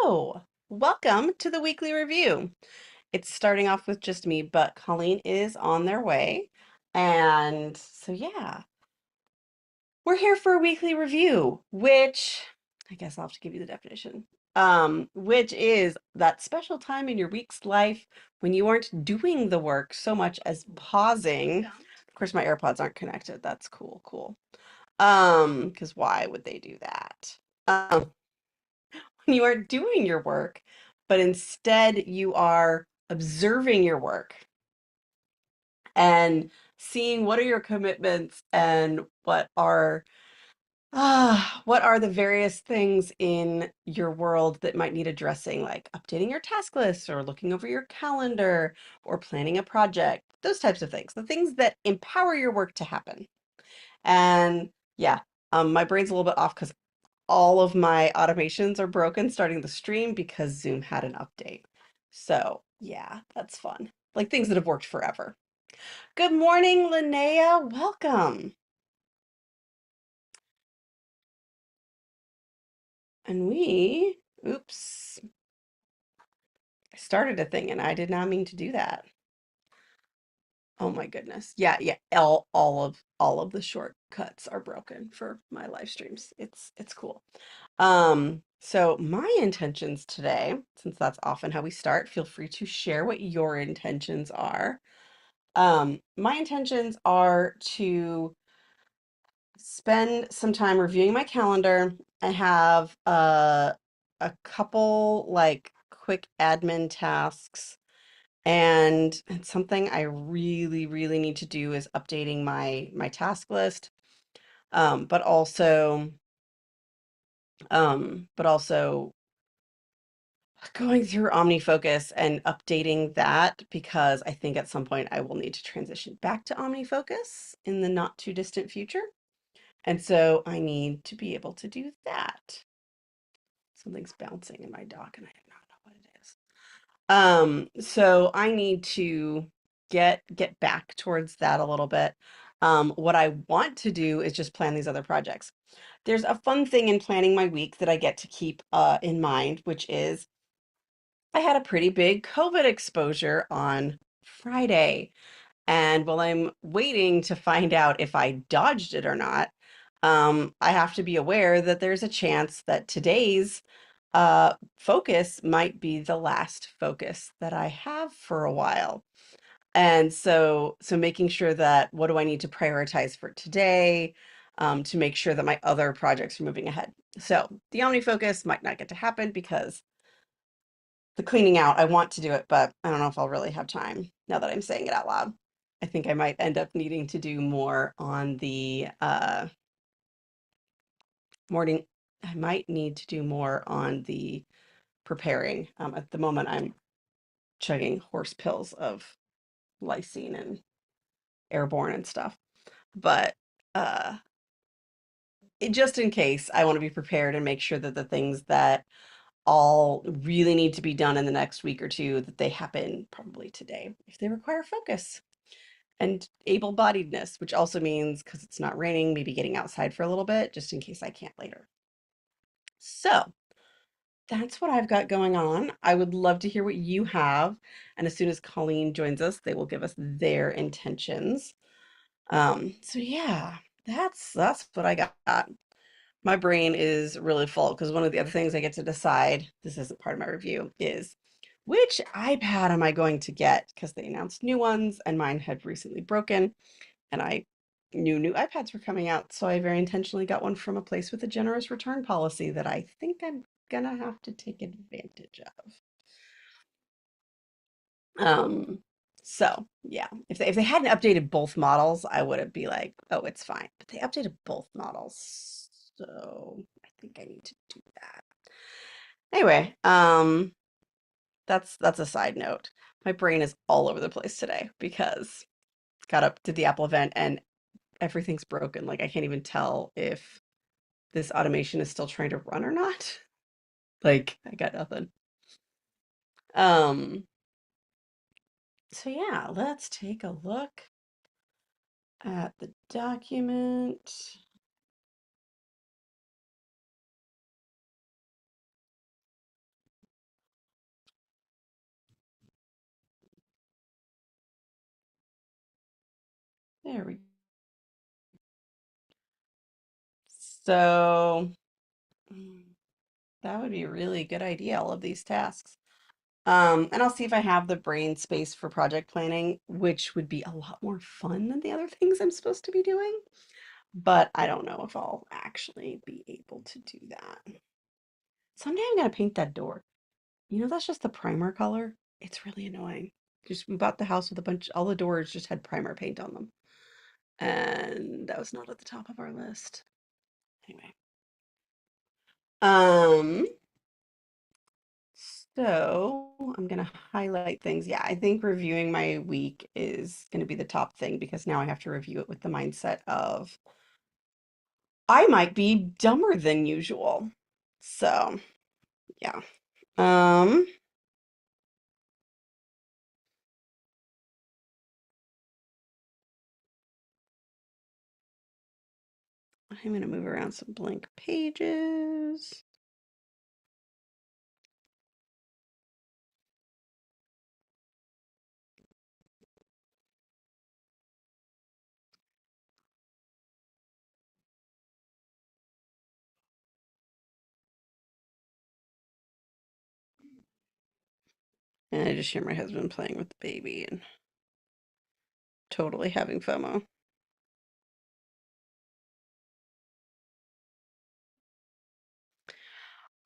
Hello, welcome to the weekly review. It's starting off with just me, but Colleen is on their way. And so, yeah, we're here for a weekly review, which I guess I'll have to give you the definition. Which is that special time in your week's life when you aren't doing the work so much as pausing. Of course, my AirPods aren't connected. That's cool, cool. Because why would they do that? You aren't doing your work, but instead you are observing your work and seeing what are your commitments and what are the various things in your world that might need addressing, like updating your task list or looking over your calendar or planning a project, those types of things, the things that empower your work to happen. And yeah, my brain's a little bit off because all of my automations are broken starting the stream because Zoom had an update. So yeah, that's fun. Like things that have worked forever. Good morning, Linnea. Welcome. And oops, I started a thing and I did not mean to do that. Oh my goodness. Yeah, yeah. All of the shortcuts are broken for my live streams. It's cool. So my intentions today, since that's often how we start, feel free to share what your intentions are. My intentions are to spend some time reviewing my calendar. I have a couple like quick admin tasks, and something I really, really need to do is updating my task list. But also, but also going through OmniFocus and updating that because I think at some point I will need to transition back to OmniFocus in the not too distant future. And so I need to be able to do that. Something's bouncing in my dock and I do not know what it is. So I need to get back towards that a little bit. What I want to do is just plan these other projects. There's a fun thing in planning my week that I get to keep in mind, which is I had a pretty big COVID exposure on Friday. And while I'm waiting to find out if I dodged it or not, I have to be aware that there's a chance that today's focus might be the last focus that I have for a while. And so making sure that what do I need to prioritize for today, to make sure that my other projects are moving ahead. So the OmniFocus might not get to happen because the cleaning out, I want to do it, but I don't know if I'll really have time now that I'm saying it out loud. I think I might end up needing to do more on the morning. I might need to do more on the preparing. At the moment, I'm chugging horse pills of lysine and airborne and stuff. But uh, just in case, I want to be prepared and make sure that the things that all really need to be done in the next week or two, that they happen probably today if they require focus and able-bodiedness, which also means because it's not raining, maybe getting outside for a little bit just in case I can't later. So that's what I've got going on. I would love to hear what you have. And as soon as Colleen joins us, they will give us their intentions. So yeah, that's what I got. My brain is really full because one of the other things I get to decide, this isn't part of my review, is which iPad am I going to get? Because they announced new ones and mine had recently broken and I knew new iPads were coming out. So I very intentionally got one from a place with a generous return policy that I think I'm gonna have to take advantage of. Um, so yeah, if they hadn't updated both models, I would be like, oh, it's fine. But they updated both models, so I think I need to do that. Anyway, that's a side note. My brain is all over the place today because got up to the Apple event and everything's broken. Like I can't even tell if this automation is still trying to run or not. Like I got nothing. Um, so yeah, let's take a look at the document. There we go. So that would be a really good idea, all of these tasks. And I'll see if I have the brain space for project planning, which would be a lot more fun than the other things I'm supposed to be doing. But I don't know if I'll actually be able to do that. Someday I'm gonna paint that door. You know, that's just the primer color. It's really annoying. Just we bought the house with a bunch, all the doors just had primer paint on them. And that was not at the top of our list. Anyway. Um, so I'm gonna highlight things. Yeah, I think reviewing my week is gonna be the top thing because now I have to review it with the mindset of I might be dumber than usual. So yeah. Um, I'm gonna move around some blank pages. And I just hear my husband playing with the baby and totally having FOMO.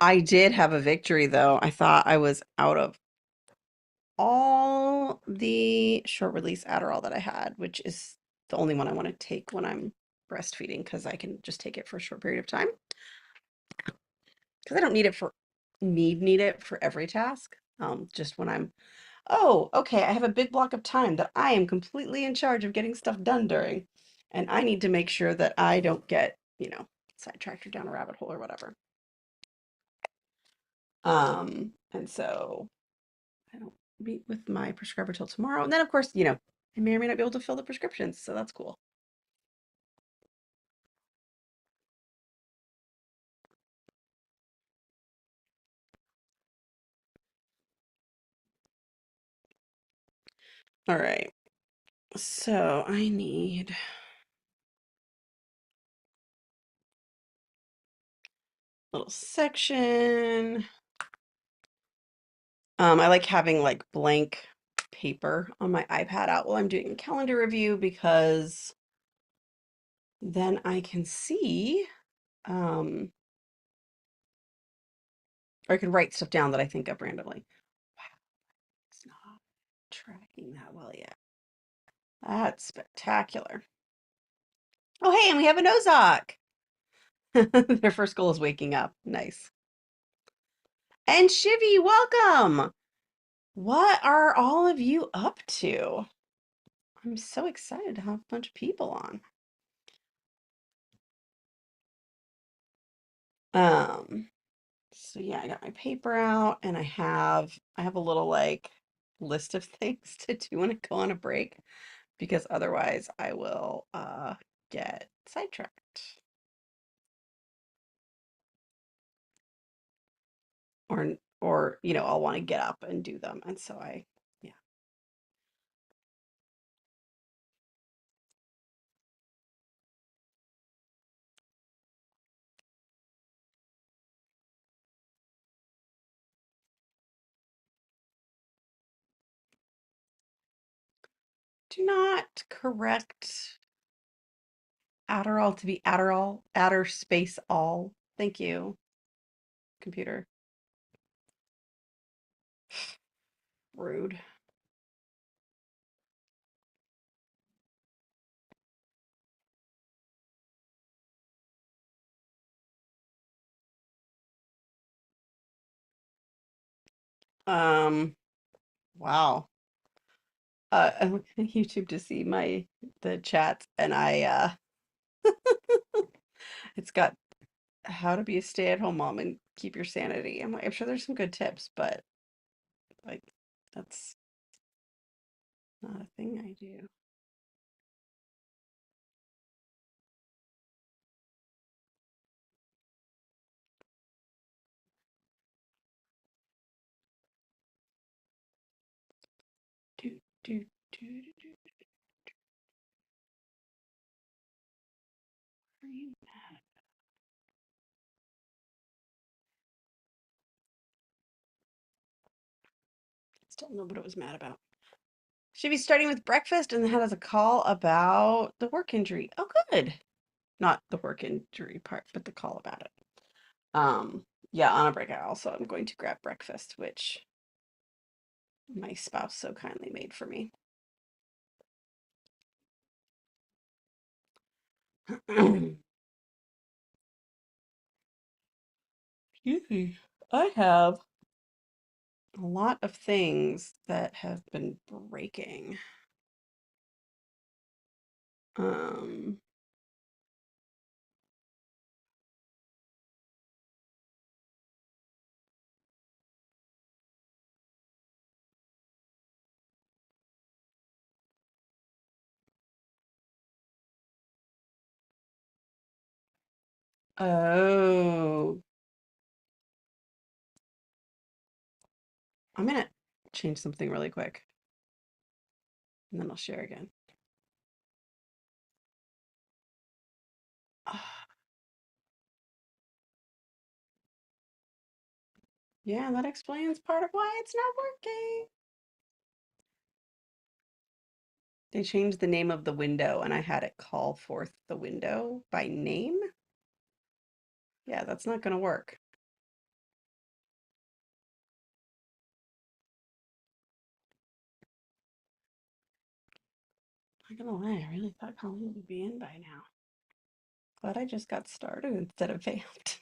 I did have a victory though. I thought I was out of all the short release Adderall that I had, which is the only one I want to take when I'm breastfeeding because I can just take it for a short period of time. Because I don't need it for need it for every task. Just when I'm, oh, okay, I have a big block of time that I am completely in charge of getting stuff done during, and I need to make sure that I don't get, sidetracked or down a rabbit hole or whatever. And so I don't meet with my prescriber till tomorrow. And then, of course, I may or may not be able to fill the prescriptions, so that's cool. All right. So I need a little section. I like having like blank paper on my iPad out while I'm doing a calendar review because then I can see, or I can write stuff down that I think of randomly. Wow, it's not tracking that well yet. That's spectacular. Oh, hey, and we have a Nozak. Their first goal is waking up. Nice. And Shivy, welcome. What are all of you up to? I'm so excited to have a bunch of people on. Um, so yeah, I got my paper out and I have a little like list of things to do when I go on a break because otherwise I will get sidetracked or I'll want to get up and do them. And so yeah. Do not correct Adderall to be Adderall, Adder space all. Thank you, computer. Rude. Um, wow. I'm looking at YouTube to see the chat and it's got how to be a stay-at-home mom and keep your sanity. I'm sure there's some good tips, but like that's not a thing I do. Do, do, do, do, do. Don't know what it was mad about. Should be starting with breakfast and then has a call about the work injury. Oh, good. Not the work injury part, but the call about it. Yeah, on a break, I also am going to grab breakfast, which my spouse so kindly made for me. Excuse me. I have a lot of things that have been breaking. Um, oh, I'm gonna change something really quick and then I'll share again. Ah, yeah, that explains part of why it's not working. They changed the name of the window and I had it call forth the window by name. Yeah, that's not gonna work. Not gonna lie, I really thought Colleen would be in by now. Glad I just got started instead of vamped.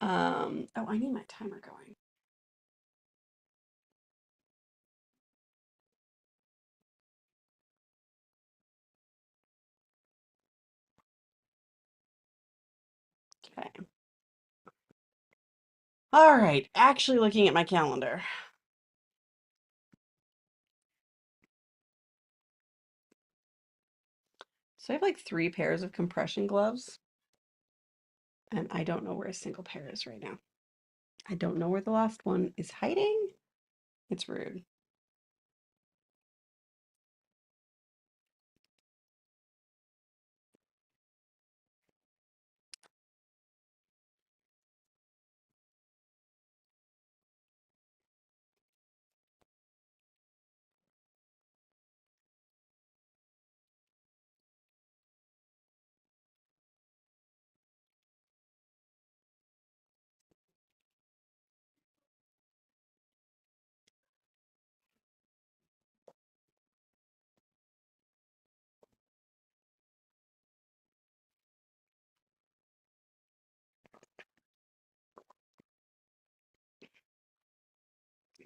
Oh, I need my timer going. Okay. All right, actually looking at my calendar. So I have like 3 pairs of compression gloves, and I don't know where a single pair is right now. I don't know where the last one is hiding. It's rude.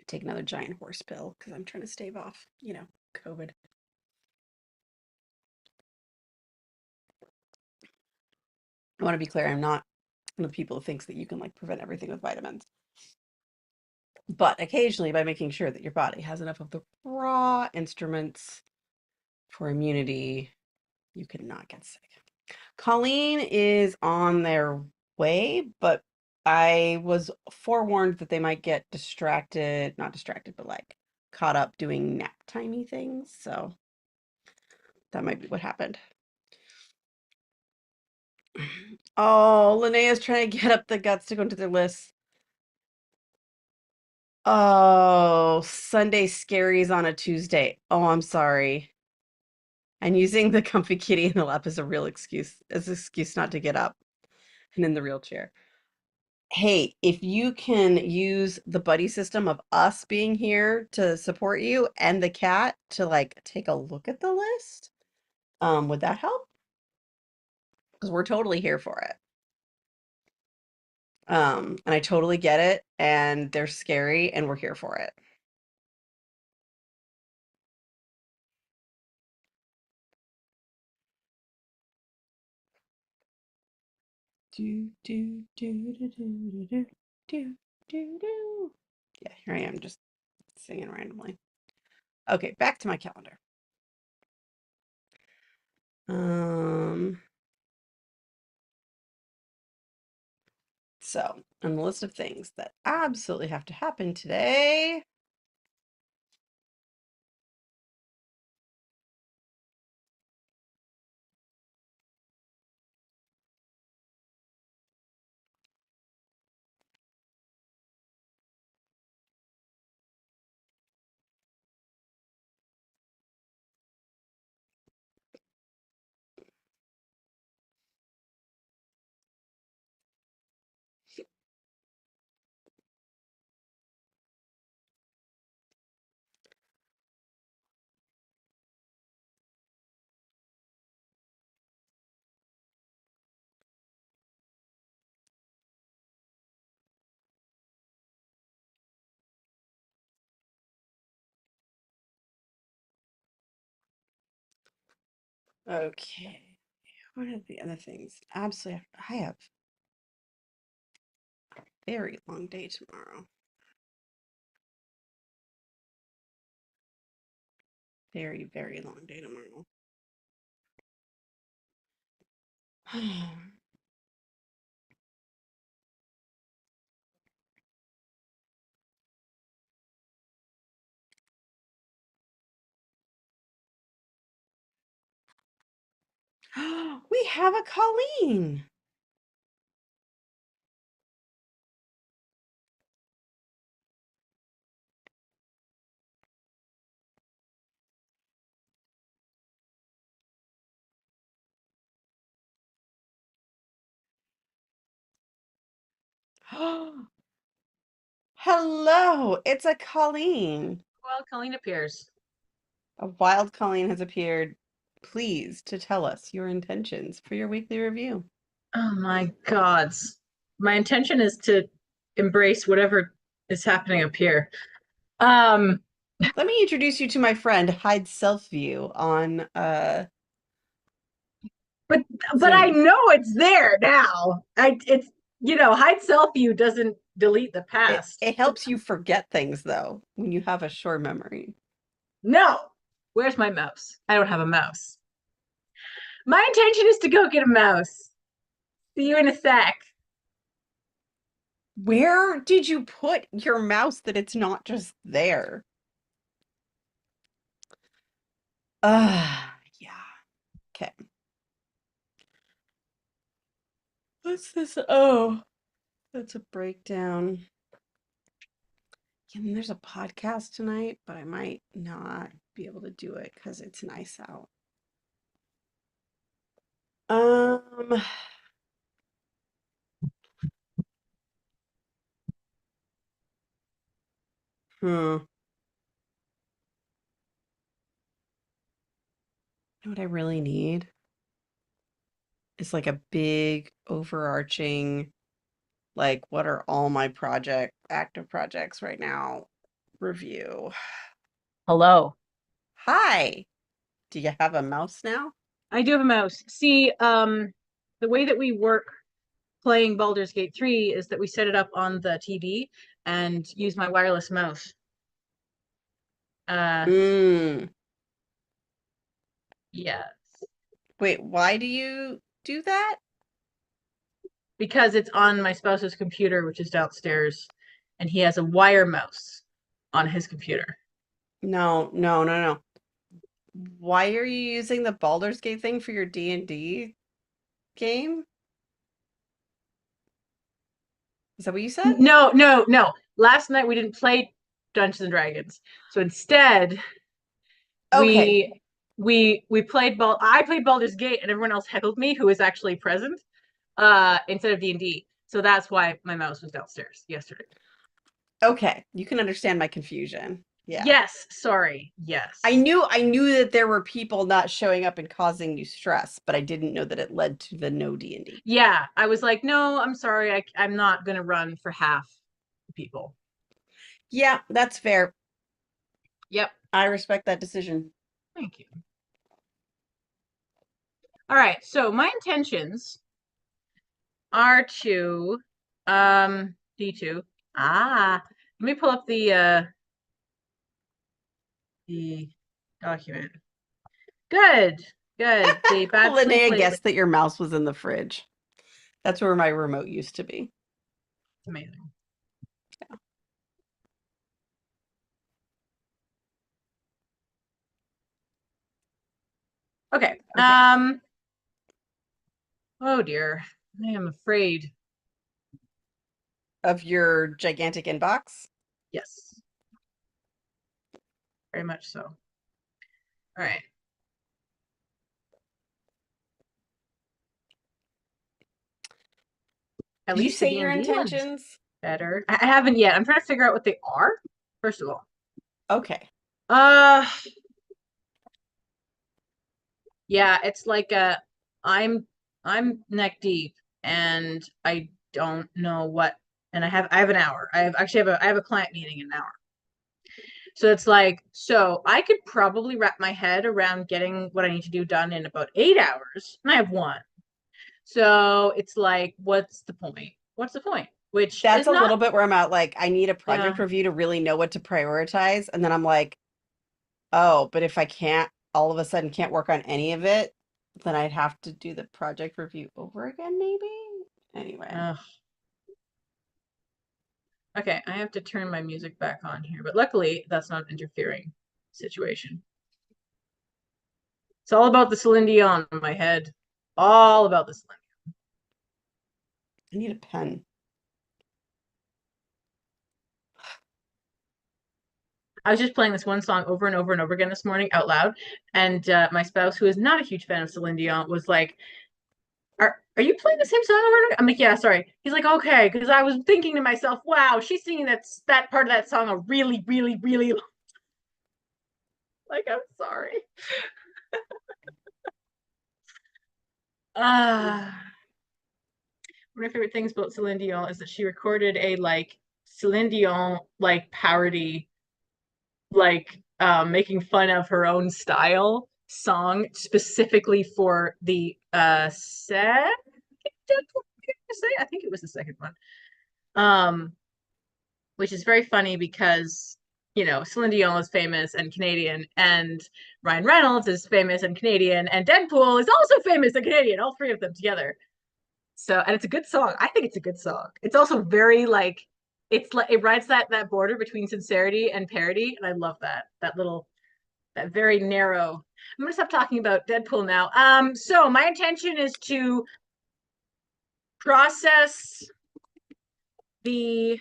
Take another giant horse pill because I'm trying to stave off, COVID. I want to be clear, I'm not one of the people who thinks that you can like prevent everything with vitamins. But occasionally, by making sure that your body has enough of the raw instruments for immunity, you cannot get sick. Colleen is on their way, but I was forewarned that they might get distracted, not distracted, but like caught up doing nap timey things. So that might be what happened. Oh, Linnea's trying to get up the guts to go into their list. Oh, Sunday scaries on a Tuesday. Oh, I'm sorry. And using the comfy kitty in the lap is a real excuse, as an excuse not to get up and in the real chair. Hey, if you can use the buddy system of us being here to support you and the cat to like take a look at the list, would that help? Because we're totally here for it. And I totally get it, and they're scary, and we're here for it. Do do do do do do do do do. Yeah, here I am just singing randomly. Okay, back to my calendar. Um, so on the list of things that absolutely have to happen today. Okay. What are the other things? Absolutely. I have a very long day tomorrow. Very, very long day tomorrow. We have a Colleen. Hello, it's a Colleen. Well, Colleen appears. A wild Colleen has appeared. Pleased to tell us your intentions for your weekly review. Oh my gods. My intention is to embrace whatever is happening up here. Um, Let me introduce you to my friend Hide Self View on but I Zoom. know it's there now. It's hide self view doesn't delete the It past. it helps you forget things though when you have a short memory. No. Where's my mouse? I don't have a mouse. My intention is to go get a mouse. See you in a sec. Where did you put your mouse that it's not just there? Yeah. Okay. What's this? Oh, that's a breakdown. Yeah, and there's a podcast tonight, but I might not be able to do it because it's nice out. Um, hmm. You know what I really need? It's like a big overarching, like, what are all my active projects right now review. Hello. Hi, do you have a mouse now? I do have a mouse. See, the way that we work playing Baldur's Gate 3 is that we set it up on the TV and use my wireless mouse. Uh, Mm. yes, Wait, why do you do that? because it's on my spouse's computer, which is downstairs, and he has a wire mouse on his computer. No, no, no, no. Why are you using the Baldur's Gate thing for your D&D game? Is that what you said? No, no, no. Last night we didn't play Dungeons and Dragons, so instead Okay. we played ball. I played Baldur's Gate, and everyone else heckled me, who was actually present, instead of D&D. So that's why my mouse was downstairs yesterday. Okay. You can understand my confusion. Yeah. Yes, sorry. I Yes. knew I knew that there were people not showing up and causing you stress, but I didn't know that it led to the no D&D. Yeah, I was like, no, I'm sorry. I'm not going to run for half the people. Yeah, that's fair. Yep. I respect that decision. Thank you. All right. So my intentions are to D2. Let me pull up the document. Good. Good. The bad sleep Linnea lately. guessed that your mouse was in the fridge. That's where my remote used to be. It's amazing. Okay. Okay. Oh dear. I am afraid. Of your gigantic inbox? Yes. Very much so. All right. At Did you least the say your D&D one's intentions? better. I haven't yet. I'm trying to figure out what they are, first of all. Okay. Uh yeah, it's like I'm I'm neck deep and I don't know what and I have an hour. I have a client meeting in an hour. So it's like, so I could probably wrap my head around getting what I need to do done in about 8 hours, and I have one. So it's like, what's the point? What's the point? Which That's is a not, little bit where I'm at. Like, I need a yeah. project review to really know what to prioritize. And then I'm like, oh, but if I can't all of a sudden can't work on any of it, then I'd have to do the project review over again, maybe. Anyway, Ugh. Okay, I have to turn my music back on here, but luckily that's not an interfering situation. It's all about the Celine Dion in my head. All about the Celine. I need a pen. I was just playing this one song over and over and over again this morning out loud, and my spouse, who is not a huge fan of Celine Dion, was like, "Are you playing the same song over and over?" I'm like, "Yeah, sorry." He's like, "Okay," because I was thinking to myself, "Wow, she's singing that part of that song a really, really, really long." Like, I'm sorry. Ah. One of my favorite things about Celine Dion is that she recorded a like Celine Dion like parody, like making fun of her own style song specifically for the second I think it was the second one. Um, which is very funny because Celine Dion is famous and Canadian, and Ryan Reynolds is famous and Canadian, and Deadpool is also famous and Canadian. All three of them together. So, and it's a good song. I think it's a good song. It's also very like it's like it rides that border between sincerity and parody, and I love that very narrow. I'm gonna stop talking about Deadpool now. So my intention is to process the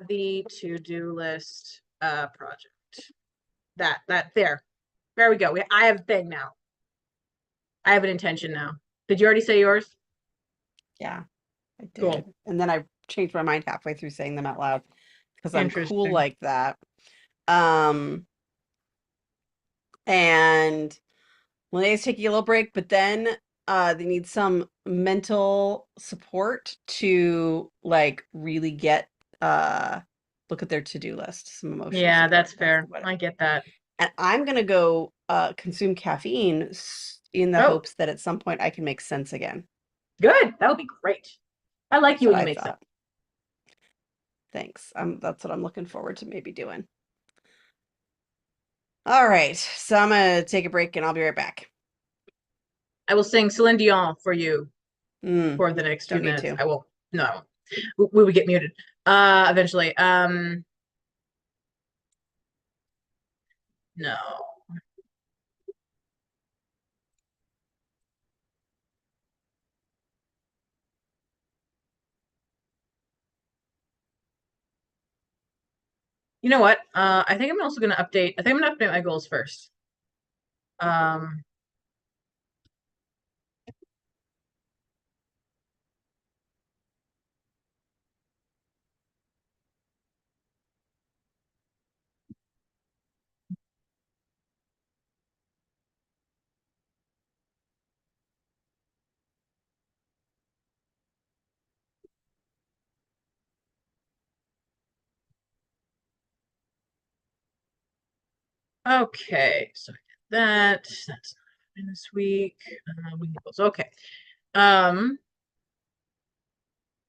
the to-do list project. That there we go. I have a thing now. I have an intention now. Did you already say yours? Yeah, I did. Cool. And then I changed my mind halfway through saying them out loud because I'm cool Interesting. like that. Um, and Lene's taking a little break, but then they need some mental support to like really get look at their to-do list, some emotional Yeah, support. that's That's fair. what. I get that. And I'm gonna go consume caffeine in the Oh, hopes that at some point I can make sense again. good. That would be great. I like That's you what when you I make sense. thought. Thanks. That's what I'm looking forward to maybe doing. All right, so I'm gonna take a break and I'll be right back. I will sing Celine Dion for you Mm, for the next few don't need minutes. to. I will. No, I won't. We would get muted. Eventually. No. You know what? I think I'm also gonna update. I think I'm gonna update my goals first. Um, okay, so I did that. That's not happening this week. Weekly goals. Okay. Um,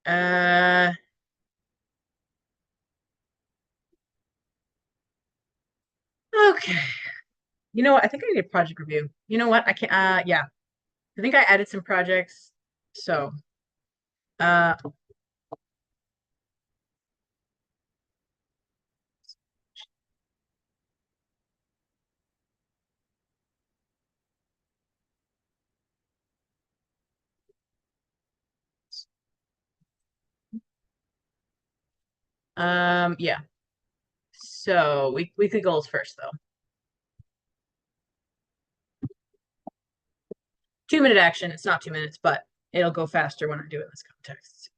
uh, okay. You know what? I think I need a project review. You know what? I can't. Yeah. I think I added some projects. So, uh, yeah. So weekly goals first, though. 2 minute action. It's not 2 minutes, but it'll go faster when I do it in this context.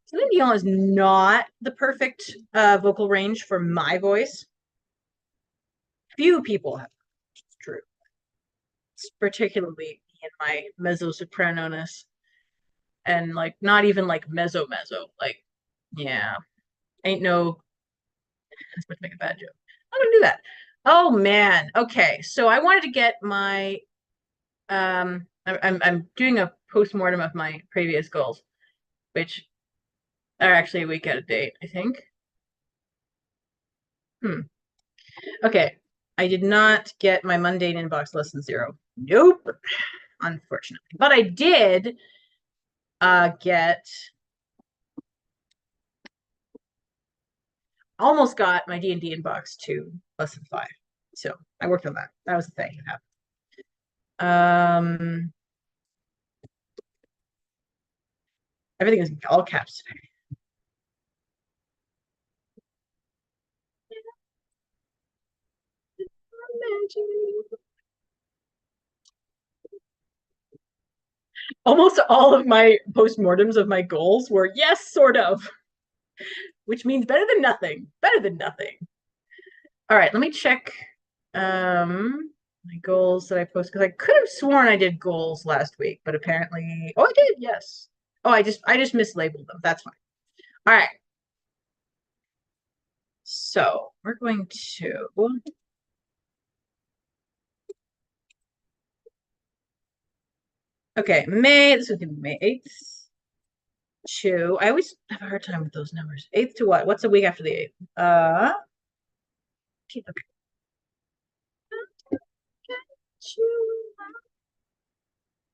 Celine Dion is not the perfect vocal range for my voice. Few people have. It's true. It's particularly in my mezzo soprano-ness, and like not even like mezzo. Like, yeah, ain't no. I was about to make a bad joke. I'm gonna do that. Oh man. Okay, so I wanted to get my I'm doing a post-mortem of my previous goals, which are actually a week out of date, I think. Okay. I did not get my mundane inbox less than 0. Nope. Unfortunately. But I did get almost got my D&D inbox to less than 5. So I worked on that. That was the thing that happened. Everything is all caps today. Almost all of my postmortems of my goals were yes, sort of, which means better than nothing. Better than nothing. All right, let me check my goals that I posted, because I could have sworn I did goals last week, but apparently, oh, I did, yes. Oh, I just mislabeled them. That's fine. All right. So we're going to okay, this is gonna be May 8th to, I always have a hard time with those numbers. 8th to what? What's the week after the 8th? Okay.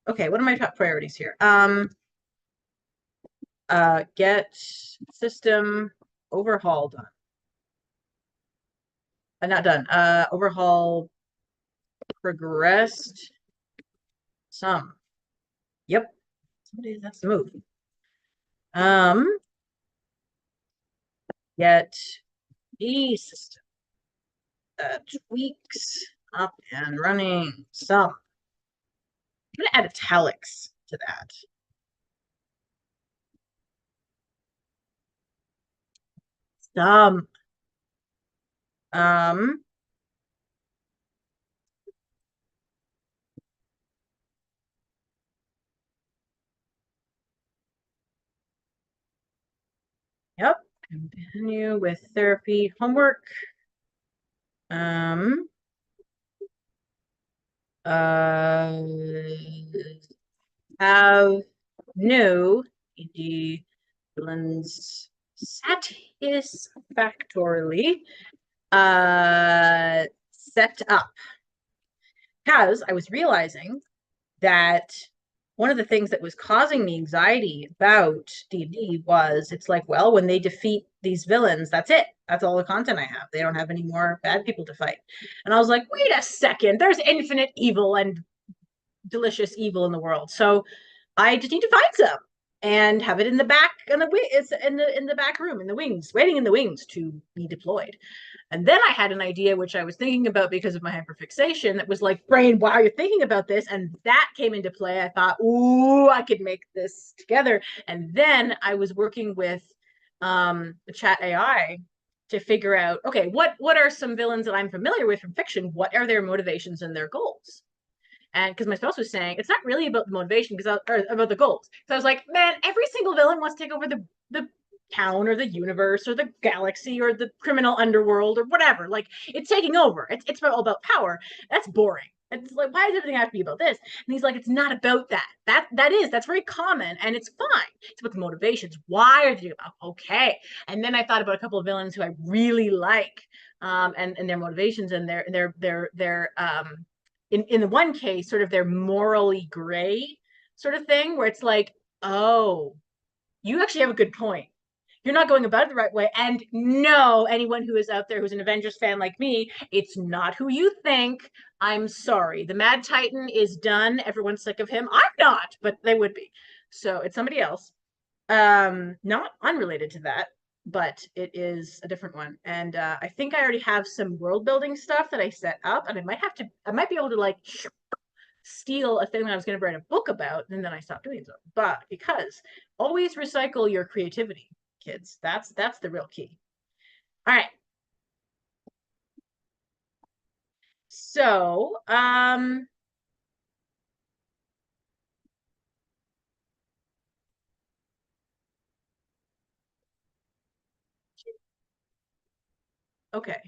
Okay, what are my top priorities here? Get system overhaul done. Not done. Overhaul progressed some. Yep. That's the move. Get the system tweaks up and running some. I'm gonna add italics to that. Some. Yep. Continue with therapy homework. Have new villains satisfactorily set up. Because I was realizing that one of the things that was causing me anxiety about D&D was, it's like, well, when they defeat these villains, that's it. That's all the content I have. They don't have any more bad people to fight. And I was like, wait a second, there's infinite evil and delicious evil in the world. So I just need to find some and have it in the back, and it's in the back room, in the wings, waiting in the wings to be deployed. And then I had an idea, which I was thinking about because of my hyperfixation, that was like, brain, wow, you're thinking about this. And that came into play. I thought, ooh, I could make this together. And then I was working with the chat AI to figure out, okay, what are some villains that I'm familiar with from fiction? What are their motivations and their goals? And because my spouse was saying it's not really about the motivation, because or about the goals. So I was like, man, every single villain wants to take over the town or the universe or the galaxy or the criminal underworld or whatever. Like, it's taking over. It's all about power. That's boring. It's like, why does everything have to be about this? And he's like, it's not about that. That's very common, and it's fine. It's about the motivations. Why are they about? Okay. And then I thought about a couple of villains who I really like, and their motivations and their in the one case, sort of their morally gray sort of thing, where it's like, oh, you actually have a good point. You're not going about it the right way. And no, anyone who is out there who's an Avengers fan like me, it's not who you think. I'm sorry. The Mad Titan is done. Everyone's sick of him. I'm not, but they would be. So it's somebody else. Not unrelated to that, but it is a different one. And I think I already have some world building stuff that I set up, and I might be able to like steal a thing that I was going to write a book about, and then I stopped doing so. But because always recycle your creativity, kids. That's the real key. All right. So, okay.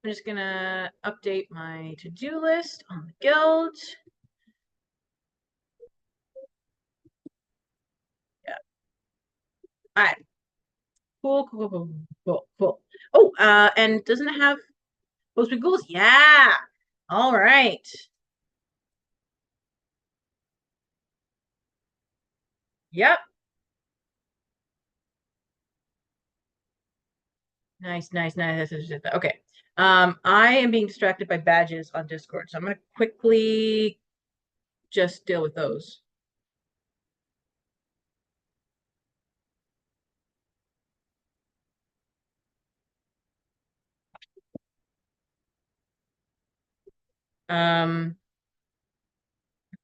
I'm just gonna update my to-do list on the guild. Yeah. All right. Cool, cool, cool, cool, cool. Oh, and doesn't it have supposed to be goals? Yeah. All right. Yep. Nice, nice, nice. Okay. I am being distracted by badges on Discord, so I'm gonna quickly just deal with those.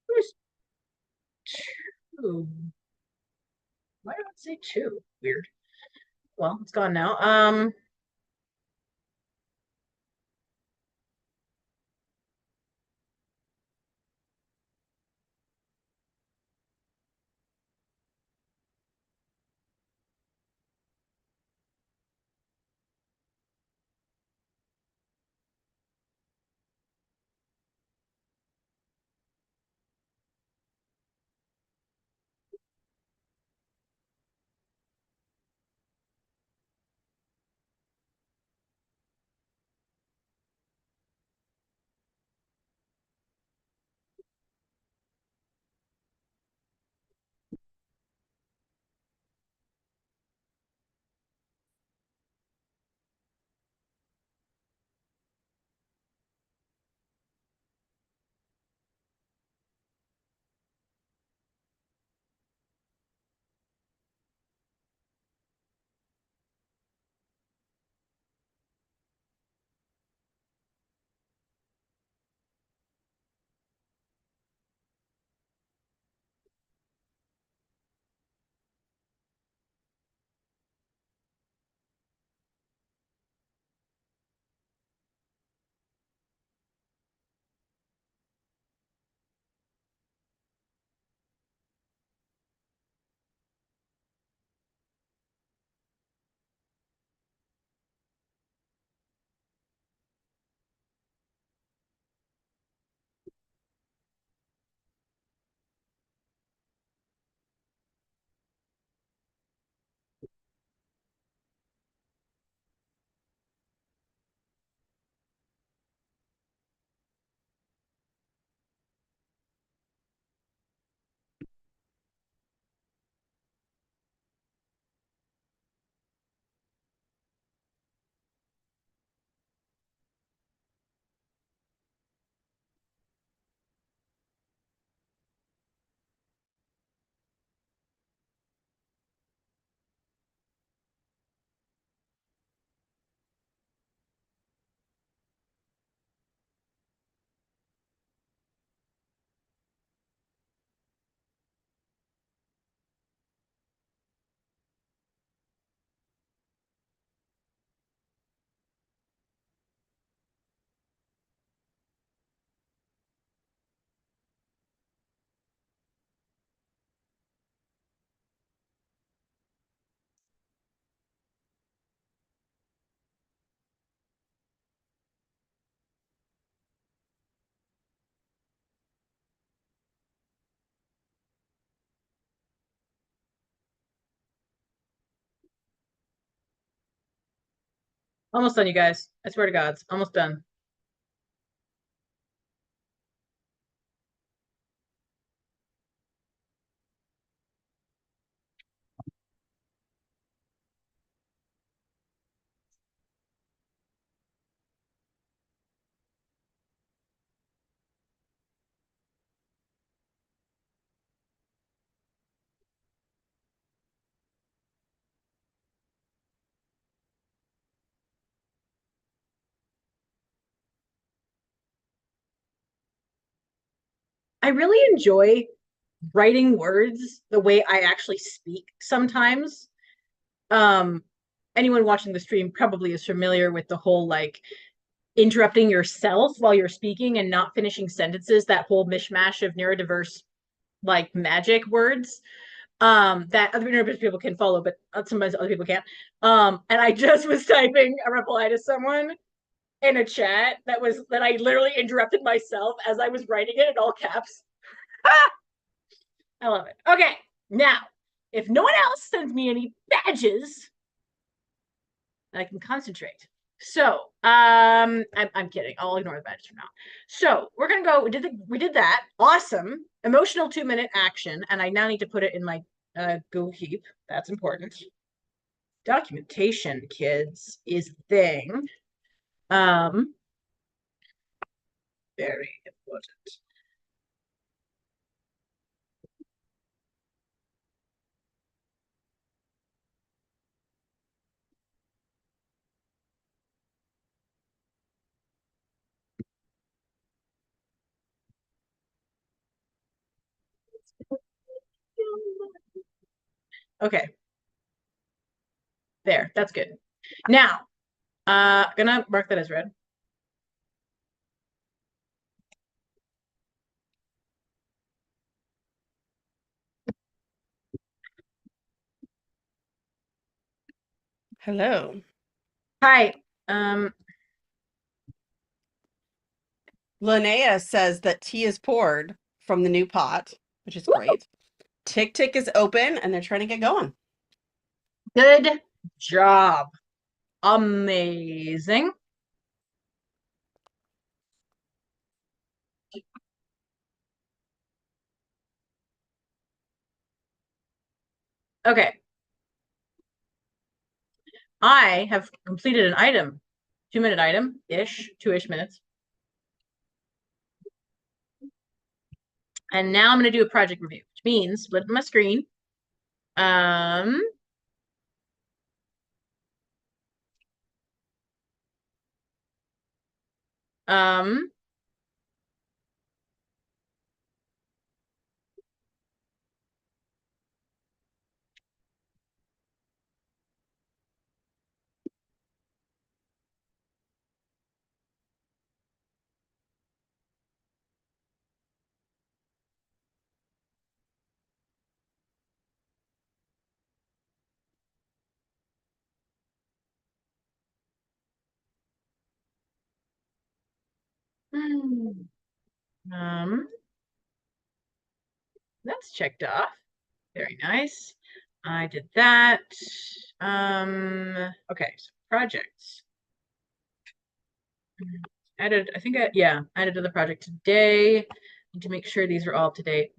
There's two. Why do I say two? Weird. Well, it's gone now. Almost done, you guys. I swear to God, it's almost done. I really enjoy writing words the way I actually speak sometimes. Um, anyone watching the stream probably is familiar with the whole like interrupting yourself while you're speaking and not finishing sentences, that whole mishmash of neurodiverse like magic words that other neurodiverse people can follow, but sometimes other people can't. And I just was typing a reply to someone in a chat that I literally interrupted myself as I was writing it in all caps. I love it. Okay, now, if no one else sends me any badges, I can concentrate. So, I'm kidding. I'll ignore the badges for now. So we're gonna go. We did that. Awesome. Emotional 2-minute action, and I now need to put it in my Google Keep. That's important. Documentation, kids, is the thing. Very important. Okay. There. That's good. Now, gonna mark that as read. Hello. Hi. Linnea says that tea is poured from the new pot, which is great. Tick Tick is open and they're trying to get going. Good job. Amazing. Okay. I have completed an item, 2-minute item ish, 2-ish minutes. And now I'm going to do a project review, which means split my screen. Um, um, um, that's checked off. Very nice. I did that. Okay, so projects. Added, I think yeah, added to the project today. Need to make sure these are all up to date.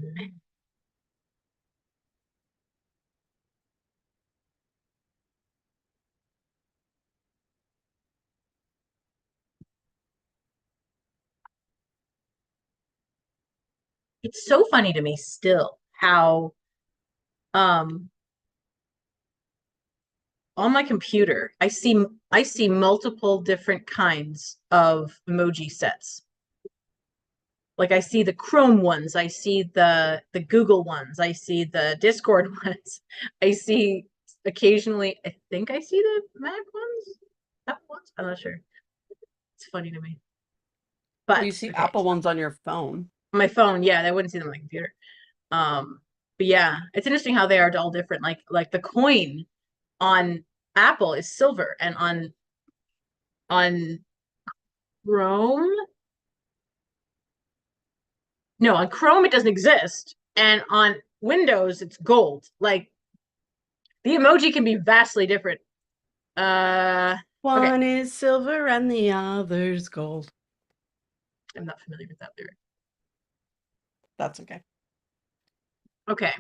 It's so funny to me still how um on my computer I see multiple different kinds of emoji sets. Like I see the Chrome ones, I see the Google ones, I see the Discord ones. I see occasionally, I think I see the Mac ones. Apple ones? I'm not sure. It's funny to me. Well, you But see okay. Apple ones on your phone. My phone, yeah, I wouldn't see them on my computer. But yeah, it's interesting how they are all different. Like the coin on Apple is silver, and on Chrome, no, on Chrome it doesn't exist, and on Windows it's gold. Like the emoji can be vastly different. Okay, One is silver and the other's gold. I'm not familiar with that lyric. That's okay. Okay,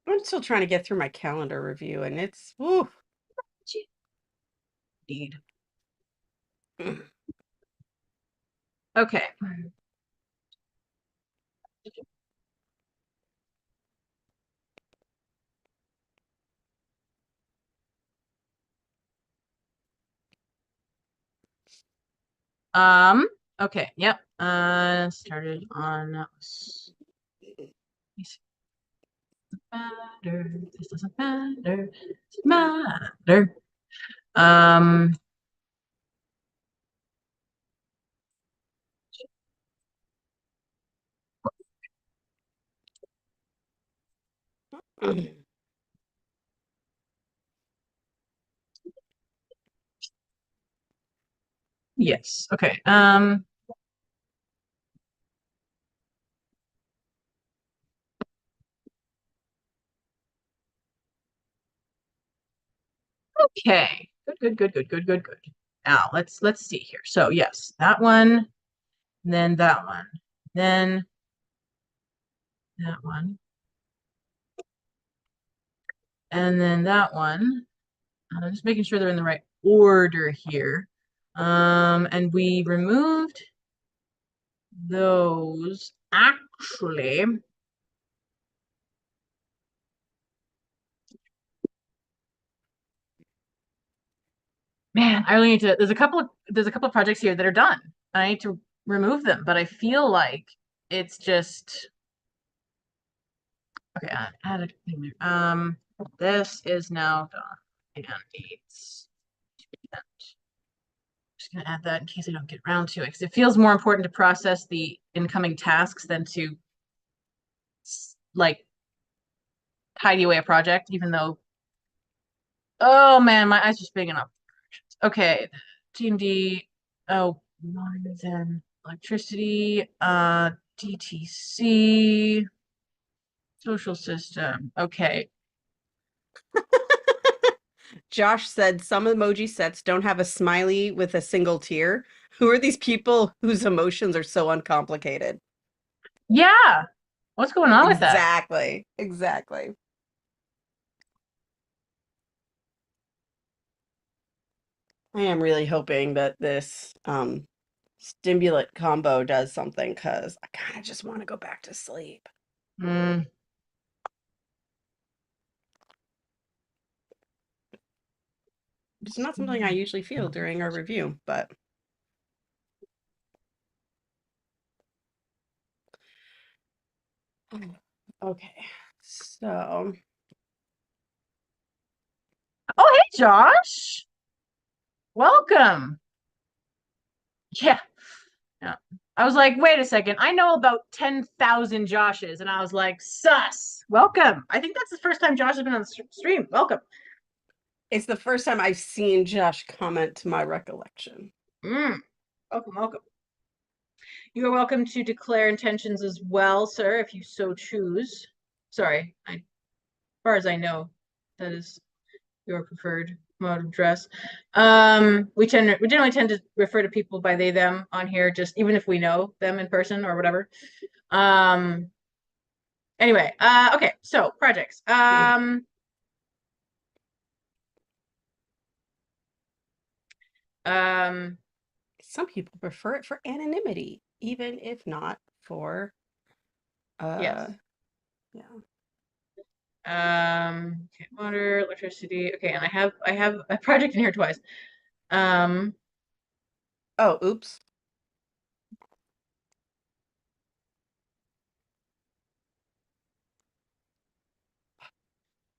I'm still trying to get through my calendar review and it's woo. indeed. Okay. Okay, yep. Started on matter. This doesn't matter. Doesn't matter. Um, yes. Okay. Okay. Good. Now let's see here. So yes, that one, then that one, then that one, and then that one. I'm just making sure they're in the right order here. And we removed those. Actually, man, I only need to. There's a couple of projects here that are done. I need to remove them, but I feel like it's just okay. I add a thing there. This is now done, and needs. I'm just gonna add that in case I don't get around to it, because it feels more important to process the incoming tasks than to like tidy away a project, even though. Oh man, my eyes are just big enough. Okay, T&D. Oh, then electricity, DTC, social system. Okay. Josh said some emoji sets don't have a smiley with a single tear. Who are these people whose emotions are so uncomplicated? Yeah. What's going on with that? Exactly. Exactly. I am really hoping that this stimulant combo does something because I kind of just want to go back to sleep. Mm, It's not something I usually feel during our review, but okay. So, oh, hey, Josh. Welcome. Yeah. Yeah. I was like, wait a second. I know about 10,000 Joshes. And I was like, sus. Welcome. I think that's the first time Josh has been on the stream. Welcome. it's the first time I've seen Josh comment to my recollection. Mm. Welcome. You are welcome to declare intentions as well, sir, if you so choose. Sorry, as far as I know, that is your preferred mode of dress. We generally tend to refer to people by they them on here, just even if we know them in person or whatever. Anyway, okay, so projects. Some people prefer it for anonymity, even if not for Yes. yeah. Okay, water, electricity. Okay, and I have a project in here twice. Um, Oh, oops.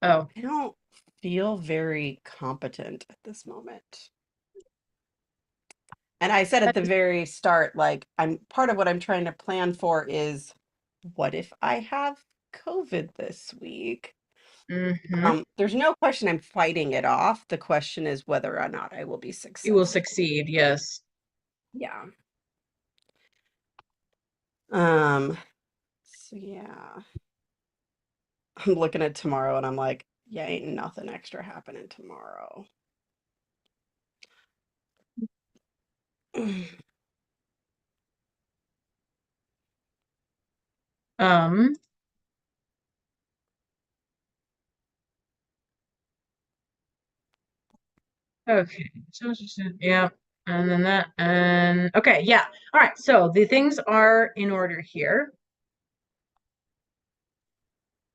oh, I don't feel very competent at this moment. And I said at that the is, very start, like, I'm part of what I'm trying to plan for is what if I have COVID this week? mhm. There's no question I'm fighting it off. The question is whether or not I will be You will successful. succeed, yes. Yeah. Um, so yeah. I'm looking at tomorrow and I'm like, yeah, ain't nothing extra happening tomorrow. Um, okay. So yeah. And then that and okay, yeah. All right. So the things are in order here.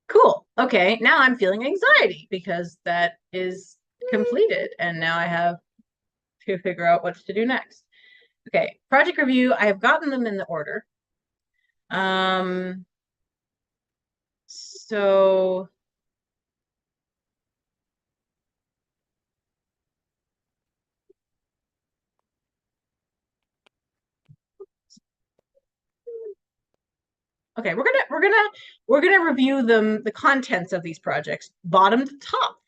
Cool. Okay. Now I'm feeling anxiety because that is completed and now I have to figure out what to do next. Okay, project review. I have gotten them in the order. So okay, we're gonna review the contents of these projects, bottom to top.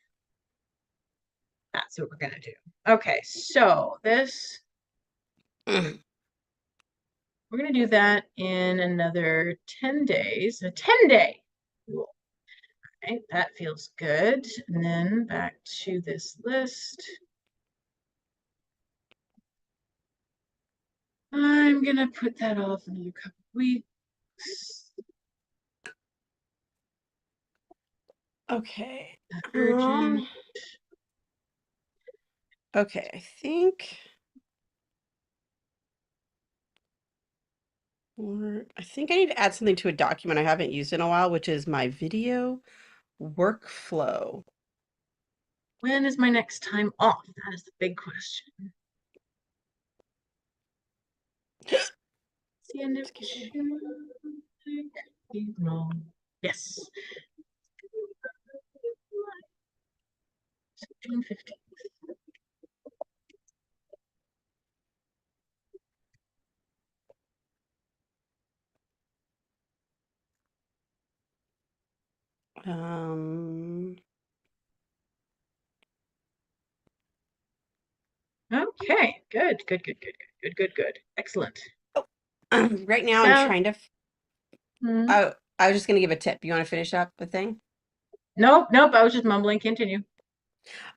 That's what we're gonna do. Okay, so this we're gonna do that in another 10 days. A 10-day rule. Okay, that feels good. And then back to this list. I'm gonna put that off another couple weeks. Okay. Urgent. Okay, I think I need to add something to a document I haven't used in a while, which is my video workflow. When is my next time off? That is the big question. It's the end of Excuse me. June. Yes. June 15th. Um, Okay, good. Excellent. oh, right now I'm Sound. trying to. Hmm. Oh, I was just gonna give a tip. You want to finish up the thing? Nope. I was just mumbling. Continue.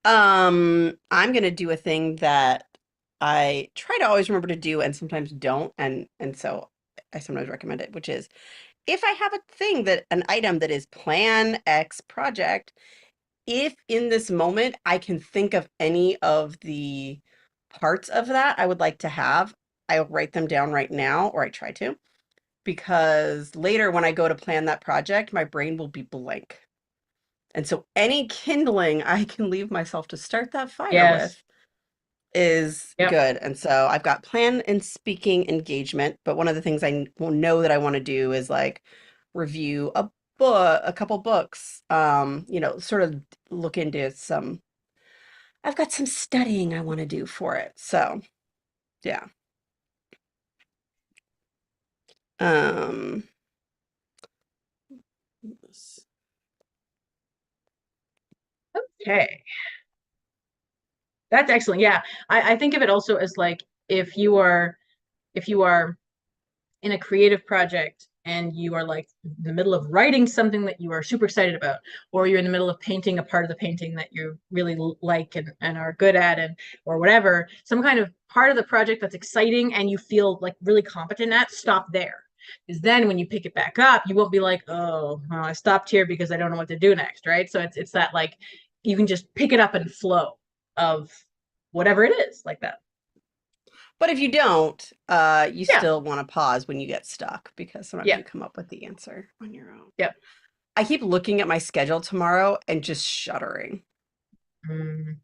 I'm gonna do a thing that I try to always remember to do and sometimes don't, and so I sometimes recommend it, which is if I have a thing that an item that is plan X project, if in this moment I can think of any of the parts of that I would like to have, I'll write them down right now, or I try to, because later when I go to plan that project, my brain will be blank. And so any kindling I can leave myself to start that fire Yes. with is Yep. good. And so I've got plan and speaking engagement, but one of the things I will know that I want to do is like review a couple books, sort of look into some, I've got some studying I want to do for it. So, yeah. Um, Okay. That's excellent. Yeah. I think of it also as like if you are in a creative project and you are like in the middle of writing something that you are super excited about, or you're in the middle of painting a part of the painting that you really like and are good at, and or whatever, some kind of part of the project that's exciting and you feel like really competent at, stop there. Because then when you pick it back up, you won't be like, oh, well, I stopped here because I don't know what to do next, right? So it's that like you can just pick it up and flow of whatever it is like that. but if you don't, you Yeah. still want to pause when you get stuck because sometimes Yeah. you come up with the answer on your own. Yep. I keep looking at my schedule tomorrow and just shuddering. Mm.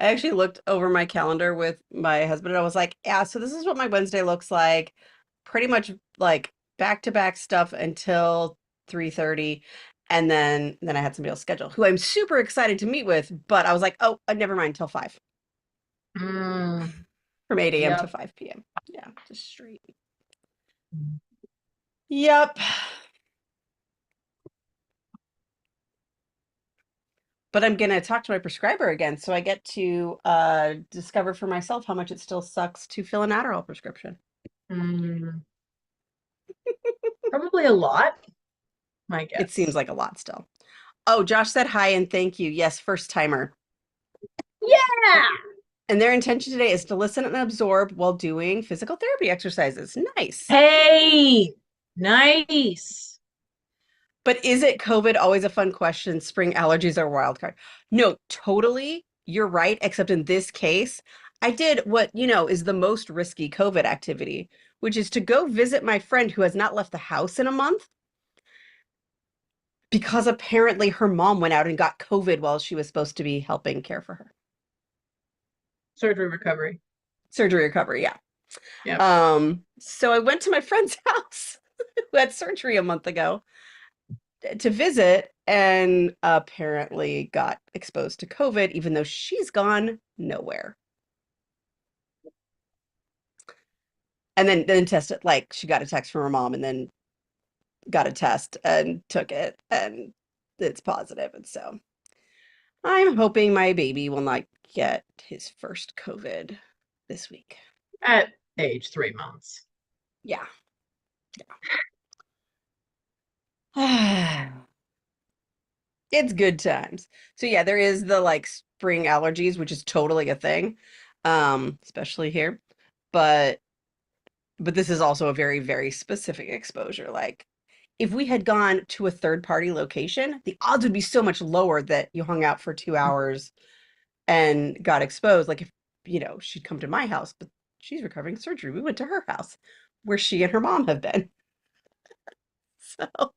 I actually looked over my calendar with my husband and I was like, yeah, so this is what my Wednesday looks like. Pretty much like back-to-back stuff until 3:30. And then I had somebody else scheduled who I'm super excited to meet with, but I was like, oh, never mind, till 5. Mm. From 8 a.m. to Yep. 5 p.m. Yeah, just straight. Yep. But I'm gonna talk to my prescriber again, so I get to discover for myself how much it still sucks to fill an Adderall prescription. Mm. Probably a lot, my It seems guess. like a lot still. Oh, Josh said hi and thank you. Yes, first timer. Yeah. And their intention today is to listen and absorb while doing physical therapy exercises. Nice. Hey, nice. But is it COVID? Always a fun question. Spring allergies are a wild card. No, totally. You're right. Except in this case, I did what, is the most risky COVID activity, which is to go visit my friend who has not left the house in a month because apparently her mom went out and got COVID while she was supposed to be helping care for her. Surgery recovery. Surgery recovery, yeah. Yep. So I went to my friend's house who had surgery a month ago to visit and apparently got exposed to COVID, even though she's gone nowhere. And then tested, like she got a text from her mom and then got a test and took it and it's positive. And so I'm hoping my baby will not get his first COVID this week. At age 3 months. Yeah. Yeah. It's good times. So yeah, there is the like spring allergies, which is totally a thing, especially here. But this is also a very, very specific exposure. Like if we had gone to a third party location, the odds would be so much lower that you hung out for 2 hours and got exposed. Like if, she'd come to my house, but she's recovering surgery. We went to her house where she and her mom have been. So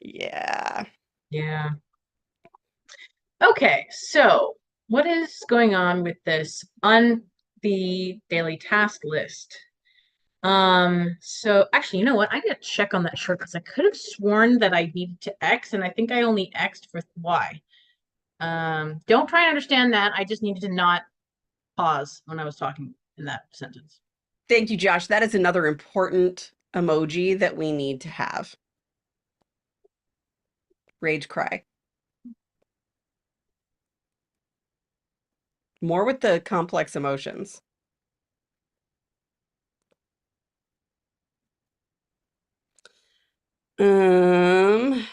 yeah. Yeah. Okay, so what is going on with this on the daily task list? So actually, you know what? I gotta check on that short because I could have sworn that I needed to X, and I think I only X'd for Y. Don't try and understand that. I just needed to not pause when I was talking in that sentence. Thank you, Josh. That is another important emoji that we need to have. Rage cry. More with the complex emotions. Um,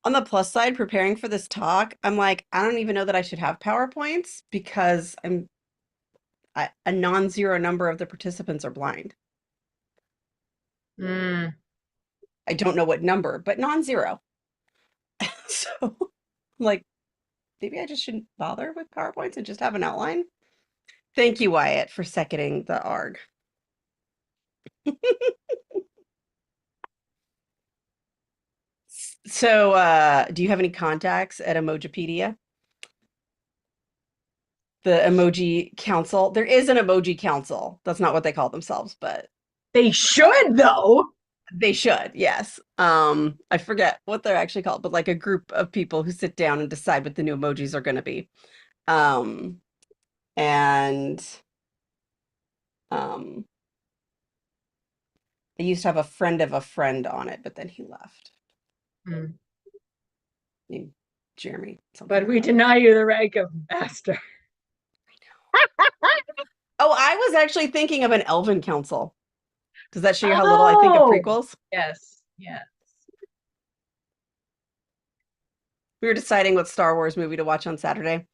on the plus side, preparing for this talk, I'm like, I don't even know that I should have PowerPoints because a non-zero number of the participants are blind. Mm, I don't know what number, but non-zero. So I'm like, maybe I just shouldn't bother with PowerPoints and just have an outline. Thank you, Wyatt, for seconding the ARG. So, do you have any contacts at Emojipedia? The emoji council. There is an emoji council. That's not what they call themselves, but they should though. they should. Yes. I forget what they're actually called, but like a group of people who sit down and decide what the new emojis are going to be. Um, and um, I used to have a friend of a friend on it, but then he left. Mm. Named Jeremy something But or we other. deny you the rank of master. Oh, I was actually thinking of an Elven council. Does that show you how little I think of Oh, prequels? yes, yes. We were deciding what Star Wars movie to watch on Saturday,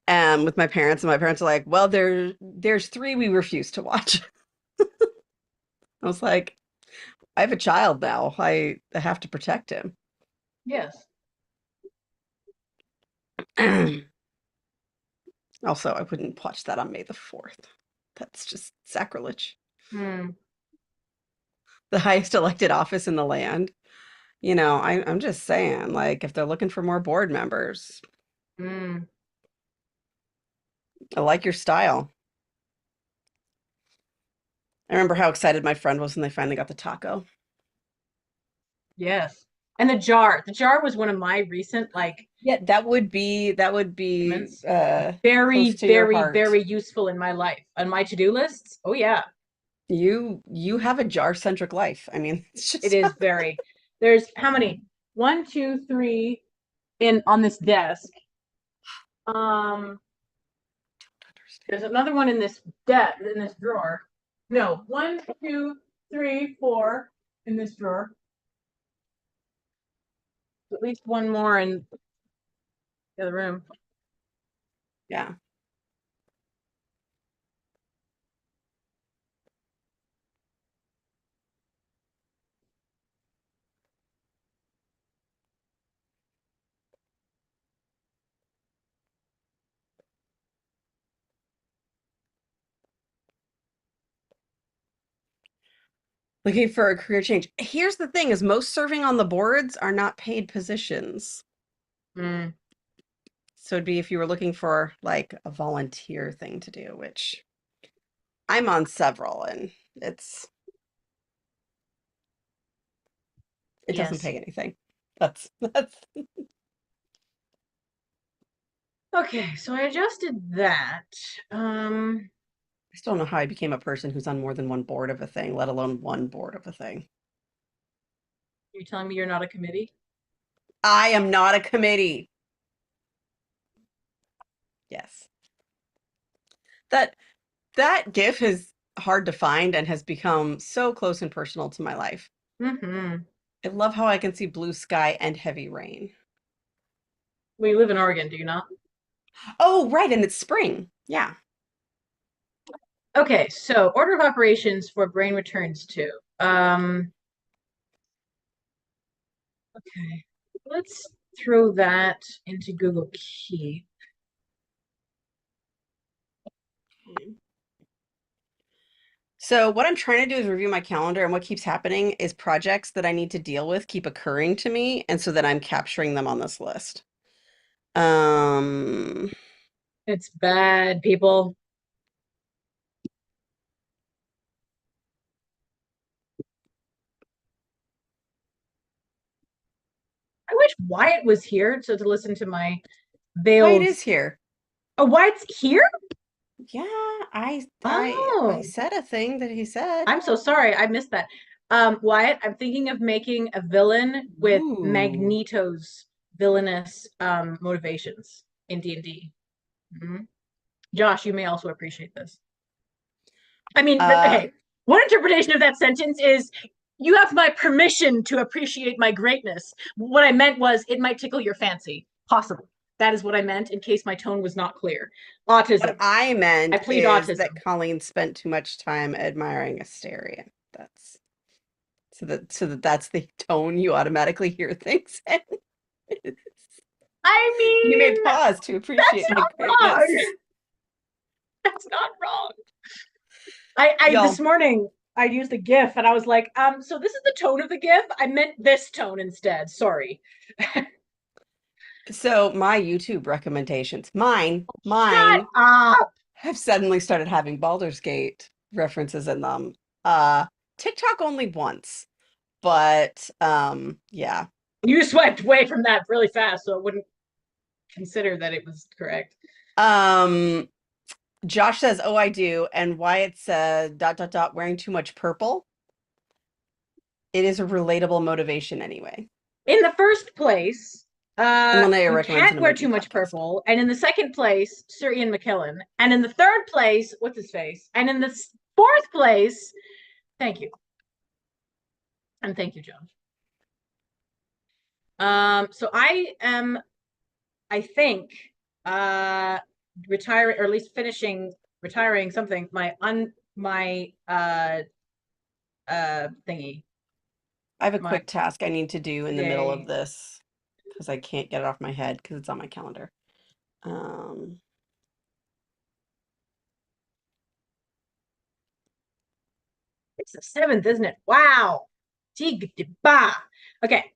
with my parents, and my parents are like, "Well, there's three we refuse to watch." I was like, "I have a child now. I have to protect him." Yes. Also, I wouldn't watch that on May the 4th. That's just sacrilege. Mm, The highest elected office in the land. I'm just saying, like, if they're looking for more board members, mm, I like your style. I remember how excited my friend was when they finally got the taco. yes. And the jar. The jar was one of my recent like Yeah, that would be moments. close Very, to your very, heart. very useful in my life. On my to-do lists. Oh yeah. You have a jar-centric life. I mean, it's It just is very. There's how many? One, two, three in on this desk. Um, there's another one in this in this drawer. No, one, two, three, four in this drawer. At least one more in the other room. yeah. Looking for a career change. Here's the thing is most serving on the boards are not paid positions. Mm, So it'd be if you were looking for like a volunteer thing to do, which I'm on several and it's it doesn't yes. pay anything. That's Okay, so I adjusted that. I still don't know how I became a person who's on more than one board of a thing, let alone one board of a thing. You're telling me you're not a committee? I am not a committee. Yes. That that GIF is hard to find and has become so close and personal to my life. Mm-hmm. I love how I can see blue sky and heavy rain. We live in Oregon, do you not? Oh, right, and it's spring. Yeah. Okay, so order of operations for brain returns to. Okay, let's throw that into Google Keep. So what I'm trying to do is review my calendar, and what keeps happening is projects that I need to deal with keep occurring to me, and so that I'm capturing them on this list. Um, It's bad, people. I wish Wyatt was here to listen to my Wyatt veiled. is here. Oh, Wyatt's here? Yeah, I Oh, said a thing that he said. I'm so sorry. I missed that. Wyatt, I'm thinking of making a villain with Ooh. Magneto's villainous motivations in D&D. Mm-hmm. Josh, you may also appreciate this. I mean, Uh, hey, one interpretation of that sentence is you have my permission to appreciate my greatness. What I meant was it might tickle your fancy. Possibly. That is what I meant in case my tone was not clear. what Autism. I I meant plead is that autism. Colleen spent too much time admiring Asteria. That's that's the tone you automatically hear things in. I You may mean, pause to that's appreciate my not wrong. greatness. That's not wrong. I this Y'all, morning I used a GIF and I was like, so this is the tone of the GIF. I meant this tone instead. Sorry. so my YouTube recommendations, Shut mine up. have suddenly started having Baldur's Gate references in them. Uh, TikTok only once, but yeah. You swiped away from that really fast, so I wouldn't consider that it was correct. Um, Josh says, "Oh, I do," and Wyatt said, "Dot dot dot, wearing too much purple." It is a relatable motivation anyway. In the first place, And Linnea you recommends an can't wear emoji too much contest. purple. And in the second place, Sir Ian McKellen. And in the third place, what's his face? And in the fourth place, thank you. And thank you, John. So I am, I think, retiring or at least finishing retiring something. My thingy. I have a My quick task I need to do in the middle of yay. this because I can't get it off my head because it's on my calendar. Um, It's the seventh, isn't it? Wow. Okay.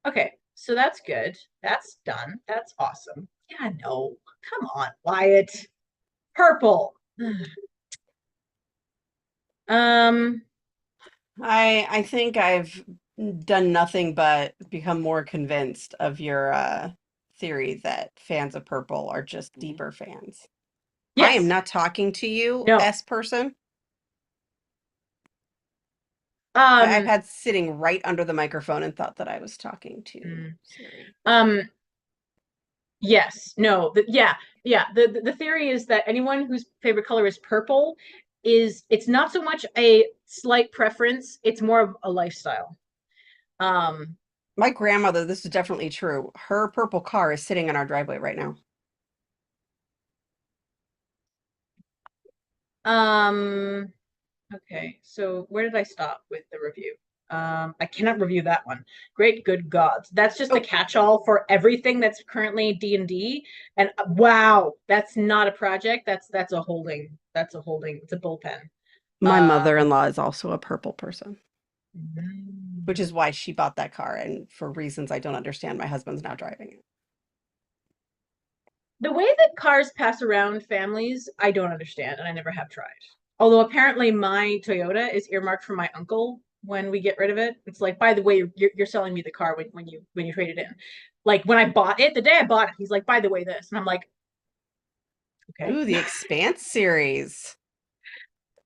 Okay, so that's good. That's done. That's awesome. Yeah, no. Come on, Wyatt. Purple. Um, I think I've done nothing but become more convinced of your theory that fans of purple are just deeper fans. I am yes. not talking to you, No. S person. I've Um, had sitting right under the microphone and thought that I was talking to mm, Siri. um, yes. No. Yeah. The theory is that anyone whose favorite color is purple is it's not so much a slight preference, it's more of a lifestyle. Um, My grandmother, this is definitely true. Her purple car is sitting in our driveway right now. um, okay. So where did I stop with the review? I cannot review that one. Great good gods. That's just the Oh, catch-all for everything that's currently D&D. And wow, that's not a project. That's a holding. That's a holding. It's a bullpen. my Um, mother-in-law is also a purple person, which mm. is why she bought that car. And for reasons I don't understand, my husband's now driving it. The way that cars pass around families, I don't understand, and I never have tried. Although apparently my Toyota is earmarked for my uncle when we get rid of it. It's like, by the way, you're selling me the car when you trade it in. Like when I bought it, the day I bought it, he's like, by the way, this, and I'm like, okay, Ooh, the Expanse series.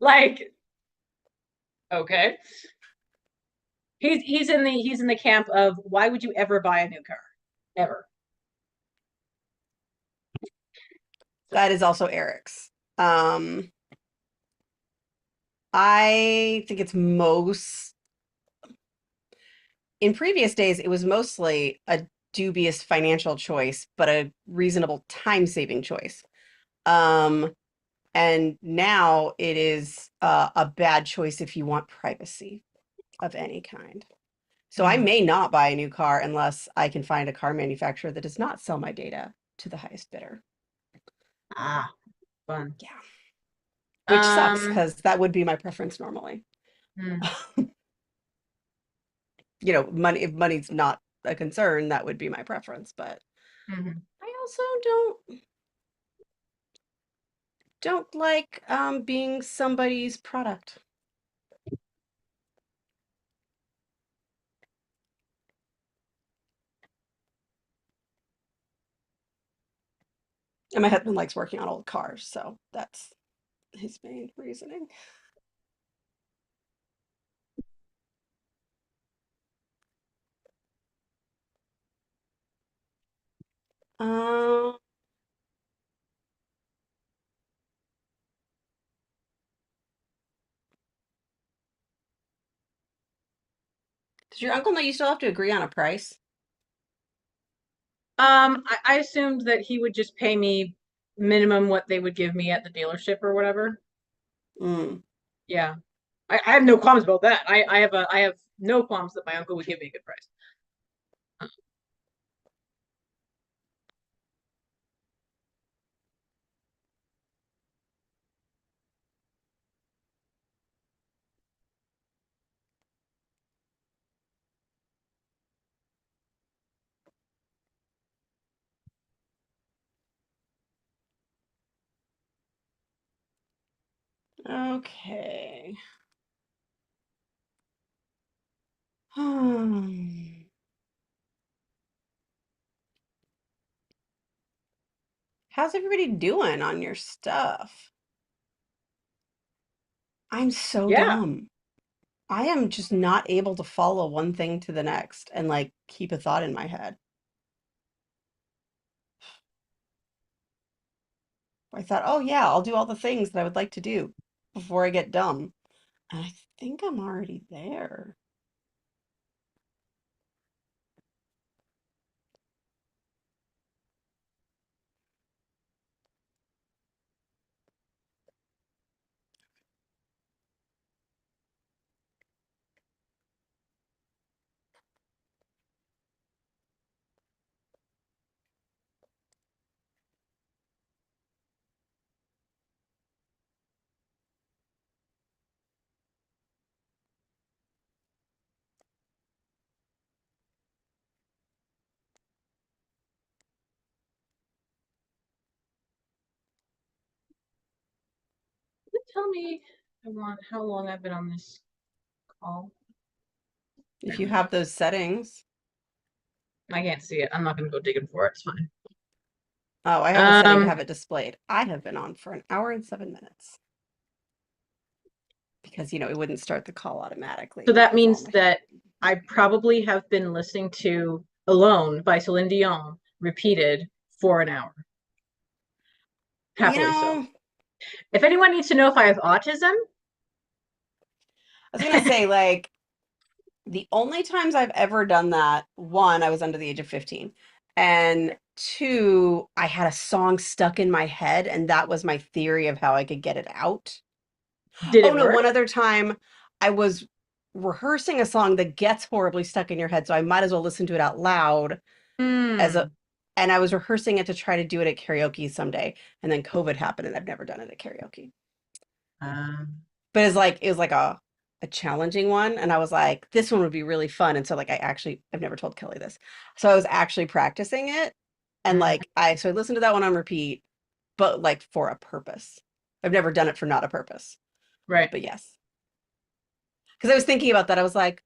like okay. He's in the camp of why would you ever buy a new car, ever? So That is also Eric's. Um, I think it's most in previous days, it was mostly a dubious financial choice, but a reasonable time-saving choice. Um, and now it is a bad choice if you want privacy of any kind. So I mm. may not buy a new car unless I can find a car manufacturer that does not sell my data to the highest bidder. Ah, fun. Yeah, which sucks Um, because that would be my preference normally. mm, You know, money if money's not a concern, that would be my preference, but mhm. I also don't like being somebody's product. And my husband likes working on old cars, so that's his main reasoning. Um, does your uncle know you still have to agree on a price? I assumed that he would just pay me minimum what they would give me at the dealership or whatever. Mm. Yeah. I have no qualms about that. I have no qualms that my uncle would give me a good price. Okay. Hmm. How's everybody doing on your stuff? I'm so Yeah. dumb. I am just not able to follow one thing to the next and like keep a thought in my head. I thought, oh yeah, I'll do all the things that I would like to do before I get dumb. And I think I'm already there. Tell me I want how long I've been on this call. If you have those settings. I can't see it. I'm not gonna go digging for it. It's fine. Oh, I have a setting to Um, have it displayed. I have been on for an hour and 7 minutes because, it wouldn't start the call automatically so that because all means my. that I probably have been listening to Alone by Celine Dion repeated for an hour. You Happily so. know, If anyone needs to know if I have autism, I was gonna say, like, the only times I've ever done that, one, I was under the age of 15, and two, I had a song stuck in my head, and that was my theory of how I could get it out. did Oh it no, one work? other time I was rehearsing a song that gets horribly stuck in your head, so I might as well listen to it out loud as a Hmm. and I was rehearsing it to try to do it at karaoke someday, and then COVID happened and I've never done it at karaoke. But it was like a challenging one, and I was like, this one would be really fun. And so like I've never told Kelly this. So I was actually practicing it, and Mm, I listened to that one on repeat, but like for a purpose. I've never done it for not a purpose. right. But yes. Because I was thinking about that. I was like,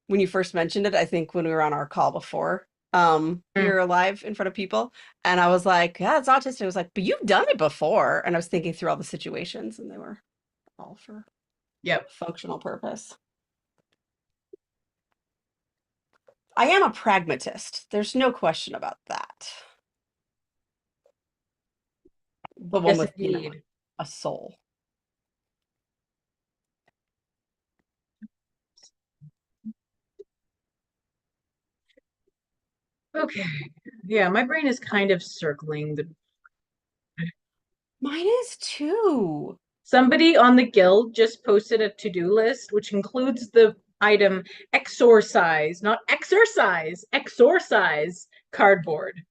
when you first mentioned it, I think when we were on our call before, we Mm, were live in front of people, and I was like, yeah, it's autistic. I was like, but you've done it before. And I was thinking through all the situations, and they were all for yep. functional purpose. I am a pragmatist. There's no question about that. The one Yes, with, indeed. a soul. Okay. Yeah, my brain is kind of circling the. Mine is too. Somebody on the guild just posted a to-do list, which includes the item exorcise, not exercise, exorcise cardboard.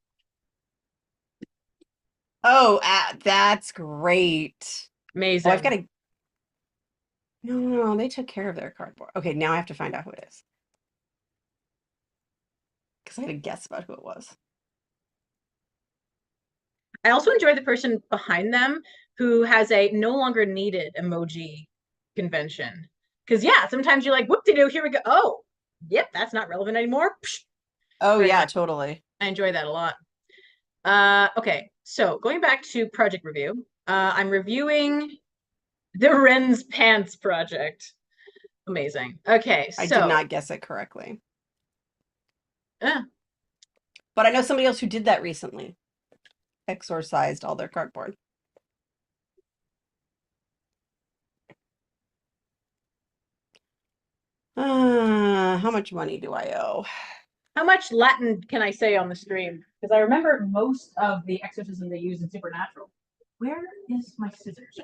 Oh, that's great. Oh, I've got Amazing. to. No, no, no, they took care of their cardboard. Okay, now I have to find out who it is because I had a guess about who it was. I also enjoy the person behind them who has a no longer needed emoji convention. Because yeah, sometimes you're like, whoop de doo, here we go. Oh, yep, that's not relevant anymore. Psh, Oh very yeah, nice. totally. I enjoy that a lot. Okay, so going back to project review, I'm reviewing the Ren's Pants project. Amazing. Okay, I did so not guess it correctly, uh, but I know somebody else who did that recently. Exorcised all their cardboard. How much money do I owe? how much Latin can I say on the stream? Because I remember most of the exorcism they use in Supernatural. Where is my scissors?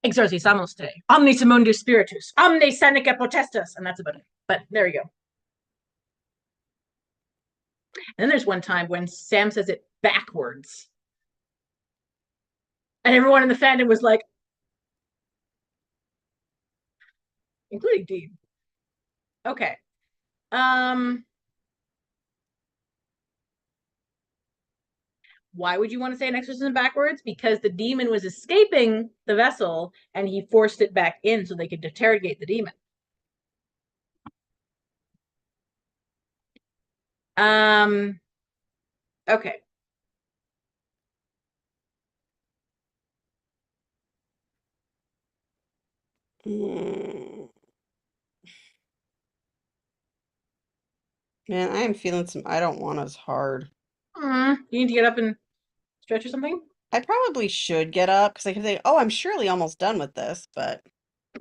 Exorcisamos te. Omnis imundus spiritus. Omne seneca potestas. And that's about it. But there you go. And then there's one time when Sam says it backwards. And everyone in the fandom was like, including Dean. Okay. Um, why would you want to say an exorcism backwards? Because the demon was escaping the vessel and he forced it back in so they could interrogate the demon. Um, okay. Mm, man, I am feeling some. I don't want as hard. You need to get up and stretch or something? I probably should get up because I can think, oh, I'm surely almost done with this, but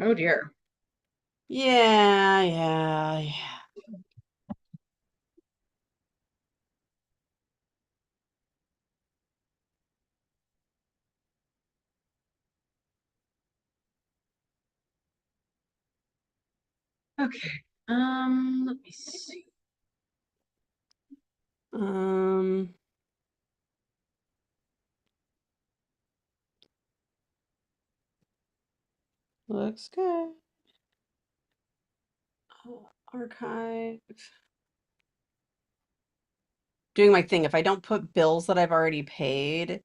Oh dear. yeah, yeah, yeah. Okay. Let me see. Um, looks good. Archive. Doing my thing. If I don't put bills that I've already paid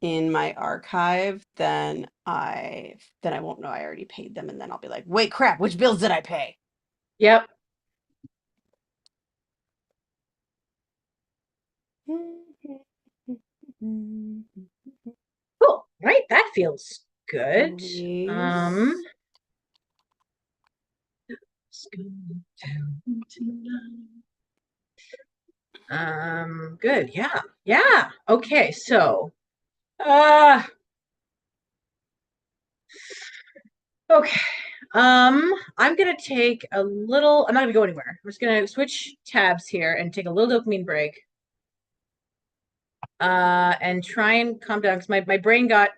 in my archive, then I won't know I already paid them, and then I'll be like, wait, crap, which bills did I pay? Yep. Cool. Right. That feels good. Um, Release. good. Yeah. Yeah. Okay. So, uh, okay. I'm gonna take a little. I'm not gonna go anywhere. I'm just gonna switch tabs here and take a little dopamine break. And try and calm down because my brain got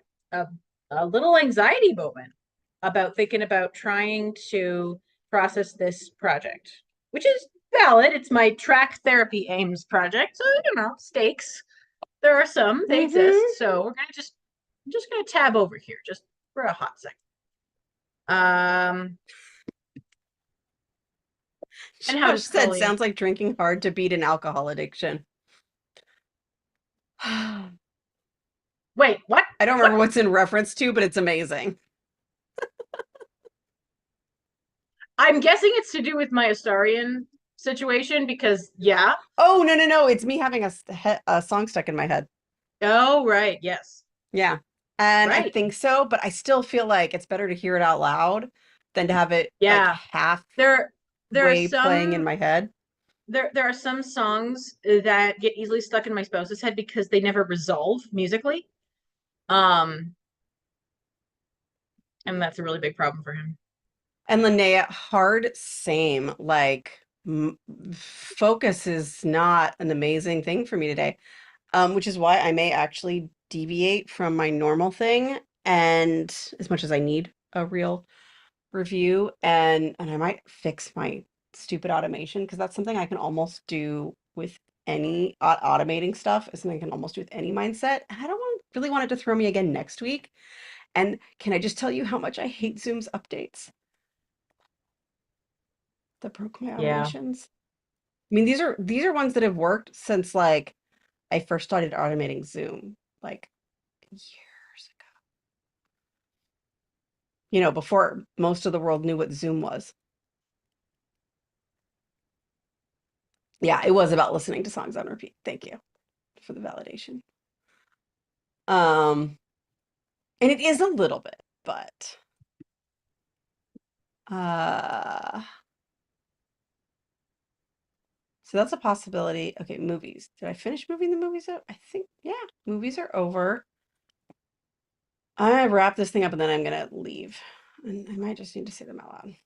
a little anxiety moment about thinking about trying to process this project, which is valid. It's my track therapy aims project. So, stakes. There are some, they exist. Mm-hmm. So I'm just gonna tab over here just for a hot second. And how Josh does said, Colleen? sounds like drinking hard to beat an alcohol addiction. I Wait, what? don't What? remember what's in reference to, but it's amazing. I'm guessing it's to do with my Astarian situation because yeah. Oh, no, no, no. It's me having a song stuck in my head. Oh, right. Yes. Yeah. And I Right. think so, but I still feel like it's better to hear it out loud than to have it like Yeah. halfway There there are playing in some my head. there are some songs that get easily stuck in my spouse's head because they never resolve musically. Um, and that's a really big problem for him. And Linnea, hard, same. Like, focus is not an amazing thing for me today, which is why I may actually deviate from my normal thing. And as much as I need a real review, and I might fix my stupid automation because that's something I can almost do with any automating stuff is something I can almost do with any mindset. And I don't really want it to throw me again next week. And can I just tell you how much I hate Zoom's updates that broke my Yeah. automations? I mean, these are ones that have worked since like I first started automating Zoom, like years ago. Before most of the world knew what Zoom was. Yeah, it was about listening to songs on repeat. Thank you for the validation. Um, and it is a little bit, but uh so that's a possibility. Okay, movies. Did I finish moving the movies up? I think, yeah, movies are over. I wrap this thing up and then I'm gonna leave. And I might just need to say them out loud.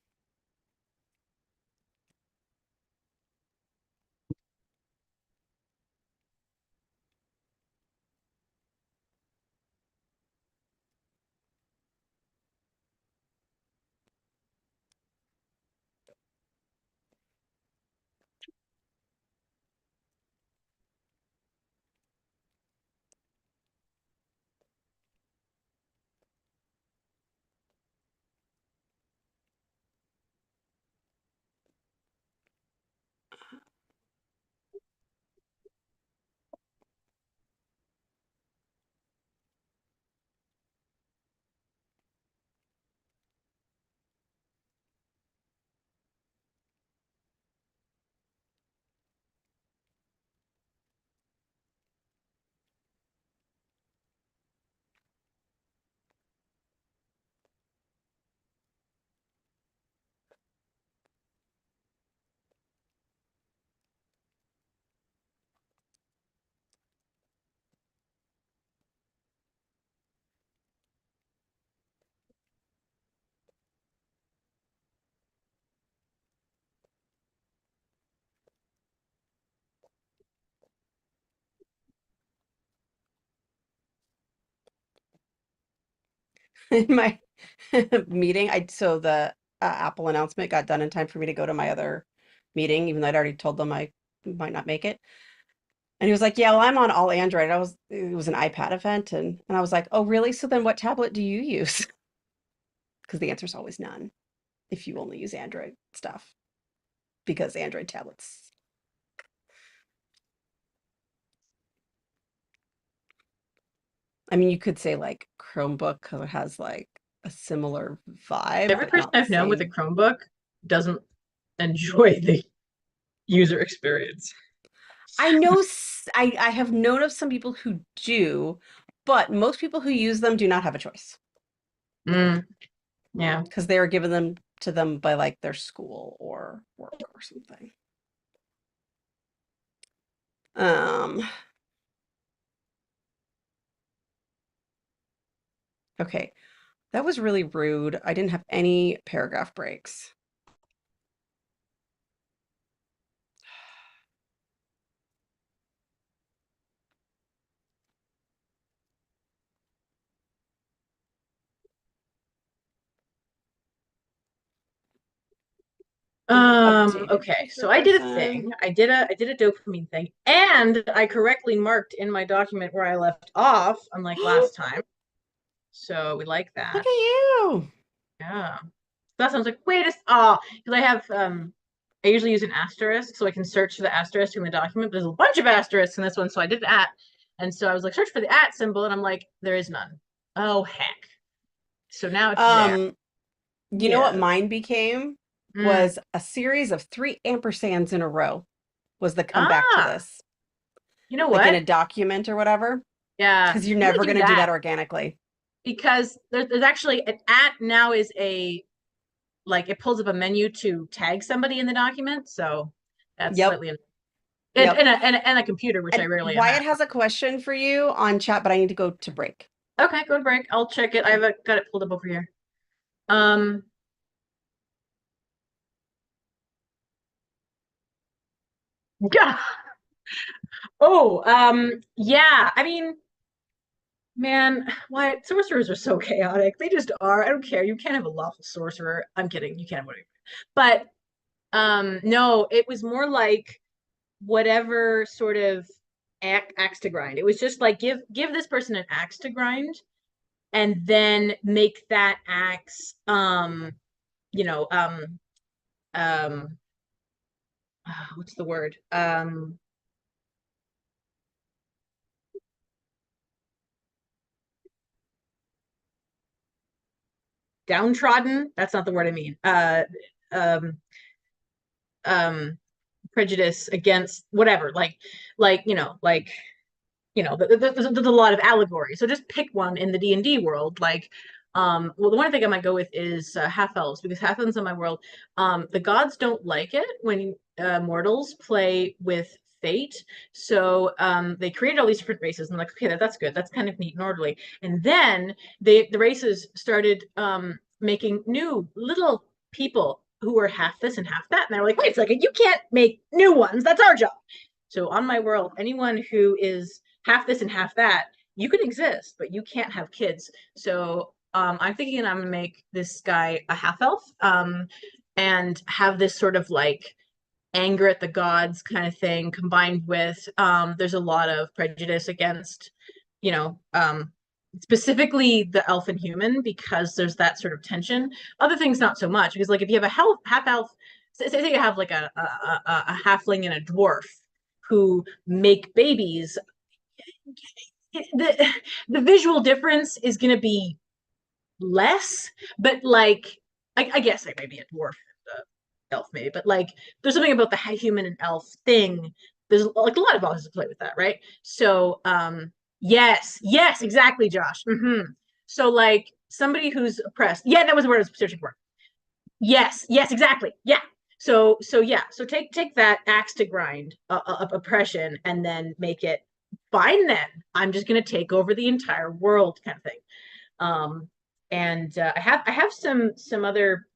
In my meeting, so the Apple announcement got done in time for me to go to my other meeting, even though I'd already told them I might not make it. And he was like, "Yeah, well, I'm on all Android." It was an iPad event, and I was like, "Oh, really? So then what tablet do you use?" Because the answer is always none if you only use Android stuff, because Android tablets. I mean, you could say like Chromebook because it has like a similar vibe, Every but person not the I've known with a same. Chromebook doesn't enjoy the user experience. I have known of some people who do, but most people who use them do not have a choice Mm, yeah. because they are given them to them by like their school or work or something. Um, okay, that was really rude. I didn't have any paragraph breaks. Updated Okay, future so I did a person. thing. I did a dopamine thing, and I correctly marked in my document where I left off, unlike last Look time. So we like at that. you. Yeah. That sounds like wait a oh, because I usually use an asterisk so I can search for the asterisk in the document. There's a bunch of asterisks in this one, so I did at. And so I was like, search for the at symbol, and I'm like, there is none. Oh heck. So now it's there. Um, you know what Yeah. mine became Mm. was a series of three ampersands in a row was the comeback to Ah, this, you know like in what? a document or whatever, Yeah, because you're I'm gonna never do going to do that that organically. because there's actually an at now is a like it pulls up a menu to tag somebody in the document. So that's Yep. slightly Yep. and a computer, which I And rarely am Wyatt at. has a question for you on chat, but I need to go to break. Okay, go to break. I'll check it. Okay. Got it pulled up over here. Um, yeah. Oh, yeah. I mean, man, why sorcerers are so chaotic. They just are. I don't care. You can't have a lawful sorcerer. I'm kidding. You can't have whatever. But no, it was more like whatever sort of axe to grind. It was just like give this person an axe to grind and then make that axe you know, um what's the word? Downtrodden. That's not the word I mean. Um, um, prejudice against whatever. There's a lot of allegory. So just pick one in the D&D world. Well, the one I think I might go with is half elves because half elves in my world, the gods don't like it when mortals play with fate. So they created all these different races and like, okay, that's good. That's kind of neat and orderly. And then the races started making new little people who were half this and half that. And they're like, wait a second, you can't make new ones. That's our job. So on my world, anyone who is half this and half that, you can exist, but you can't have kids. So I'm thinking I'm gonna make this guy a half elf, and have this sort of like anger at the gods kind of thing combined with there's a lot of prejudice against, you know, specifically the elf and human because there's that sort of tension. Other things not so much because like if you have a half elf, say you have like a halfling and a dwarf who make babies, the the visual difference is going to be less, but like I guess like maybe a dwarf elf maybe, but like there's something about the human and elf thing. There's like a lot of options to play with that, right? So yes, exactly, Josh. So like somebody who's oppressed. Yeah, that was the word I was searching for. Yes, exactly. Yeah. So yeah. So take that axe to grind oppression and then make it fine. Then I'm just gonna take over the entire world, kind of thing. Um, and I have some other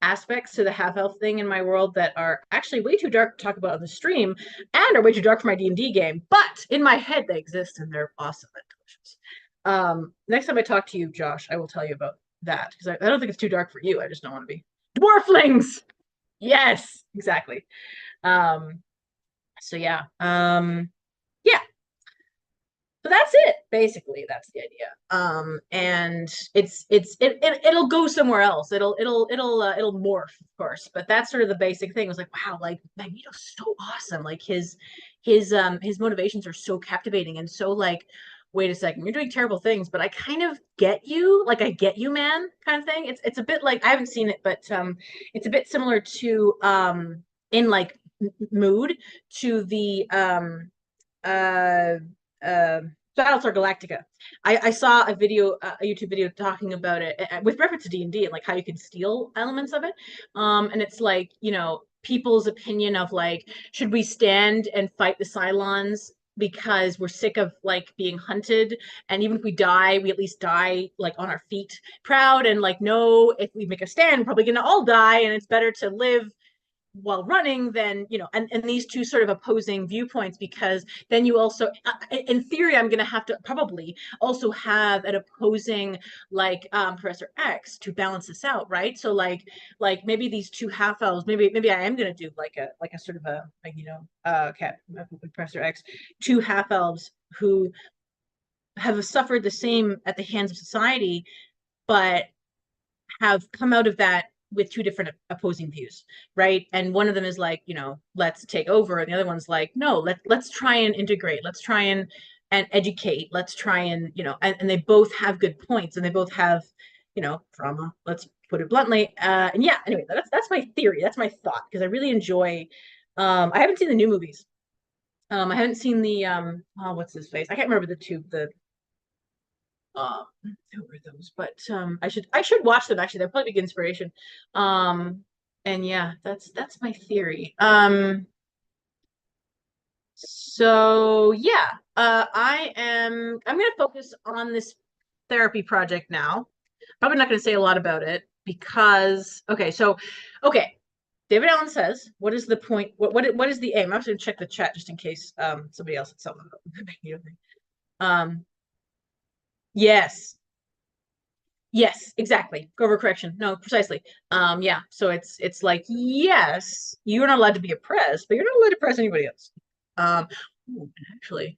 aspects to the half elf thing in my world that are actually way too dark to talk about on the stream and are way too dark for my D&D game. But in my head, they exist and they're awesome and delicious. Next time I talk to you, Josh, I will tell you about that because I don't think it's too dark for you. I just don't want to be dwarflings. Yes, exactly. Um, so yeah, yeah. So that's it. Basically, that's the idea. And it'll go somewhere else. It'll morph, of course. But that's sort of the basic thing. It was like, wow, like Magneto's so awesome. Like his motivations are so captivating and so like, wait a second, you're doing terrible things, but I kind of get you. Like I get you, man, kind of thing. It's a bit like I haven't seen it, but it's a bit similar to in like mood to the uh uh Battlestar Galactica. I saw a video, a YouTube video talking about it with reference to D&D and like how you can steal elements of it. And it's like, people's opinion of like, should we stand and fight the Cylons because we're sick of like being hunted, and even if we die, we at least die like on our feet, proud, and like no, if we make a stand, we're probably gonna all die, and it's better to live while running, then and these two sort of opposing viewpoints, because then you also in theory I'm going to have to probably also have an opposing like Professor X to balance this out, right? So like maybe these two half elves, maybe I am going to do like a sort of a like okay, Professor X, two half elves who have suffered the same at the hands of society, but have come out of that with two different opposing views, right? And one of them is like, let's take over, and the other one's like, no, let's try and integrate, let's try and educate, let's try and and they both have good points, and they both have trauma. Let's put it bluntly. And yeah, anyway, that's my theory. That's my thought, because I really enjoy. I haven't seen the new movies. I haven't seen the oh, what's his face? I can't remember the who were those? But I should watch them actually. They're probably big inspiration. Um, and yeah, that's my theory. So yeah, I'm gonna focus on this therapy project now. Probably not gonna say a lot about it because okay. David Allen says, "What is the point? What is the aim?" I'm just gonna check the chat just in case somebody else had something. Um, yes, yes, exactly. Overcorrection. No, precisely. Yeah. So it's like, yes, you're not allowed to be oppressed, but you're not allowed to oppress anybody else. Um, actually,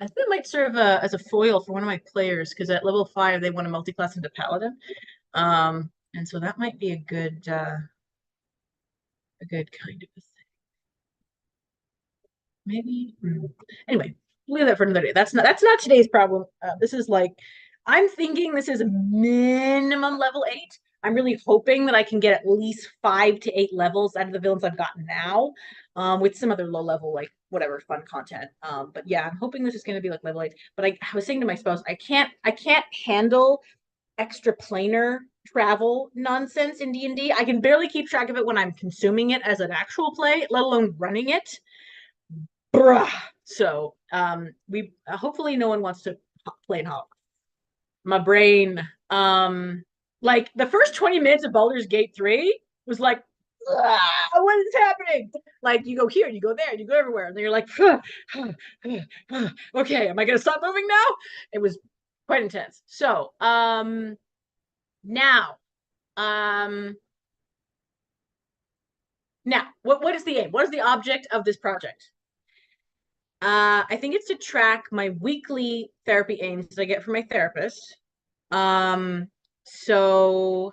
I think it might serve as a foil for one of my players, because at level 5 they want to multi-class into paladin. And so that might be a good kind of a thing. Maybe. Anyway, leave that for another day. That's not today's problem. This is like, I'm thinking this is a minimum level 8. I'm really hoping that I can get at least 5 to 8 levels out of the villains I've gotten now, with some other low level, like whatever fun content. But yeah, I'm hoping this is going to be like level 8. But I was saying to my spouse, I can't handle extra planar travel nonsense in D&D. I can barely keep track of it when I'm consuming it as an actual play, let alone running it. Bruh. So we hopefully no one wants to play in Hog. My brain, like the first 20 minutes of Baldur's Gate 3 was like, what is happening? Like you go here, you go there, you go everywhere, and then you're like, okay, am I gonna stop moving now? It was quite intense. So now um what is the aim? What is the object of this project? I think it's to track my weekly therapy aims that I get from my therapist. So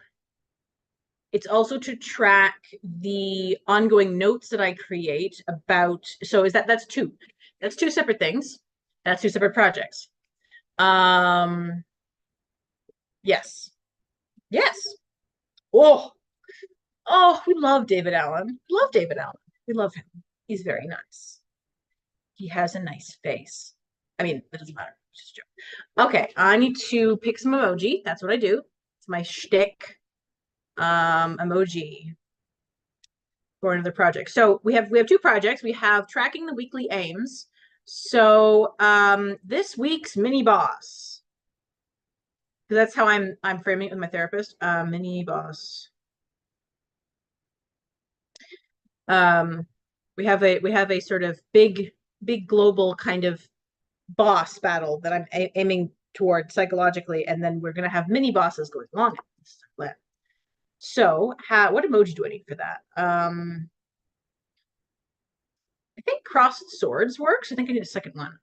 it's also to track the ongoing notes that I create about. So that's two separate things. That's two separate projects. Um, yes, yes. Oh, oh, we love David Allen. Love David Allen. We love him. He's very nice. He has a nice face. I mean, it doesn't matter. It's just a joke. Okay, I need to pick some emoji. That's what I do. It's my shtick. Emoji for another project. So we have two projects. We have tracking the weekly aims. So this week's mini boss, because that's how I'm framing it with my therapist. Mini boss. Um, we have a sort of big global kind of boss battle that I'm aiming toward psychologically, and then we're gonna have mini bosses going along. So, what emoji do I need for that? I think crossed swords works. I think I need a second one.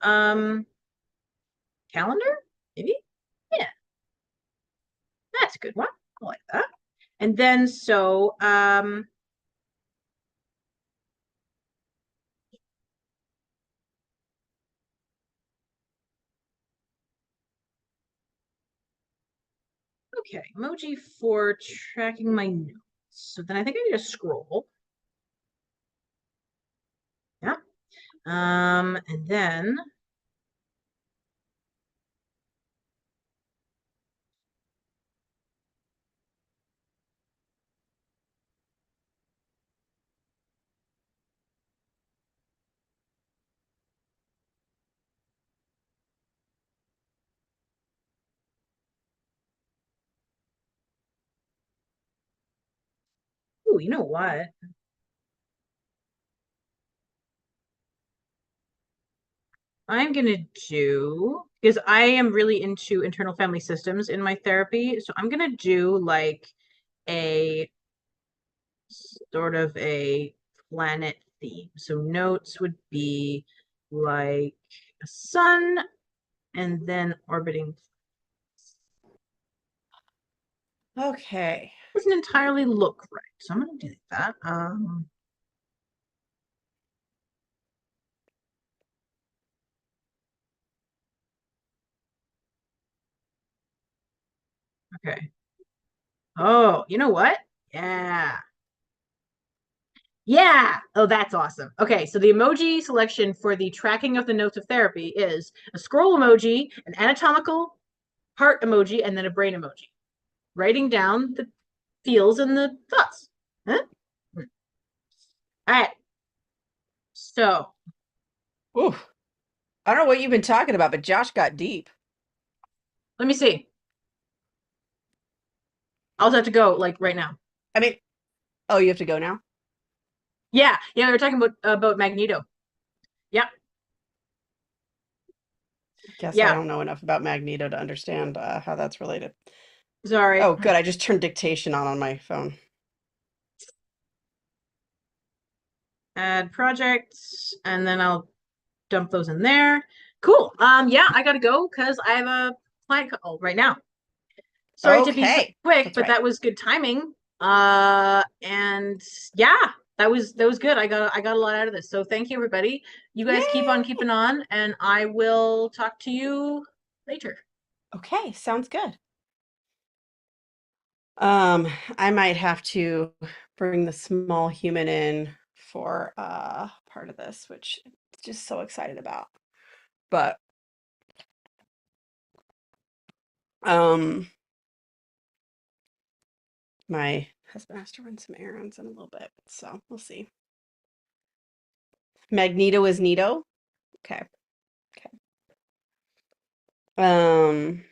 Calendar, maybe. Yeah, that's a good one. I like that. And then okay, emoji for tracking my notes. So then I think I need a scroll. Yeah. And then oh, you know what? I'm gonna do, because I am really into internal family systems in my therapy, so I'm gonna do like a sort of a planet theme. So notes would be like a sun and then orbiting. Okay. Doesn't entirely look right, so I'm gonna do that. Okay. Oh, you know what? Yeah. Yeah. Oh, that's awesome. Okay, so the emoji selection for the tracking of the notes of therapy is a scroll emoji, an anatomical heart emoji, and then a brain emoji. Writing down the feels and the thoughts. Huh? All right. So Ooh, I don't know what you've been talking about, but Josh got deep. let me see. I'll have to go like right now. I mean, oh, you have to go now? Yeah, yeah, we were talking about Magneto. Yep, Guess I yeah. don't know enough about Magneto to understand how that's related. Sorry. Oh, good. I just turned dictation on my phone. Add projects, and then I'll dump those in there. Cool. Yeah, I gotta go because I have a client call right now. Sorry to be so Okay, quick, that's but right. that was good timing. And yeah, that was good. I got a lot out of this. So thank you, everybody. You guys keep on Yay! keeping on, and I will talk to you later. Okay, sounds good. Um, I might have to bring the small human in for part of this, which I'm just so excited about. But um my husband has to run some errands in a little bit, so we'll see. Magneto is Nito. Okay. Okay. Um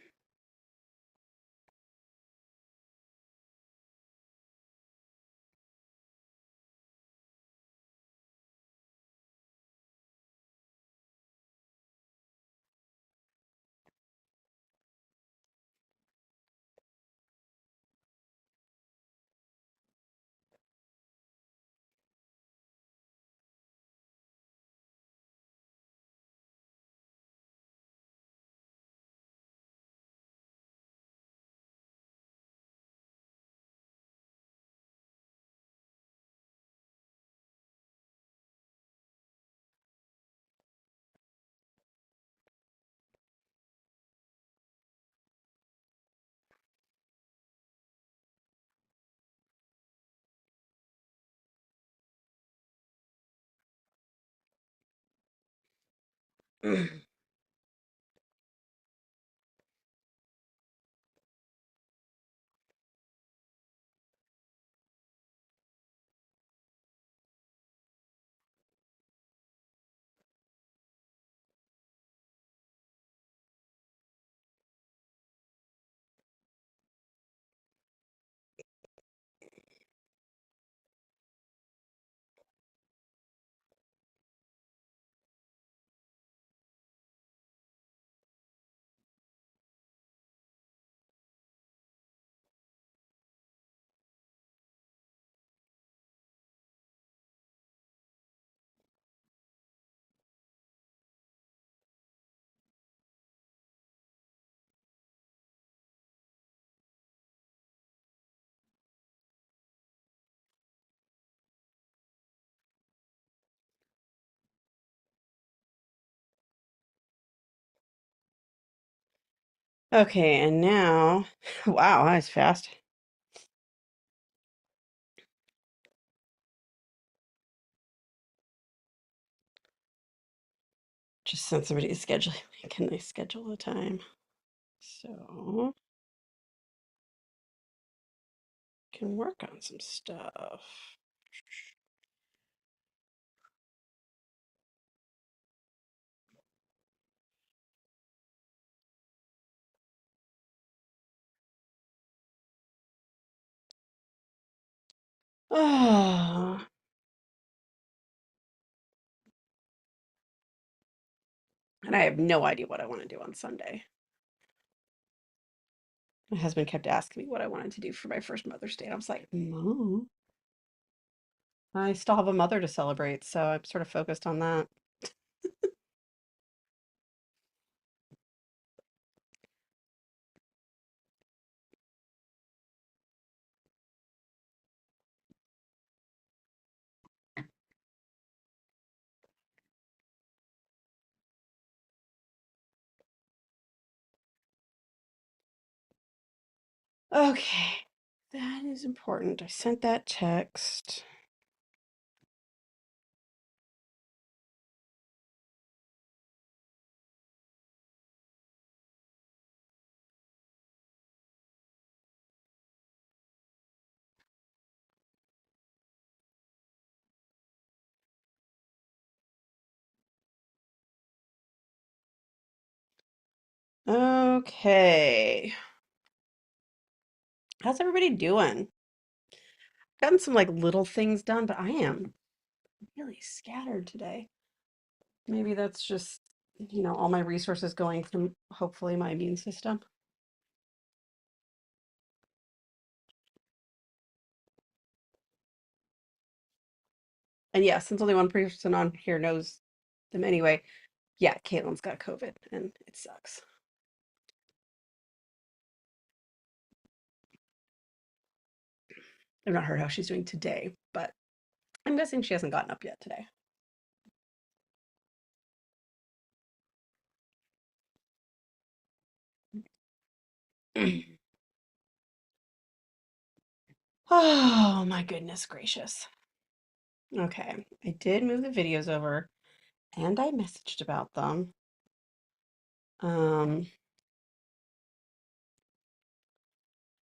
okay, and now wow, that was fast. Just sent somebody a scheduling link. Can they schedule a time? So can work on some stuff. Oh, And I have no idea what I want to do on Sunday. My husband kept asking me what I wanted to do for my first Mother's Day. And I was like, no, I still have a mother to celebrate, so I'm sort of focused on that. Okay, that is important. I sent that text. Okay. How's everybody doing? Gotten some like little things done, but I am really scattered today. Maybe that's just, all my resources going to hopefully my immune system. And yeah, since only one person on here knows them anyway, yeah, Caitlin's got COVID and it sucks. I've not heard how she's doing today, but I'm guessing she hasn't gotten up yet today. Oh my goodness gracious. Okay, I did move the videos over and I messaged about them. Um,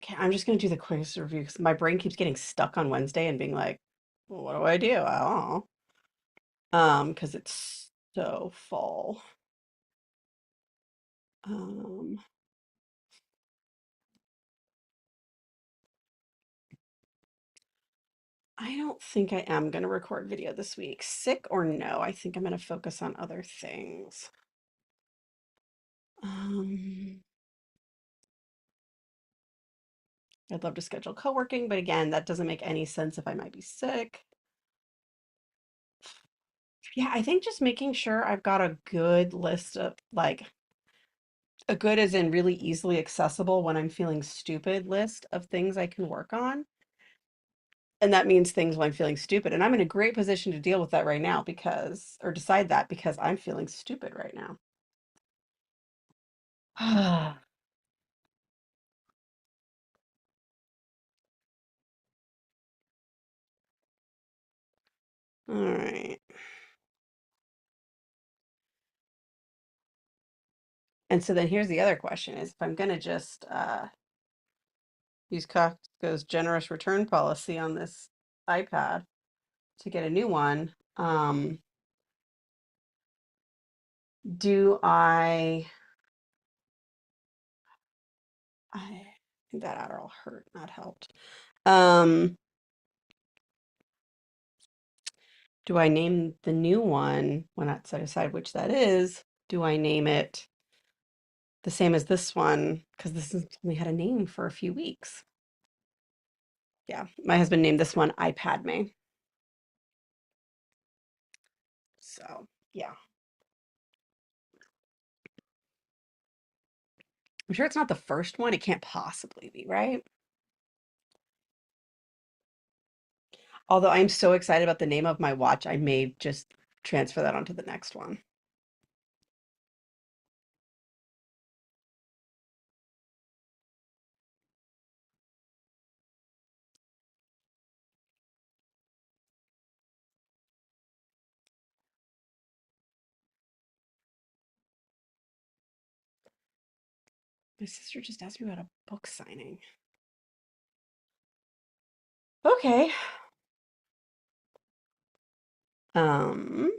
okay, I'm just gonna do the quickest review because my brain keeps getting stuck on Wednesday and being like, well, what do I do? I don't know. Because it's so full. Um, I don't think I am gonna record video this week. Sick or no, I think I'm gonna focus on other things. Um, I'd love to schedule co-working, but again, that doesn't make any sense if I might be sick. Yeah, I think just making sure I've got a good list of like a good as in really easily accessible when I'm feeling stupid list of things I can work on. And that means things when I'm feeling stupid. And I'm in a great position to deal with that right now because, or decide that because I'm feeling stupid right now. All right. And so then here's the other question is if I'm going to just use Costco's generous return policy on this iPad to get a new one, do I think that Adderall hurt, not helped. Um, do I name the new one when I decide which that is? Do I name it the same as this one? Because this has only had a name for a few weeks. Yeah, my husband named this one iPad Me. So yeah, I'm sure it's not the first one. It can't possibly be, right? Although I'm so excited about the name of my watch, I may just transfer that onto the next one. My sister just asked me about a book signing. Okay. Um,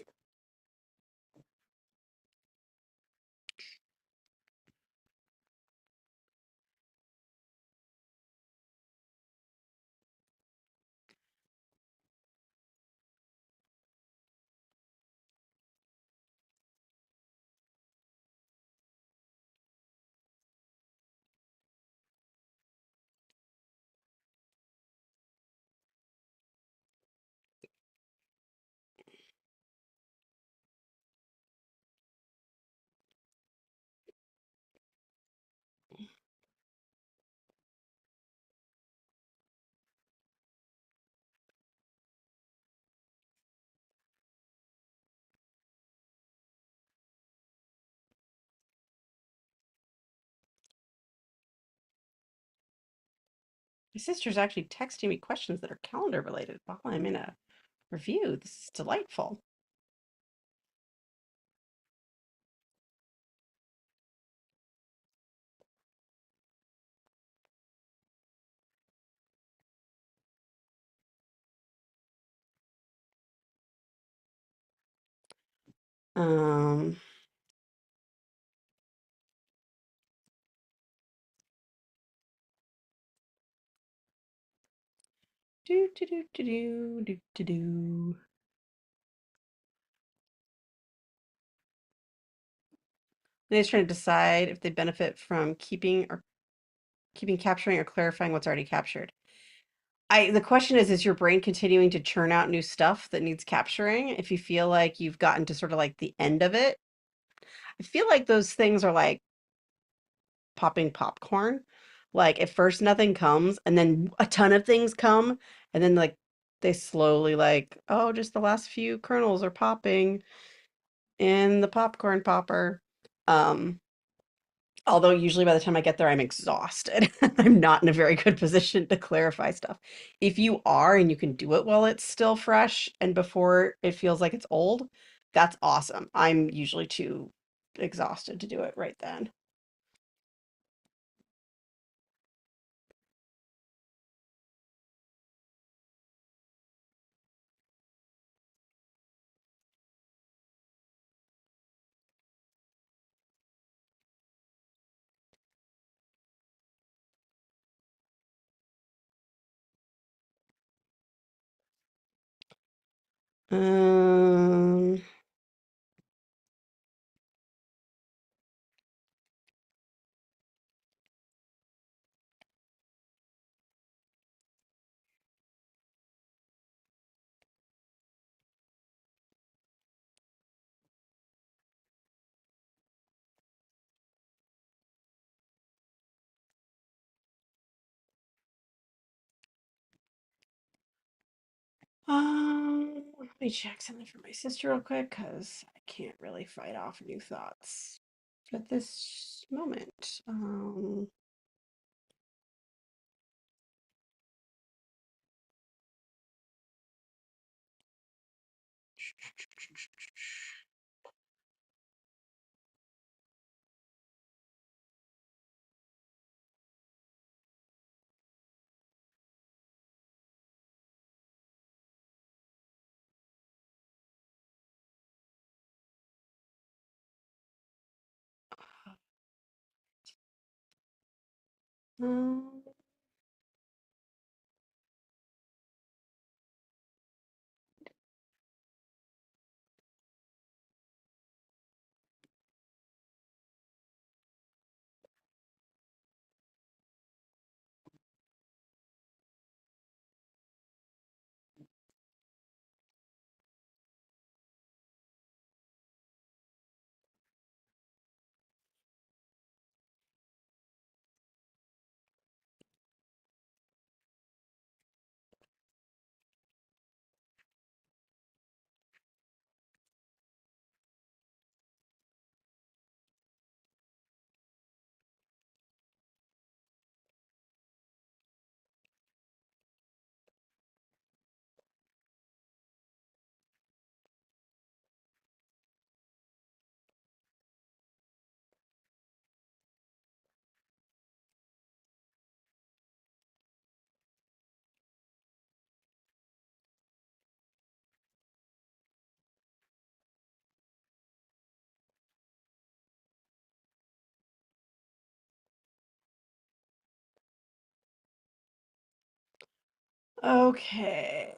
My sister's actually texting me questions that are calendar related while I'm in a review. This is delightful. Um, do do do do do do do do. They're just trying to decide if they benefit from keeping capturing or clarifying what's already captured. The question is your brain continuing to churn out new stuff that needs capturing? If you feel like you've gotten to sort of like the end of it, I feel like those things are like popping popcorn. Like at first nothing comes and then a ton of things come and then like they slowly like, oh, just the last few kernels are popping in the popcorn popper. Um, Although usually by the time I get there, I'm exhausted. I'm not in a very good position to clarify stuff. If you are and you can do it while it's still fresh and before it feels like it's old, that's awesome. I'm usually too exhausted to do it right then. Um, let me check something for my sister real quick because I can't really fight off new thoughts at this moment. Um, okay.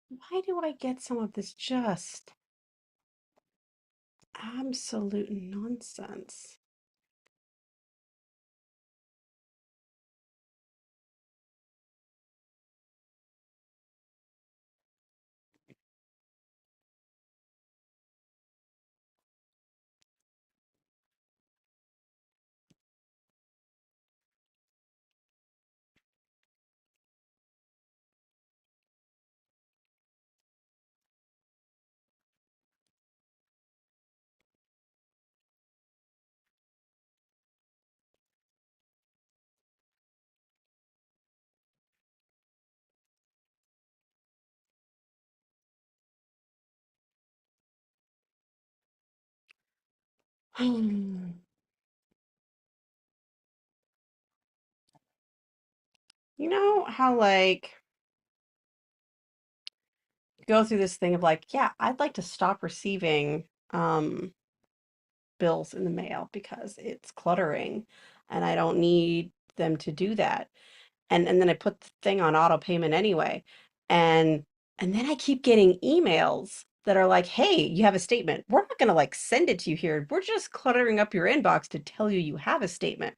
Why do I get some of this just absolute nonsense? You know how like go through this thing of like, yeah, I'd like to stop receiving bills in the mail because it's cluttering and I don't need them to do that. And then I put the thing on auto payment anyway. And and then I keep getting emails that are like, "Hey, you have a statement. We're not going to like send it to you here. We're just cluttering up your inbox to tell you you have a statement."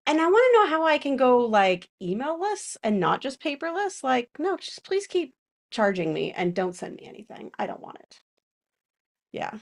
And I want to know how I can go like emailless and not just paperless. Like, no, just please keep charging me and don't send me anything. I don't want it. Yeah.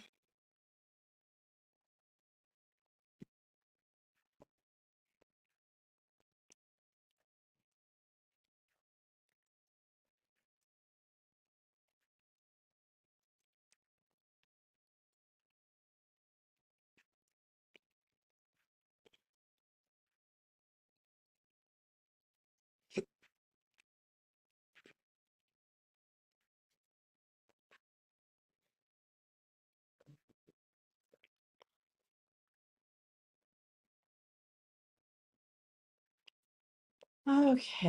Okay.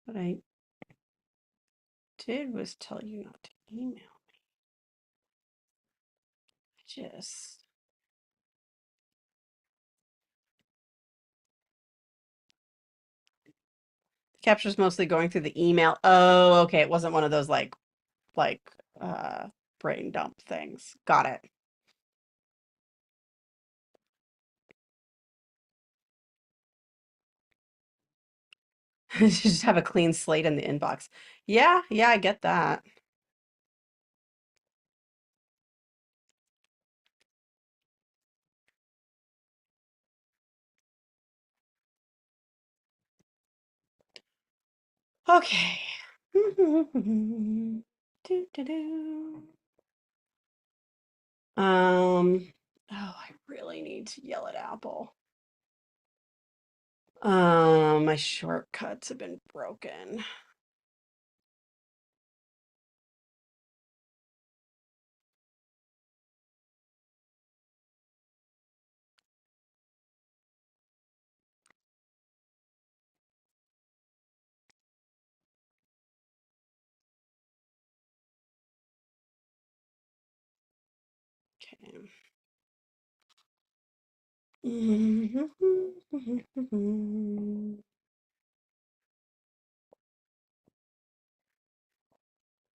What I did was tell you not to email. Just captures mostly going through the email. Oh, okay. It wasn't one of those like uh brain dump things. Got it. Just have a clean slate in the inbox. Yeah, yeah, I get that. Okay. Do, do, do. Oh, I really need to yell at Apple. My shortcuts have been broken. Okay.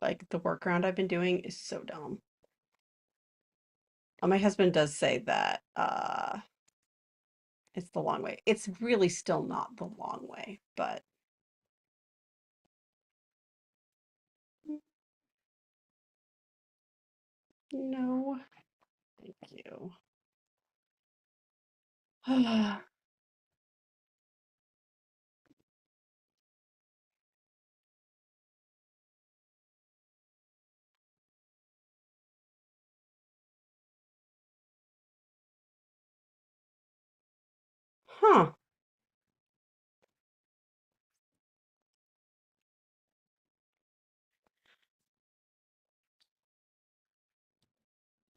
Like the workaround I've been doing is so dumb. My husband does say that it's the long way. It's really still not the long way, but no, thank you. Huh.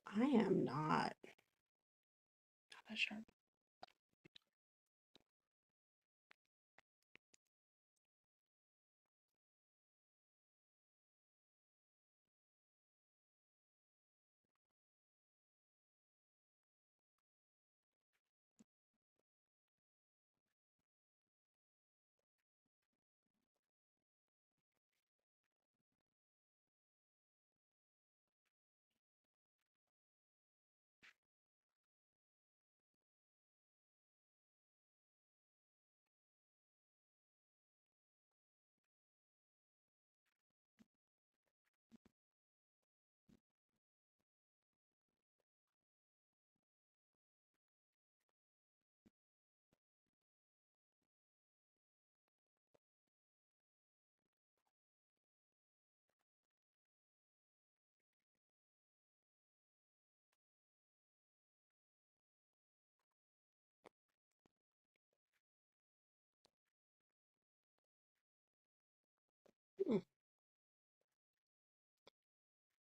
I am not that sharp.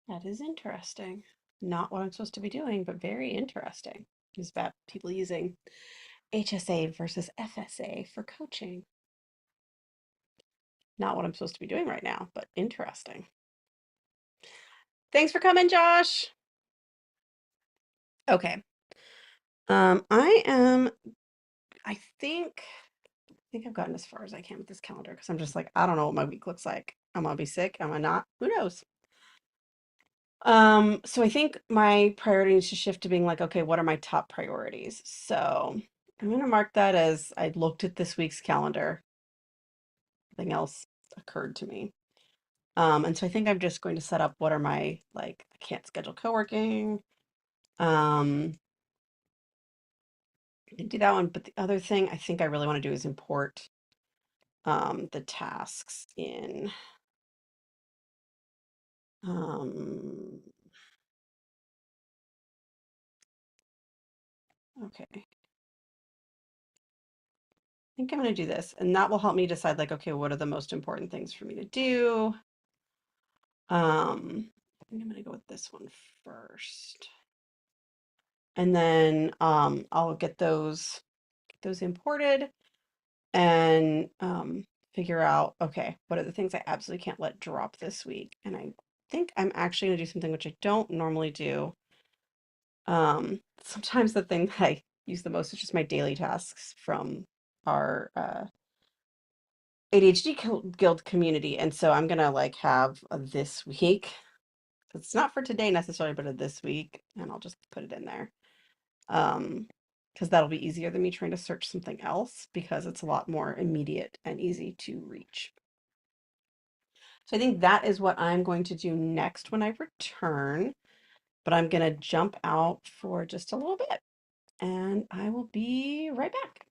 That is interesting. Not what I'm supposed to be doing, but very interesting. Is about people using HSA versus FSA for coaching. Not what I'm supposed to be doing right now, but interesting. Thanks for coming, Josh. Okay. I think I've gotten as far as I can with this calendar because I'm just like, I don't know what my week looks like. Am I gonna be sick? Am I not? Who knows? So I think my priority needs to shift to being like, okay, what are my top priorities? So I'm gonna mark that as I looked at this week's calendar. Nothing else occurred to me. And so I think I'm just going to set up what are my like I can't schedule co-working. Um, I can do that one, but the other thing I think I really want to do is import the tasks in. Um, okay. I think I'm going to do this, and that will help me decide like, okay, what are the most important things for me to do? I think I'm going to go with this one first. And then I'll get those imported and figure out, okay, what are the things I absolutely can't let drop this week? And I think I'm actually going to do something which I don't normally do. Sometimes the thing that I use the most is just my daily tasks from our ADHD Guild community. And so I'm gonna like have a this week. It's not for today necessarily, but a this week, and I'll just put it in there. Because that'll be easier than me trying to search something else because it's a lot more immediate and easy to reach. So I think that is what I'm going to do next when I return, but I'm gonna jump out for just a little bit and I will be right back.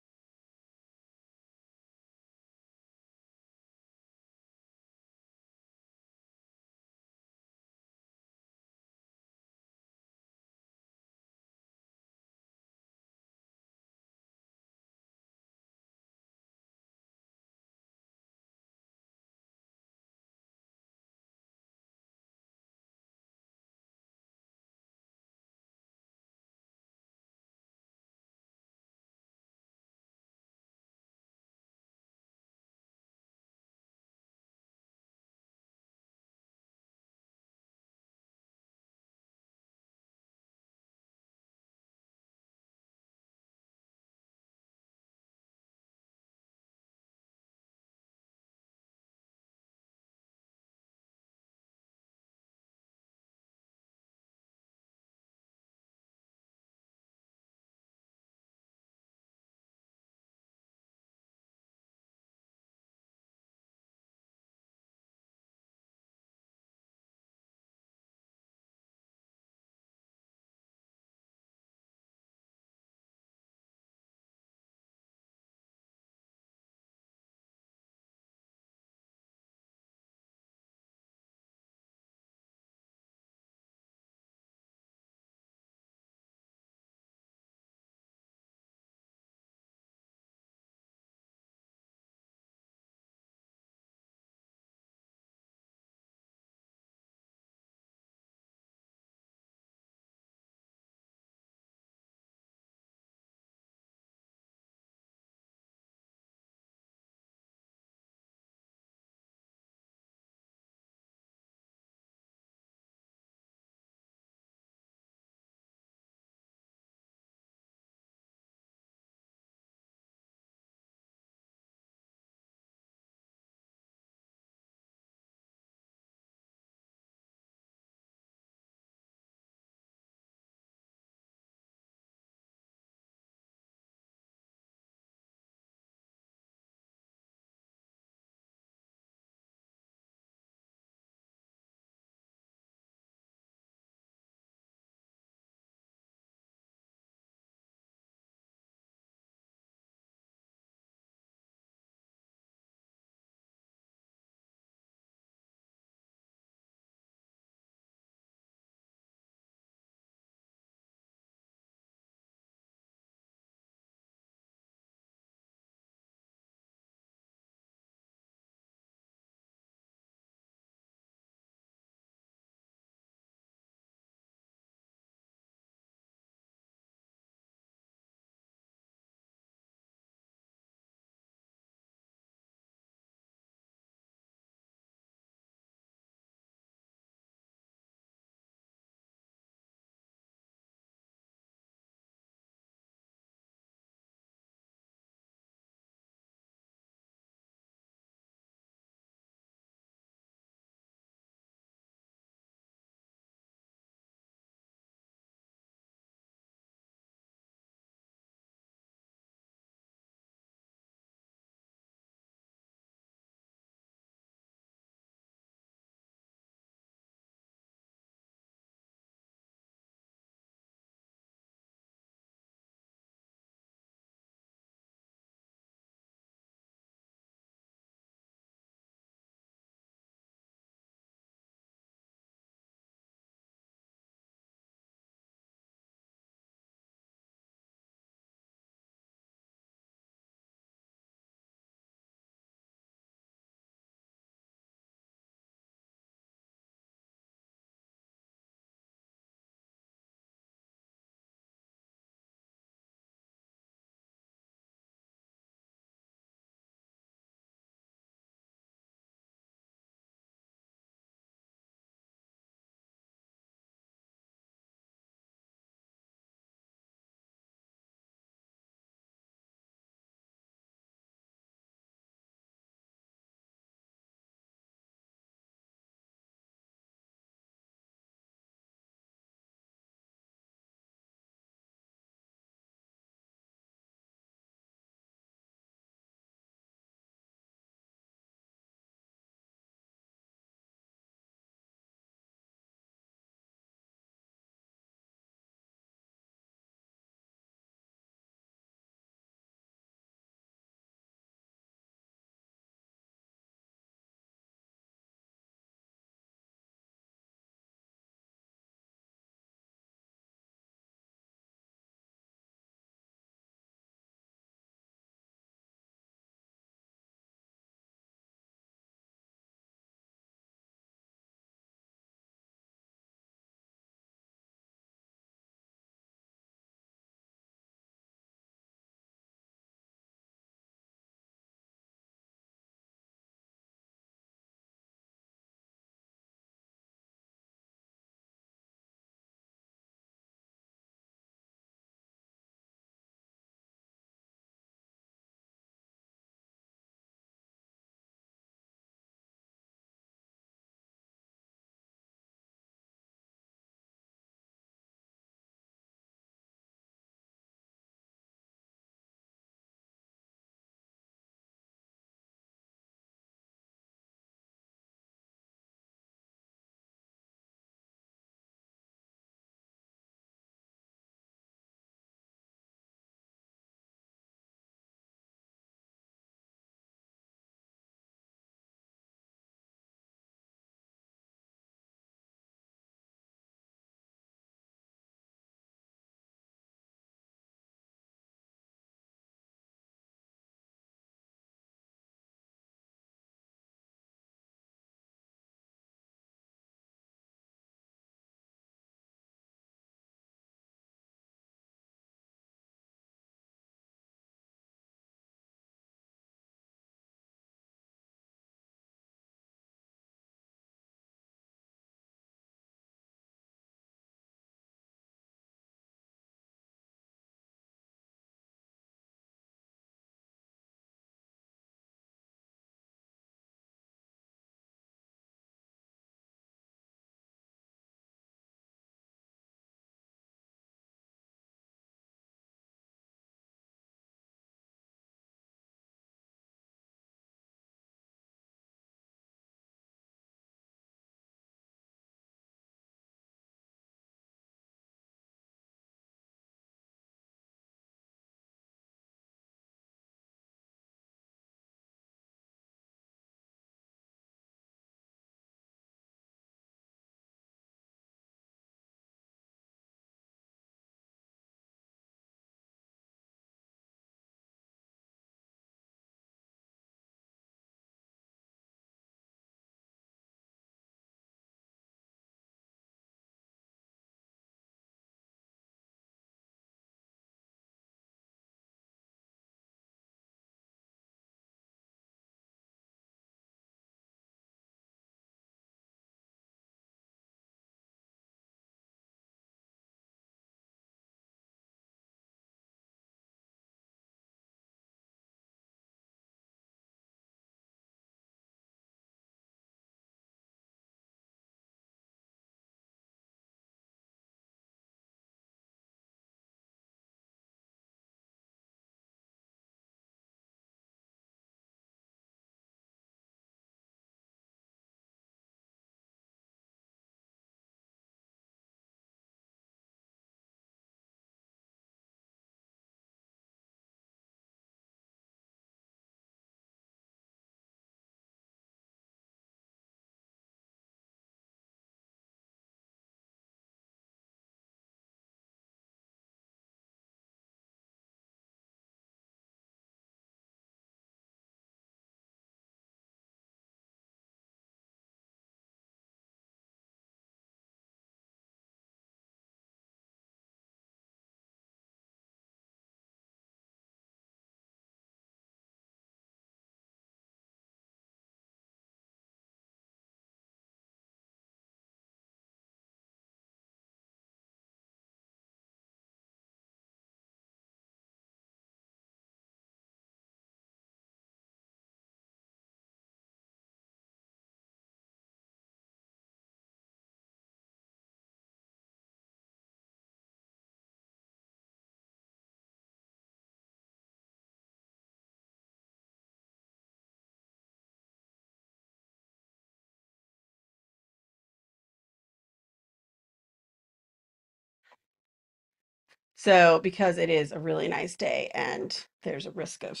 So because it is a really nice day and there's a risk of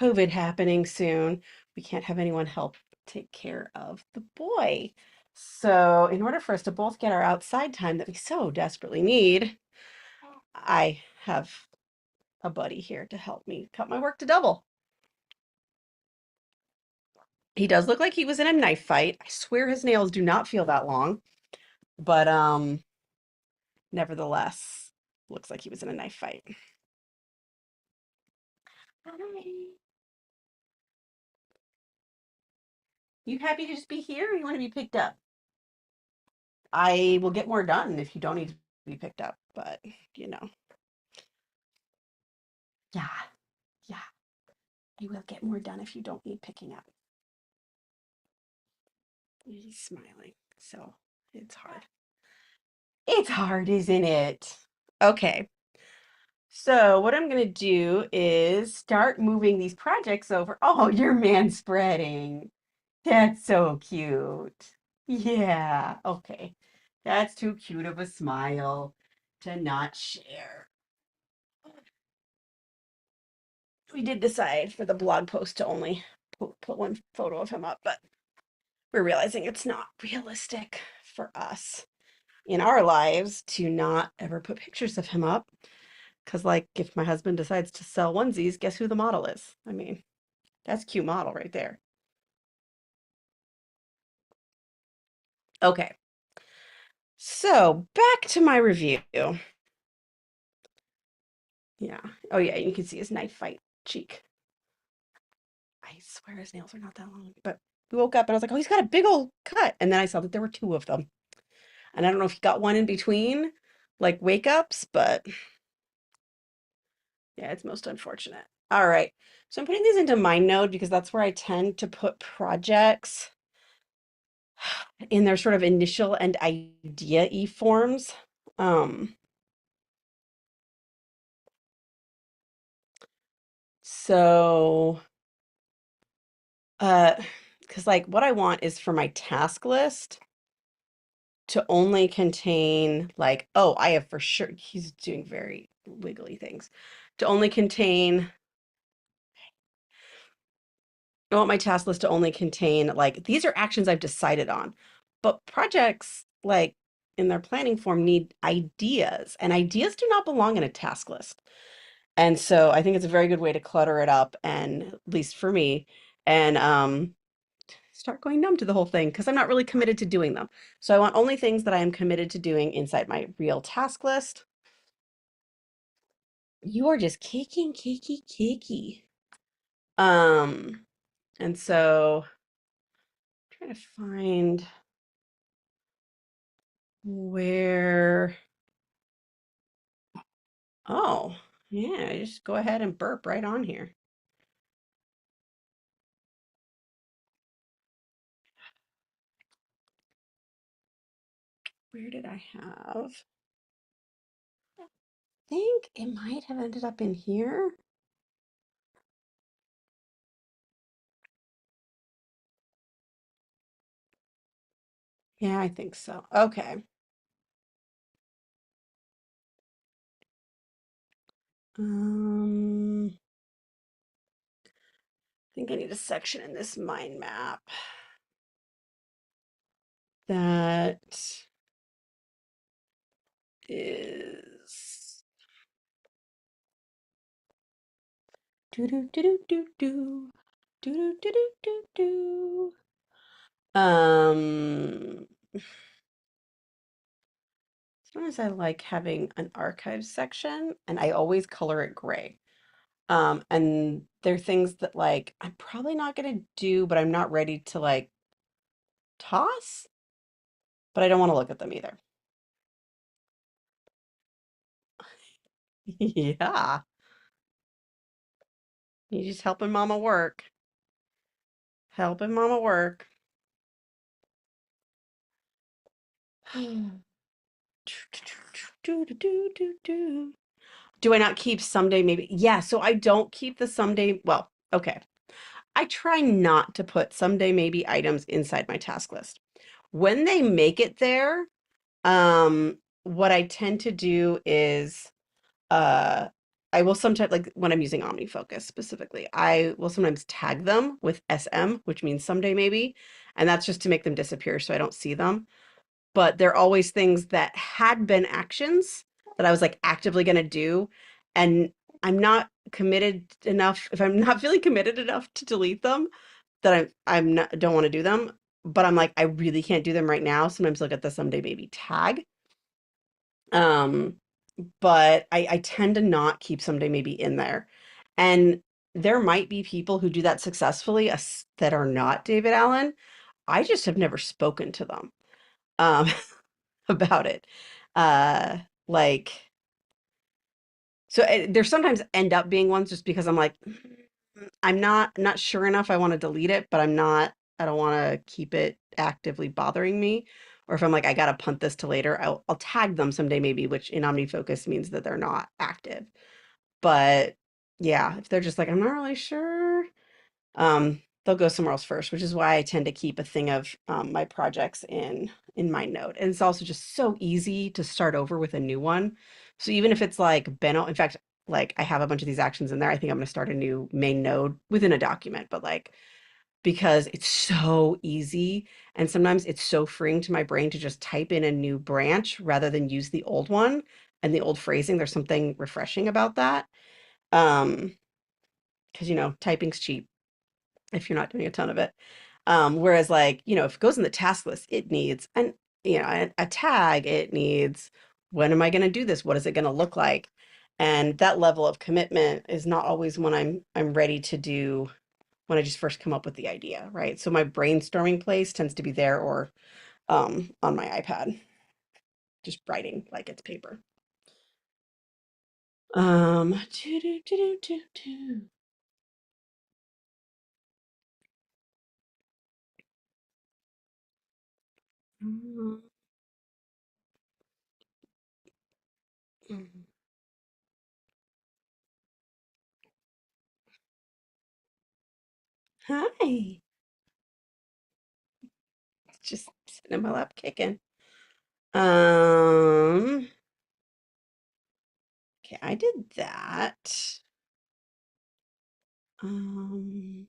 COVID happening soon, we can't have anyone help take care of the boy. So in order for us to both get our outside time that we so desperately need, I have a buddy here to help me cut my work to double. He does look like he was in a knife fight. I swear his nails do not feel that long, but nevertheless, looks like he was in a knife fight. Hi. You happy to just be here or you want to be picked up? I will get more done if you don't need to be picked up, but you know. Yeah, yeah. I will get more done if you don't need picking up. He's smiling, so it's hard. It's hard, isn't it? Okay. So what I'm going to do is start moving these projects over. Oh, you're man spreading. That's so cute. Yeah, okay. That's too cute of a smile to not share. We did decide for the blog post to only put one photo of him up, but we're realizing it's not realistic for us in our lives to not ever put pictures of him up. Because, like, if my husband decides to sell onesies, guess who the model is? I mean, that's a cute model right there. Okay, so back to my review. Yeah. Oh, yeah, you can see his knife fight cheek. I swear his nails are not that long. But we woke up and I was like, oh, he's got a big old cut. And then I saw that there were two of them. And I don't know if he got one in between, like wake ups, but yeah, it's most unfortunate. All right. So I'm putting these into MindNode because that's where I tend to put projects in their sort of initial and idea-y forms. Um, so because like what I want is for my task list to only contain like, oh, I have for sure, he's doing very wiggly things, to only contain, I want my task list to only contain like, these are actions I've decided on. But projects like in their planning form need ideas, and ideas do not belong in a task list. And so I think it's a very good way to clutter it up, and at least for me, and start going numb to the whole thing because I'm not really committed to doing them. So I want only things that I am committed to doing inside my real task list. You are just kicking, kicky, kicky. Um, and so I'm trying to find where, oh, yeah, just go ahead and burp right on here. Where did I have? I think it might have ended up in here. Yeah, I think so. Okay. I think I need a section in this mind map that is do do do do do do do do do do do. Um, Sometimes I like having an archive section, and I always color it gray. And there are things that like I'm probably not gonna do, but I'm not ready to like toss, but I don't want to look at them either. Yeah, you just helping mama work. Helping mama work. Do I not keep someday maybe? Yeah, so I don't keep the someday. Well, okay. I try not to put someday maybe items inside my task list. When they make it there, um, what I tend to do is uh I will sometimes, like when I'm using OmniFocus specifically, I will sometimes tag them with SM, which means someday maybe, and that's just to make them disappear so I don't see them. But they're always things that had been actions that I was like actively going to do, and I'm not committed enough. If I'm not feeling committed enough to delete them, that I'm not don't want to do them. But I'm like, I really can't do them right now. Sometimes look at the someday maybe tag. Um, but I tend to not keep someday maybe in there. And there might be people who do that successfully that are not David Allen. I just have never spoken to them um, about it. Uh, like, so there sometimes end up being ones just because I'm like, I'm not sure enough. I want to delete it, but I don't want to keep it actively bothering me. Or if I'm like, I gotta punt this to later, I'll tag them someday maybe, which in OmniFocus means that they're not active. But yeah, if they're just like, I'm not really sure, they'll go somewhere else first, which is why I tend to keep a thing of my projects in my note. And it's also just so easy to start over with a new one. So even if it's like in fact, like I have a bunch of these actions in there, I think I'm going to start a new main node within a document, but like because it's so easy and sometimes it's so freeing to my brain to just type in a new branch rather than use the old one and the old phrasing. There's something refreshing about that. Um, because typing's cheap if you're not doing a ton of it. Whereas like, if it goes in the task list, it needs a tag, it needs when am I going to do this? What is it going to look like? And that level of commitment is not always when I'm ready to do when I just first come up with the idea, right? So my brainstorming place tends to be there or on my iPad, just writing like it's paper. Do, do, do, do, do, do. Hi. Just sitting in my lap kicking. Um, okay, I did that. Um,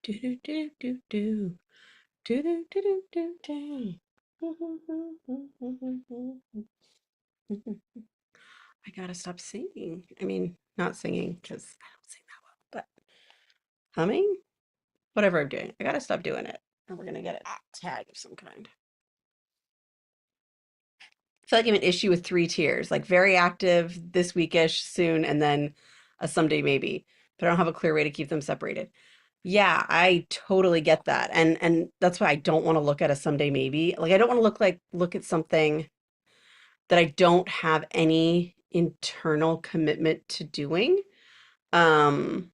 do do do do do do do do do do. I gotta stop singing. I mean, not singing because I don't sing that well, but humming, whatever I'm doing, I gotta stop doing it, or we're gonna get a tag of some kind. I feel like I have an issue with three tiers, like very active, this weekish, soon, and then a someday maybe. But I don't have a clear way to keep them separated. Yeah, I totally get that. And that's why I don't want to look at a someday maybe. Like I don't want to look at something that I don't have any internal commitment to doing. Um,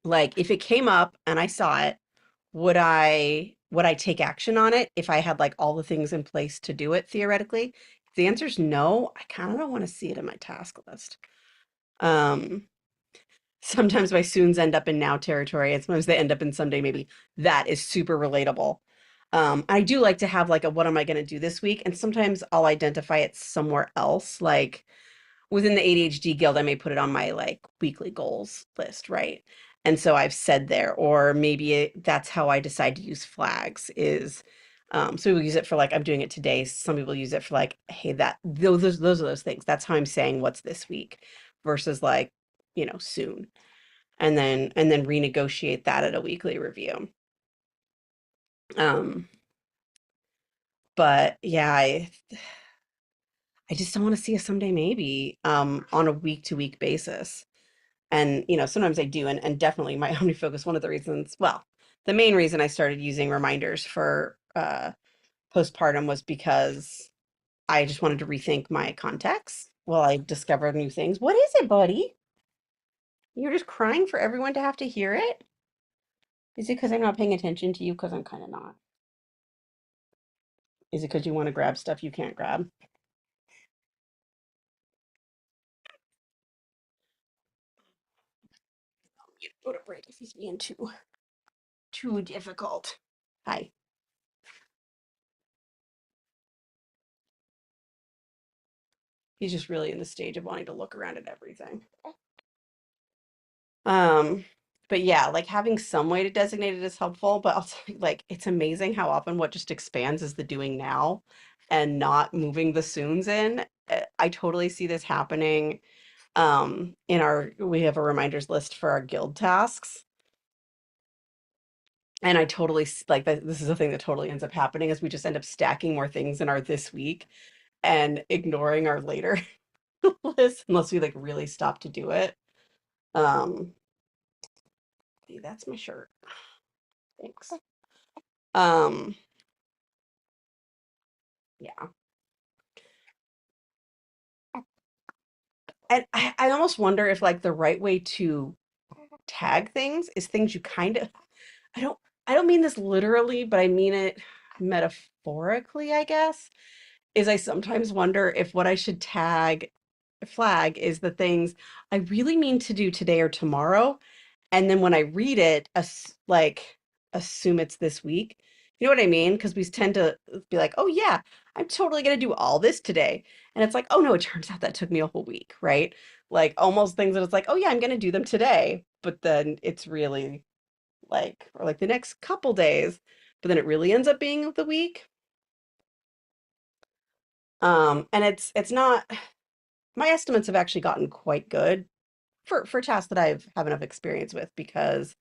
like if it came up and I saw it, would I take action on it if I had like all the things in place to do it theoretically? If the answer is no, I kind of don't want to see it in my task list. Um, Sometimes my soons end up in now territory, and sometimes they end up in someday maybe. That is super relatable. I do like to have like a what am I going to do this week? And sometimes I'll identify it somewhere else. Like within the ADHD guild, I may put it on my like weekly goals list, right? And so I've said there, or maybe that's how I decide to use flags is so people use it for like I'm doing it today. Some people use it for like, hey, that those are those things. That's how I'm saying what's this week versus like, soon. And then renegotiate that at a weekly review. Um, but yeah, I just don't want to see a someday maybe on a week to week basis. And, sometimes I do, and definitely my OmniFocus, one of the reasons, well, the main reason I started using reminders for postpartum was because I just wanted to rethink my context while I discovered new things. What is it, buddy? You're just crying for everyone to have to hear it? Is it because I'm not paying attention to you? Because I'm kind of not. Is it because you want to grab stuff you can't grab? You go to break if he's being too difficult. Hi. He's just really in the stage of wanting to look around at everything. Um, but yeah, like having some way to designate it is helpful, but also like it's amazing how often what just expands is the doing now and not moving the soons in. I totally see this happening in our we have a reminders list for our guild tasks. And I totally like that this is a thing that totally ends up happening is we just end up stacking more things in our this week and ignoring our later list unless we like really stop to do it. Um, that's my shirt. Thanks. Um, yeah. And I almost wonder if like the right way to tag things is things you kind of I don't I don't mean this literally, but I mean it metaphorically, I guess. Is I sometimes wonder if what I should flag is the things I really mean to do today or tomorrow. And then when I read it, like assume it's this week. You know what I mean? Because we tend to be like, oh yeah, I'm totally gonna do all this today. And it's like, oh no, it turns out that took me a whole week, right? Like almost things that it's like, oh yeah, I'm gonna do them today, but then it's really like, or like the next couple days, but then it really ends up being the week. And it's not my estimates have actually gotten quite good for tasks that have enough experience with because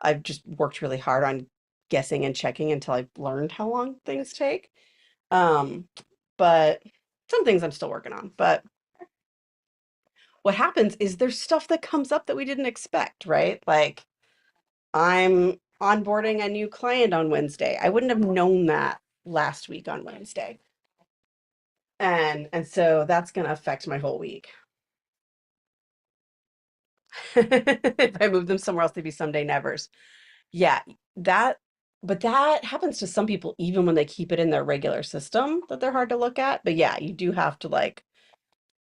I've just worked really hard on guessing and checking until I've learned how long things take. Um, but some things I'm still working on. But what happens is there's stuff that comes up that we didn't expect, right? Like I'm onboarding a new client on Wednesday. I wouldn't have known that last week on Wednesday. And so that's going to affect my whole week. If I move them somewhere else, they'd be someday nevers. Yeah, that, but that happens to some people even when they keep it in their regular system that they're hard to look at. But yeah, you do have to like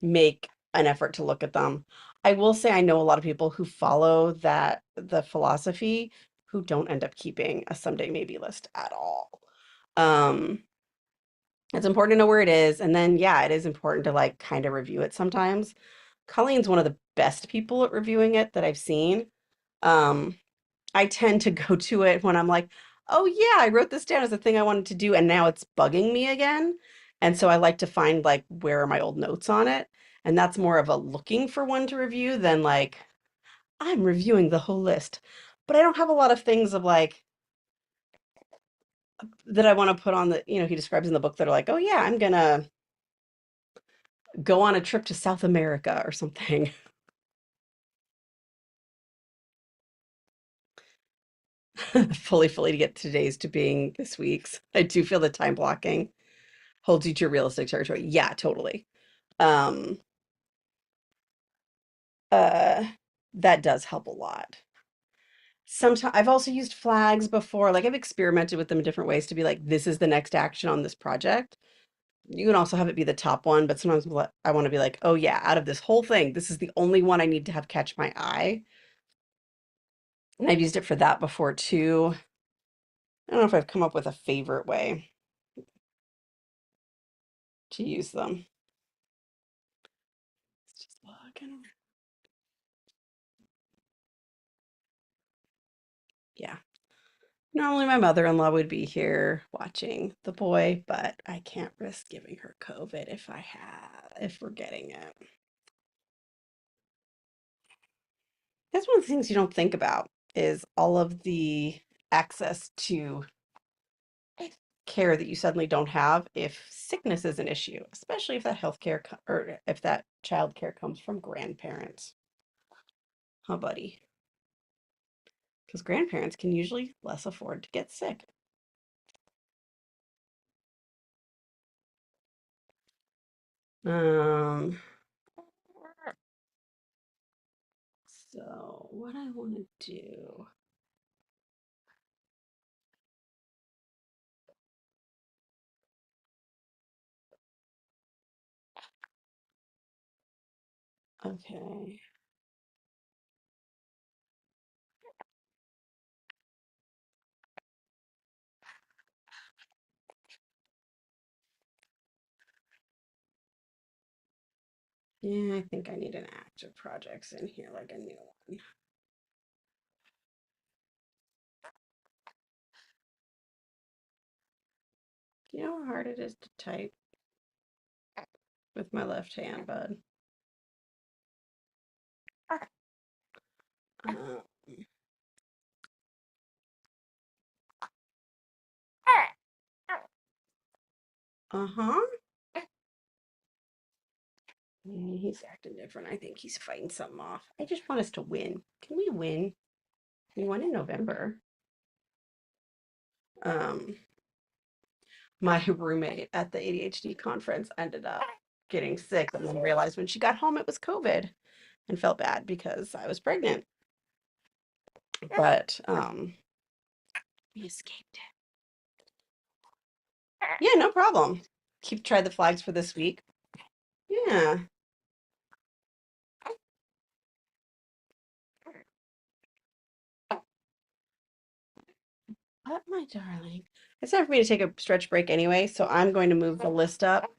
make an effort to look at them. I will say I know a lot of people who follow the philosophy who don't end up keeping a someday maybe list at all. Um, it's important to know where it is, and then yeah, it is important to like kind of review it sometimes. Colleen's one of the best people at reviewing it that I've seen. Um, I tend to go to it when I'm like, oh yeah, I wrote this down as a thing I wanted to do, and now it's bugging me again. And so I like to find like where are my old notes on it. And that's more of a looking for one to review than like I'm reviewing the whole list. But I don't have a lot of things of like that I want to put on he describes in the book that are like, oh yeah, I'm gonna go on a trip to South America or something. Fully to get today's to being this week's. I do feel the time blocking holds you to realistic territory. Yeah, totally. Um, uh, that does help a lot. Sometimes I've also used flags before, like I've experimented with them in different ways to be like, this is the next action on this project. You can also have it be the top one, but sometimes I want to be like, oh yeah, out of this whole thing, this is the only one I need to have catch my eye. And I've used it for that before too. I don't know if I've come up with a favorite way to use them. It's just looking. Yeah. Normally my mother-in-law would be here watching the boy, but I can't risk giving her COVID if we're getting it. That's one of the things you don't think about is all of the access to care that you suddenly don't have if sickness is an issue, especially if that or if that child care comes from grandparents. Huh, buddy? Because grandparents can usually less afford to get sick. Um, so what I want to do Okay. Yeah, I think I need an active projects in here, like a new one. You know how hard it is to type with my left hand, bud? Uh, uh-huh. Yeah, he's acting different. I think he's fighting something off. I just want us to win. Can we win? We won in November. Um, my roommate at the ADHD conference ended up getting sick and then realized when she got home it was COVID and felt bad because I was pregnant. But we escaped it. Yeah, no problem. Try the flags for this week. Yeah. What, my darling? It's time for me to take a stretch break anyway, so I'm going to move the list up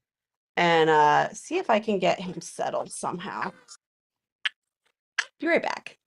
and see if I can get him settled somehow. Be right back.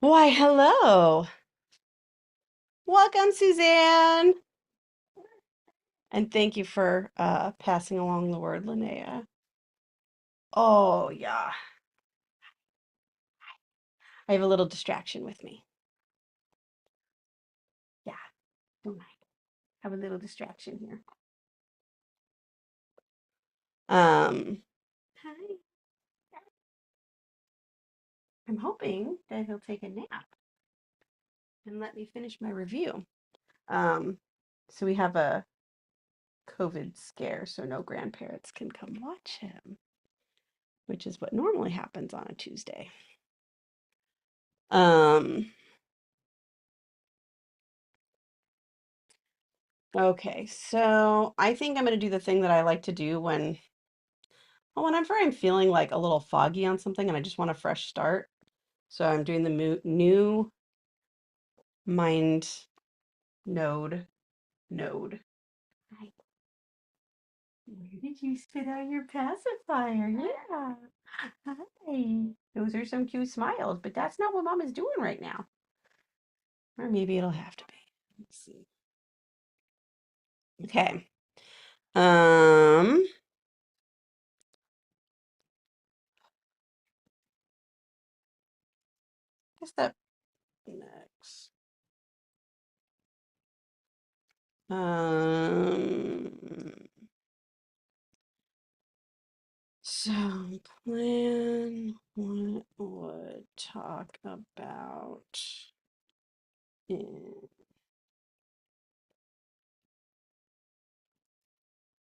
Why, hello. Welcome, Suzanne. And thank you for passing along the word, Linnea. Oh, yeah. I have a little distraction with me. Yeah, don't mind. Have a little distraction here. Hi. I'm hoping that he'll take a nap and let me finish my review. Um, so we have a COVID scare, so no grandparents can come watch him, which is what normally happens on a Tuesday. Um, okay, so I think I'm going to do the thing that I like to do whenever I'm feeling like a little foggy on something and I just want a fresh start. So I'm doing the new mind node. Hi. Where did you spit out your pacifier? Yeah. Hi. Those are some cute smiles, but that's not what mom is doing right now. Or maybe it'll have to be. Let's see. Okay. Um, guess that next. Um, so plan what would talk about in.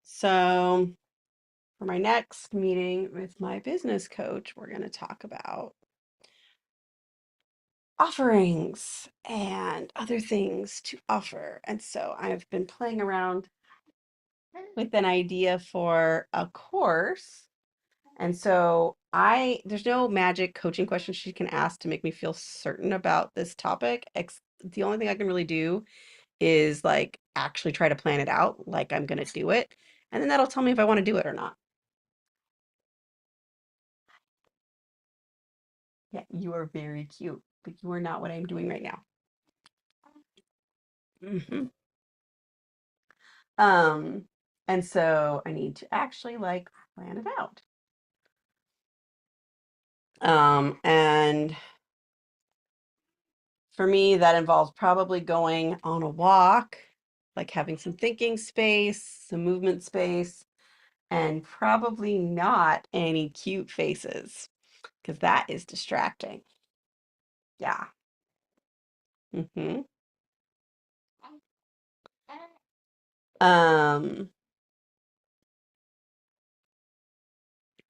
So for my next meeting with my business coach, we're going to talk about offerings and other things to offer. And so I've been playing around with an idea for a course. And so there's no magic coaching question she can ask to make me feel certain about this topic. The only thing I can really do is like actually try to plan it out like I'm going to do it. And then that'll tell me if I want to do it or not. Yeah, you are very cute, but you are not what I'm doing right now. Hmm. Um, and so I need to actually like plan it out. And for me, that involves probably going on a walk, like having some thinking space, some movement space, and probably not any cute faces, because that is distracting. Yeah. Hmm. Um,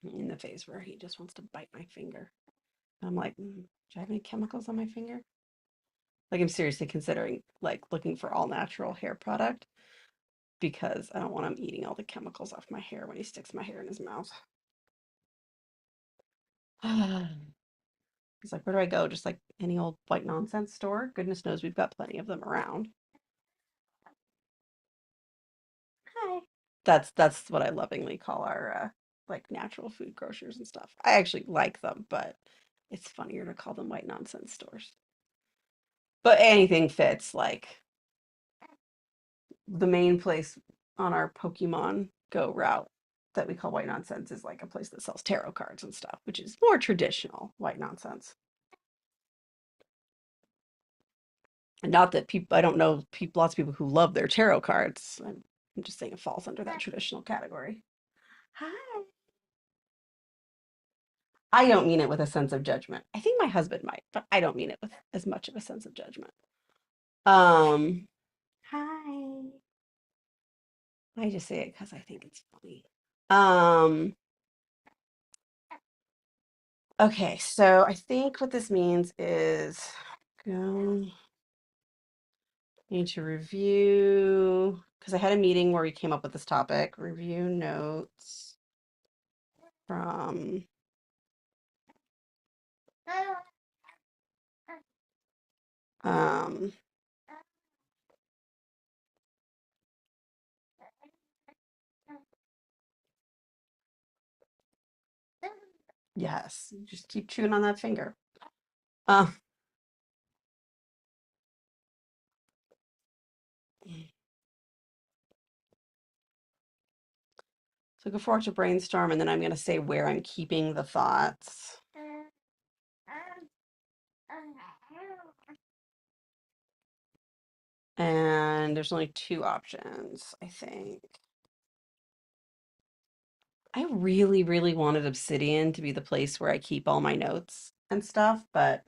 in the phase where he just wants to bite my finger. I'm like, do I have any chemicals on my finger? Like I'm seriously considering like looking for all natural hair product because I don't want him eating all the chemicals off my hair when he sticks my hair in his mouth. He's like, where do I go? Just like any old white nonsense store? Goodness knows we've got plenty of them around. Hi. That's what I lovingly call our like natural food grocers and stuff. I actually like them, but it's funnier to call them white nonsense stores. But anything fits. Like the main place on our Pokemon Go route that we call white nonsense is like a place that sells tarot cards and stuff, which is more traditional white nonsense. And not that people, I don't know people, lots of people who love their tarot cards. I'm just saying it falls under that traditional category. Hi. I don't mean it with a sense of judgment. I think my husband might, but I don't mean it with as much of a sense of judgment. Um, hi. I just say it because I think it's funny. Um, okay, so I think what this means is go need to review because I had a meeting where we came up with this topic, review notes from um yes, just keep chewing on that finger. Um go forward to brainstorm, and then I'm going to say where I'm keeping the thoughts. And there's only 2 options, I think. I really, really wanted Obsidian to be the place where I keep all my notes and stuff, but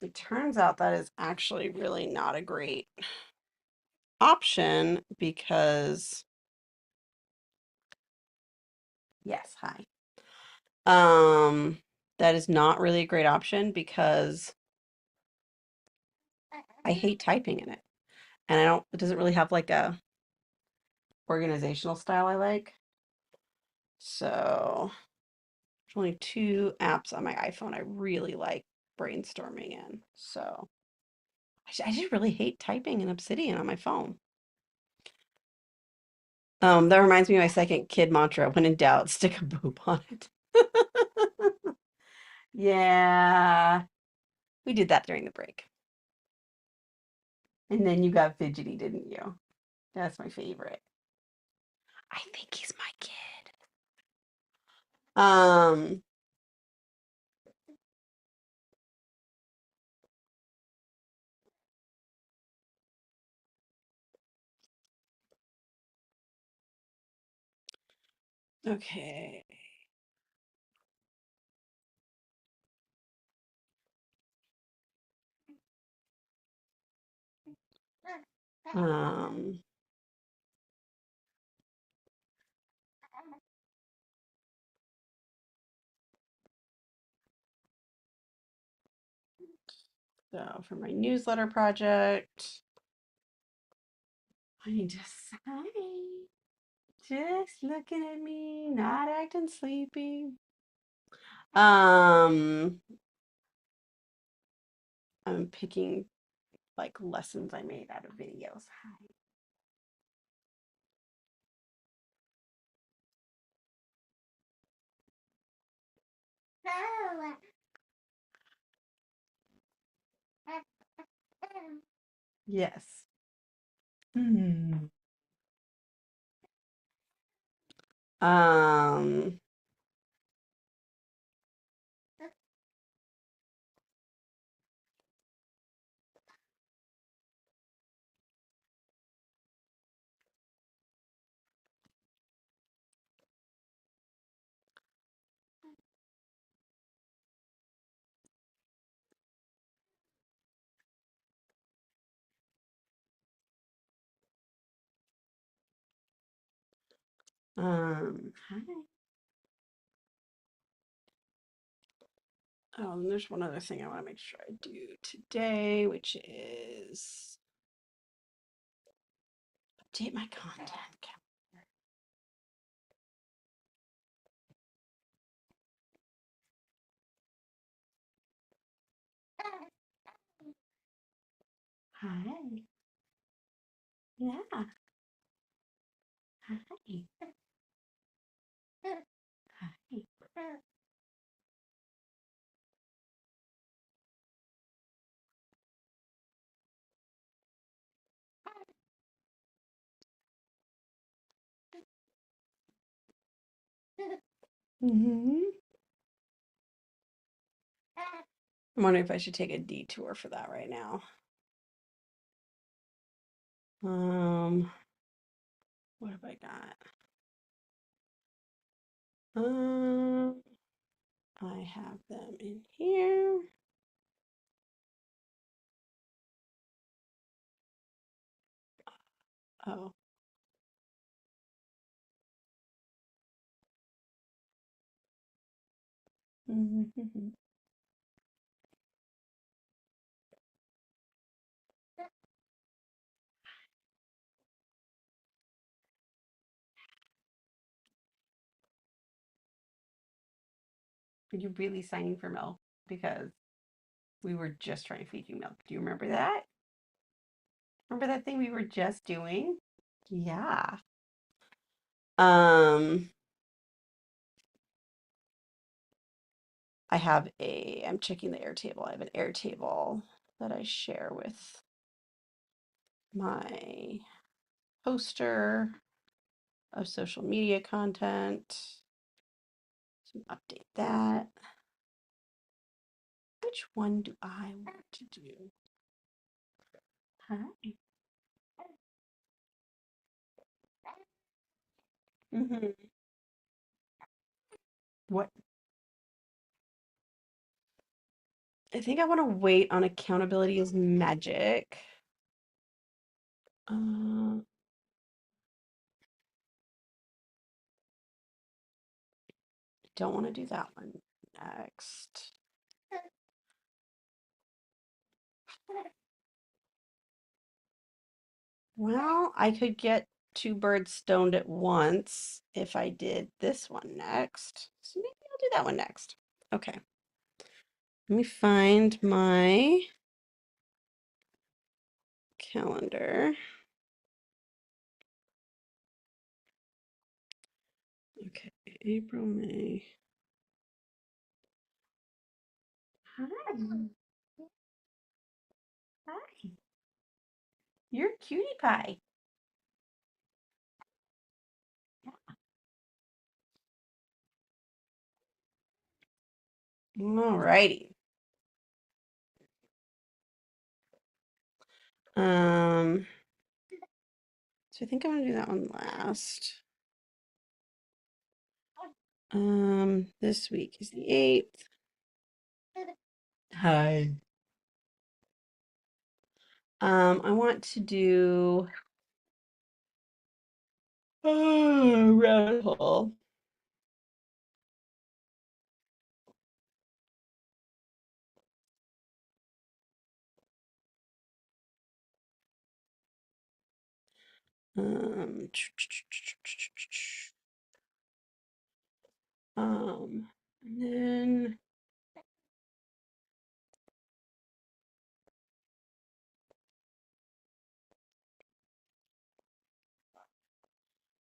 it turns out that is actually really not a great option because, yes, hi. That is not really a great option because I hate typing in it. And it doesn't really have like a organizational style I like. So there's only 2 apps on my iPhone I really like brainstorming in. So I just really hate typing in Obsidian on my phone. That reminds me of my second kid mantra. When in doubt, stick a boob on it. Yeah, we did that during the break. And then you got fidgety, didn't you? That's my favorite. I think he's my kid. Um, okay. Um, so for my newsletter project, I need to say, just looking at me, not acting sleepy. I'm picking like lessons I made out of videos. Yes. Hmm. Um, hi. Oh, and there's one other thing I want to make sure I do today, which is update my content. Hi. Yeah. Hi. Hi. Mm-hmm. I'm wondering if I should take a detour for that right now. What have I got? I have them in here. Oh. Mm-hmm. Are you really signing for milk? Because we were just trying to feed you milk. Do you remember that? Remember that thing we were just doing? Yeah. Um, I'm checking the Airtable. I have an Airtable that I share with my poster. of social media content. So update that. Which one do I want to do? Hi. What? I think I want to wait on accountability is magic. I don't want to do that one next. Well, I could get two birds stoned at once if I did this one next. So maybe I'll do that one next. Okay. Let me find my calendar. Okay, April, May. Hi. Hi. You're cutie pie. All righty. So I think I'm gonna do that one last. This week is the 8th. Hi. I want to do rabbit hole. Um, and then I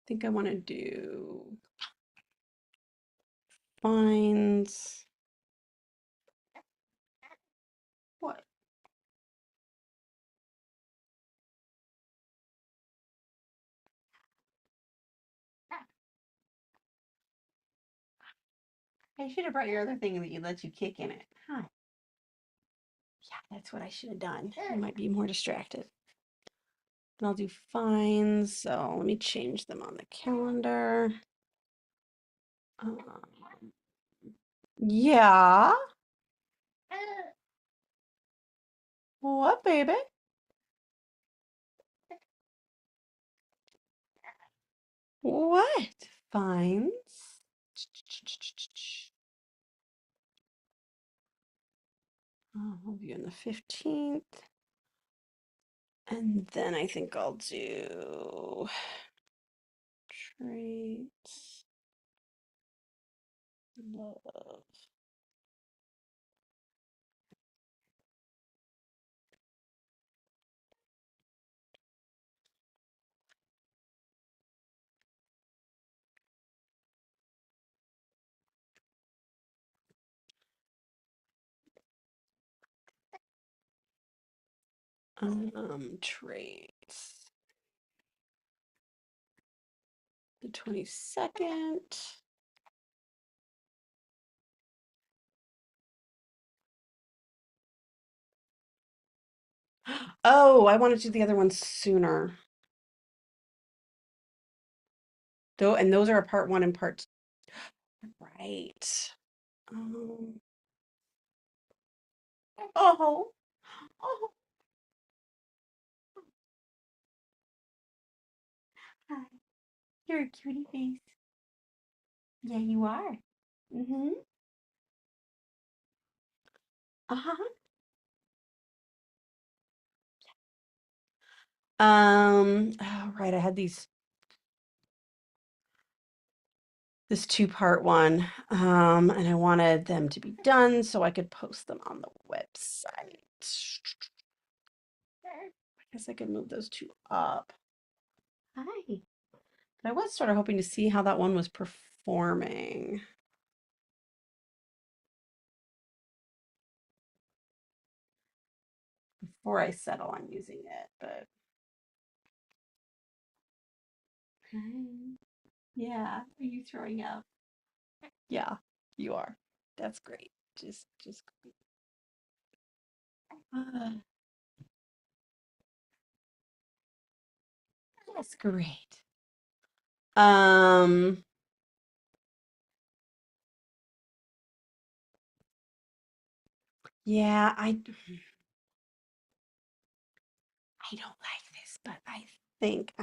think I want to do fines. What? I should have brought your other thing that you let you kick in it. Huh. Yeah, that's what I should have done. I might be more distracted. And I'll do fines. So let me change them on the calendar. Yeah. What, baby? What? Fines? I'll be on the 15th. And then I think I'll do traits, love. Traits. The 22nd. Oh, I want to do the other one sooner. Though, and those are a part one and part two. Right. Um, oh, oh, hi. You're a cutie face. Yeah, you are. Mm-hmm. Uh-huh. Oh, right, I had this two-part one, and I wanted them to be done so I could post them on the website. I guess I could move those two up. Hi. But I was sort of hoping to see how that one was performing before I settle on using it, but okay. Yeah. Are you throwing up? Yeah, you are. That's great. Just great. That's great. Um, yeah, I don't like this, but I think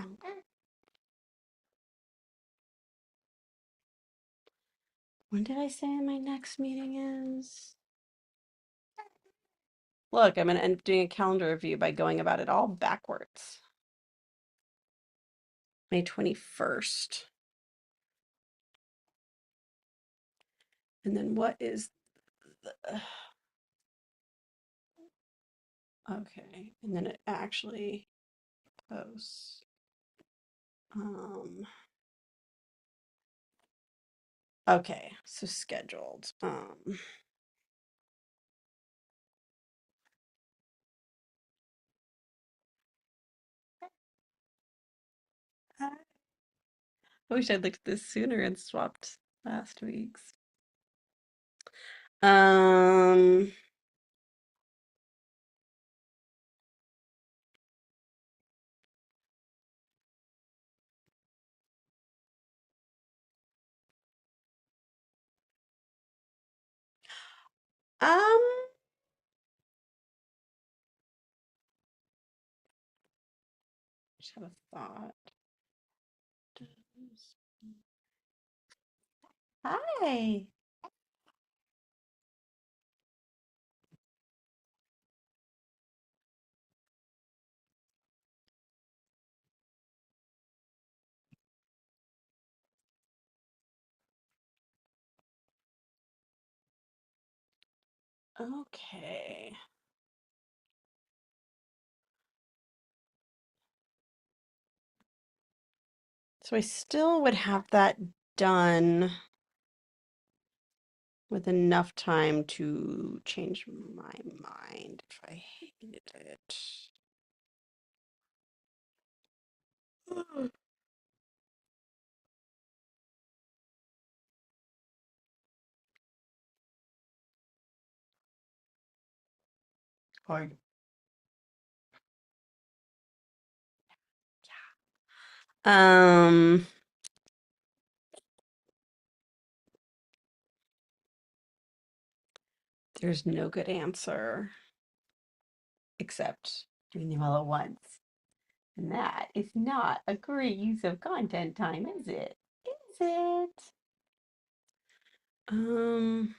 when did I say my next meeting is? Look, I'm gonna end up doing a calendar review by going about it all backwards. May 21st. And then what is the, okay, and then it actually posts. Okay, so scheduled. I wish I'd looked at this sooner and swapped last week's. Um, um, just had a thought. Hi. Okay. So I still would have that done with enough time to change my mind if I hated it. Hi. Um, there's no good answer except doing them all at once. And that is not a great use of content time, is it? Is it? Um,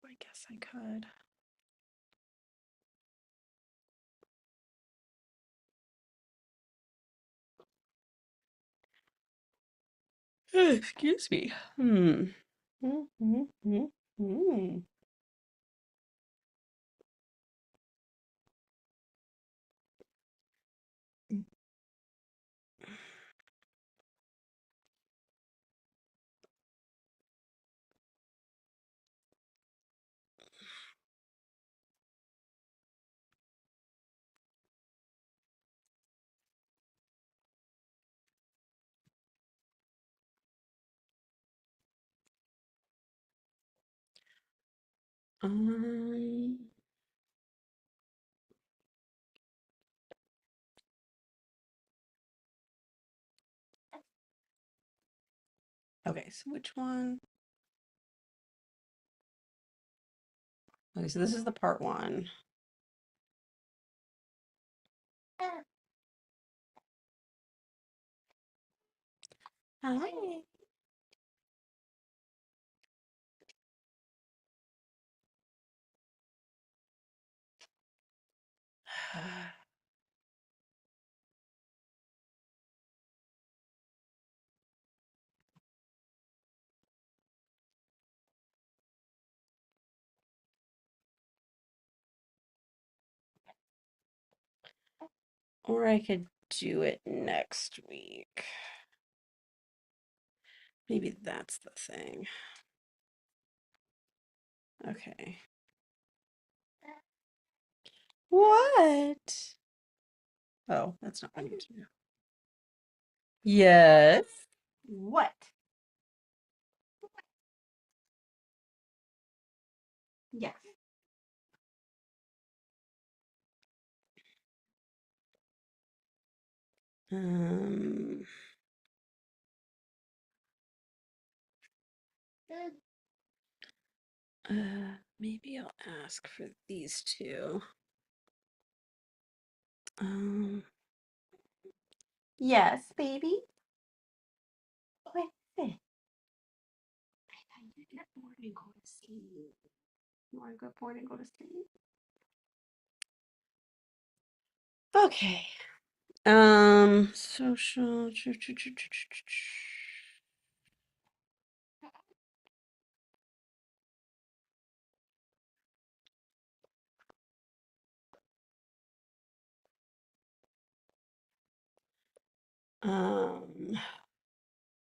I guess I could. Excuse me. Hmm. Hmm, hmm, hmm, hmm. Um, okay, so which one? Okay, so this is the part one. Hi. Or I could do it next week. Maybe that's the thing. Okay. What? Oh, that's not what I need to do. Yes. What? Yes. Um, maybe I'll ask for these two. Yes, baby. What is it? I thought you get bored and go to sleep. You want to go bored and go to sleep? Okay. Social.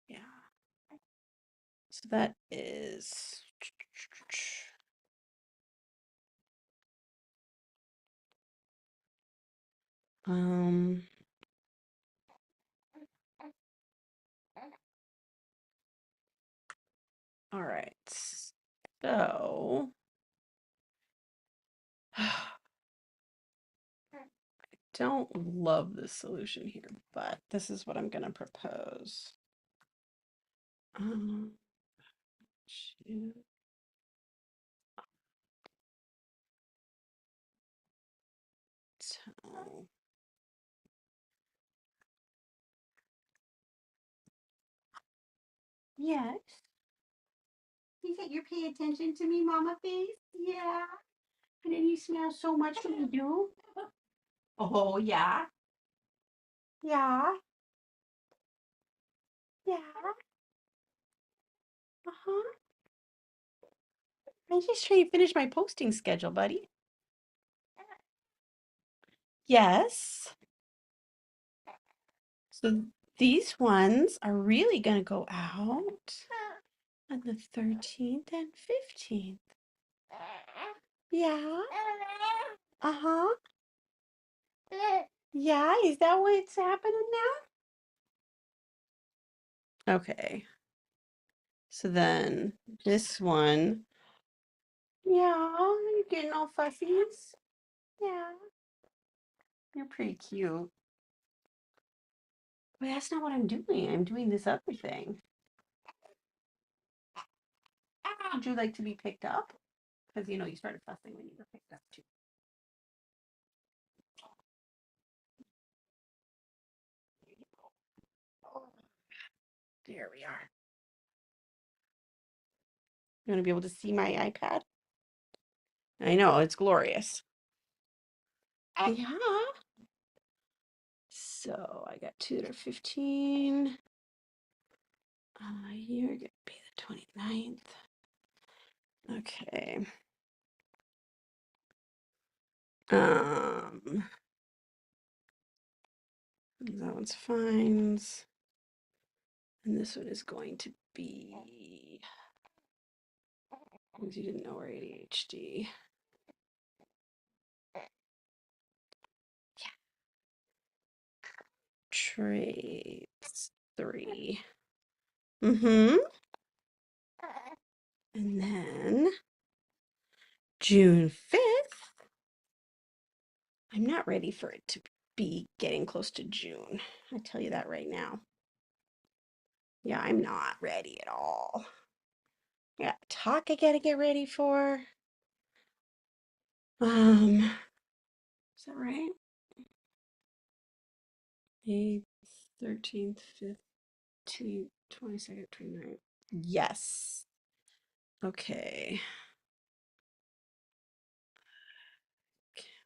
Yeah. So that is um all right. So I don't love this solution here, but this is what I'm gonna propose. Um, shoot. So, yes. You said you're paying attention to me, Mama Face? Yeah. And then you smell so much when you do. Oh, yeah. Yeah. Yeah. Uh-huh. I'm just trying to finish my posting schedule, buddy. Yes. So these ones are really going to go out on the 13th and 15th. Yeah. Uh-huh. Yeah, is that what's happening now? Okay. So then this one, yeah, you're getting all fuzzies. Yeah, you're pretty cute. But that's not what I'm doing. I'm doing this other thing. Would you like to be picked up? Because you know you started fussing when you were picked up too. There we are. You want to be able to see my iPad? I know, it's glorious. Yeah. So I got two that are 15. You're going to be the 29th. Okay. That one's fines. And this one is going to be, because you didn't know we're ADHD. Traits 3. Mm-hmm. And then June 5th. I'm not ready for it to be getting close to June. I tell you that right now. Yeah, I'm not ready at all. Yeah, talk I gotta get ready for. Is that right? 8th, 13th, 15th, 22nd, 29th. Yes. Okay.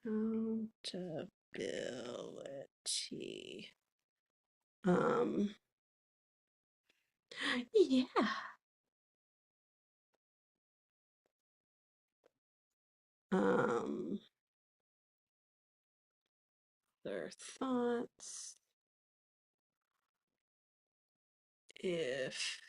Accountability. Um, yeah. Um, their thoughts. If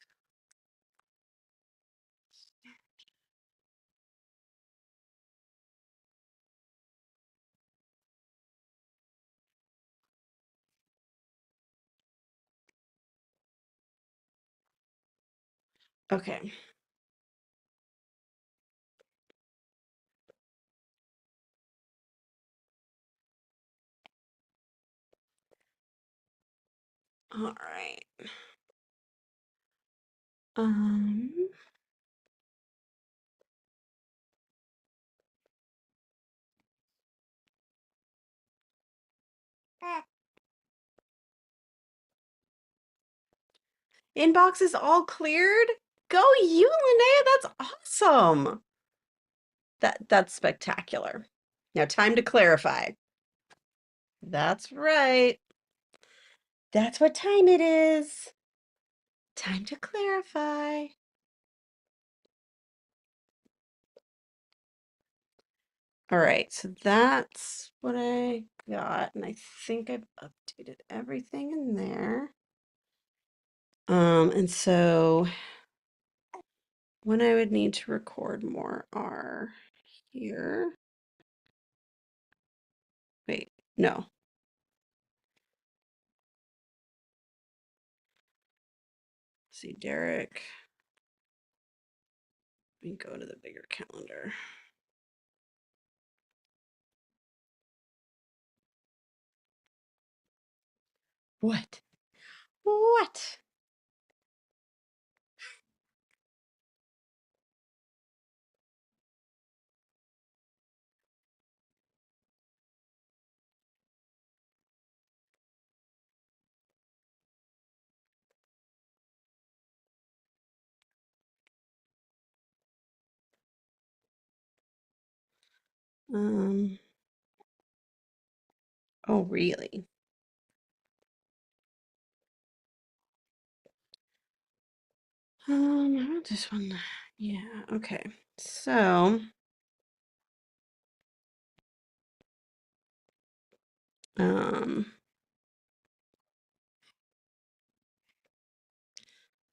Okay. All right. Um, Inbox is all cleared? Go you, Linnea. That's awesome. That's spectacular. Now time to clarify. That's right. That's what time it is. Time to clarify. All right, so that's what I got, and I think I've updated everything in there. And so when I would need to record more are here. Wait, no. See, Derek. Let me go to the bigger calendar. What? What? Oh, really? How about this one? Yeah, okay. So, um,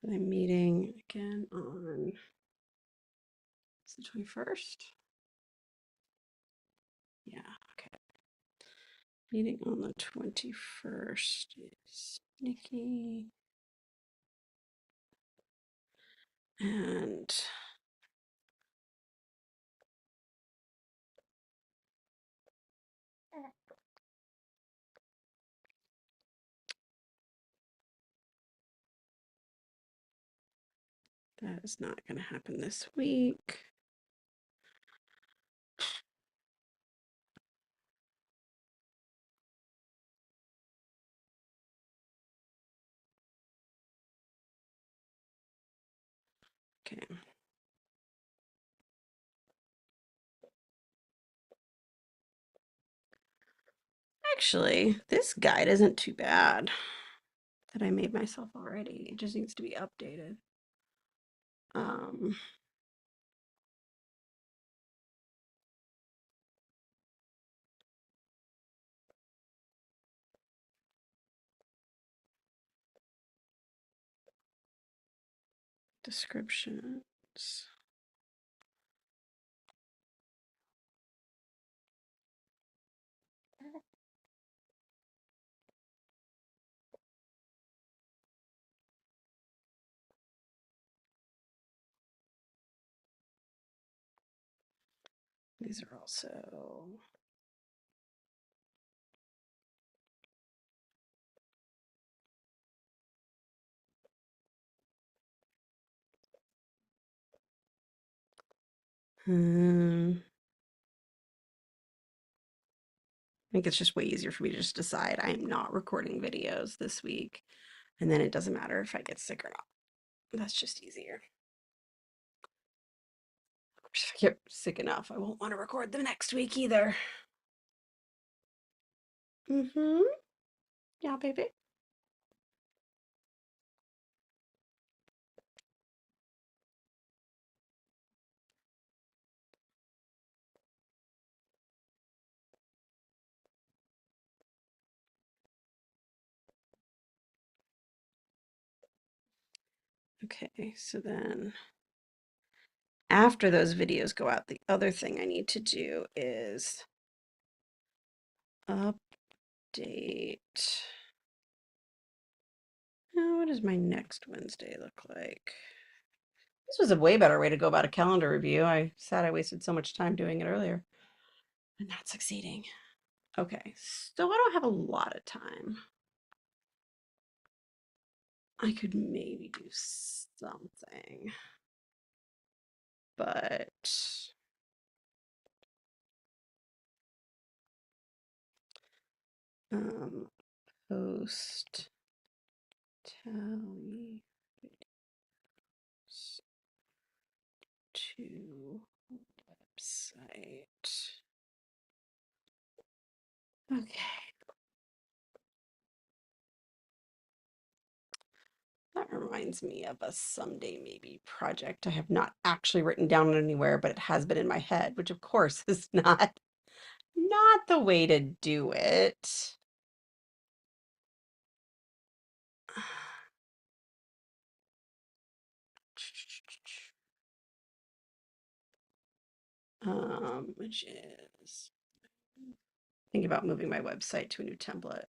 I'm meeting again on it's the 21st. Yeah, okay. Meeting on the 21st is Nikki and that is not going to happen this week. Okay. Actually, this guide isn't too bad that I made myself already. It just needs to be updated. Um, descriptions. These are also I think it's just way easier for me to just decide I am not recording videos this week, and then it doesn't matter if I get sick or not. That's just easier. If I get sick enough, I won't want to record them next week either. Mm-hmm. Yeah, baby. Okay, so then after those videos go out, the other thing I need to do is update. Oh, what does my next Wednesday look like? This was a way better way to go about a calendar review. I sad I wasted so much time doing it earlier and not succeeding. Okay, so I don't have a lot of time. I could maybe do something, but um, post tally to website. Okay. That reminds me of a someday maybe project I have not actually written down anywhere, but it has been in my head, which of course is not the way to do it. Which is thinking about moving my website to a new template.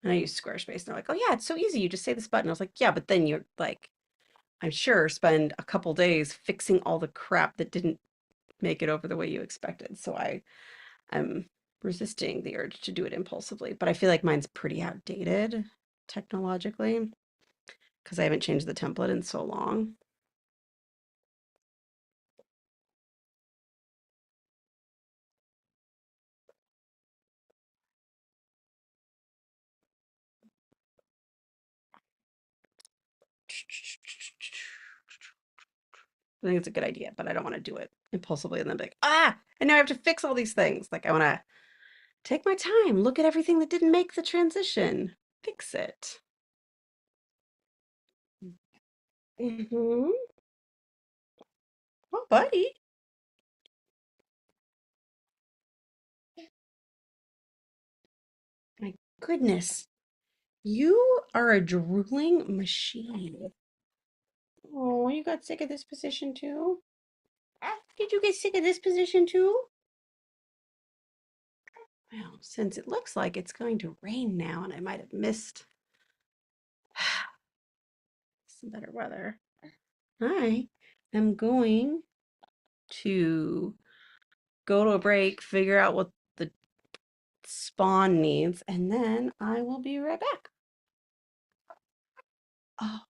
And I use Squarespace, and they're like, "Oh yeah, it's so easy. You just say this button." I was like, "Yeah, but then you're like, I'm sure spend a couple days fixing all the crap that didn't make it over the way you expected." So I'm resisting the urge to do it impulsively, but I feel like mine's pretty outdated technologically because I haven't changed the template in so long. I think it's a good idea, but I don't want to do it impulsively and then be like, and now I have to fix all these things. Like I want to take my time, look at everything that didn't make the transition, fix it. Mm-hmm. Oh, buddy. My goodness. You are a drooling machine. Oh, you got sick of this position too? Did you get sick of this position too? Well, since it looks like it's going to rain now and I might have missed some better weather, I am going to go to a break, figure out what the spawn needs, and then I will be right back. Oh,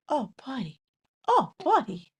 oh, buddy. Oh, buddy.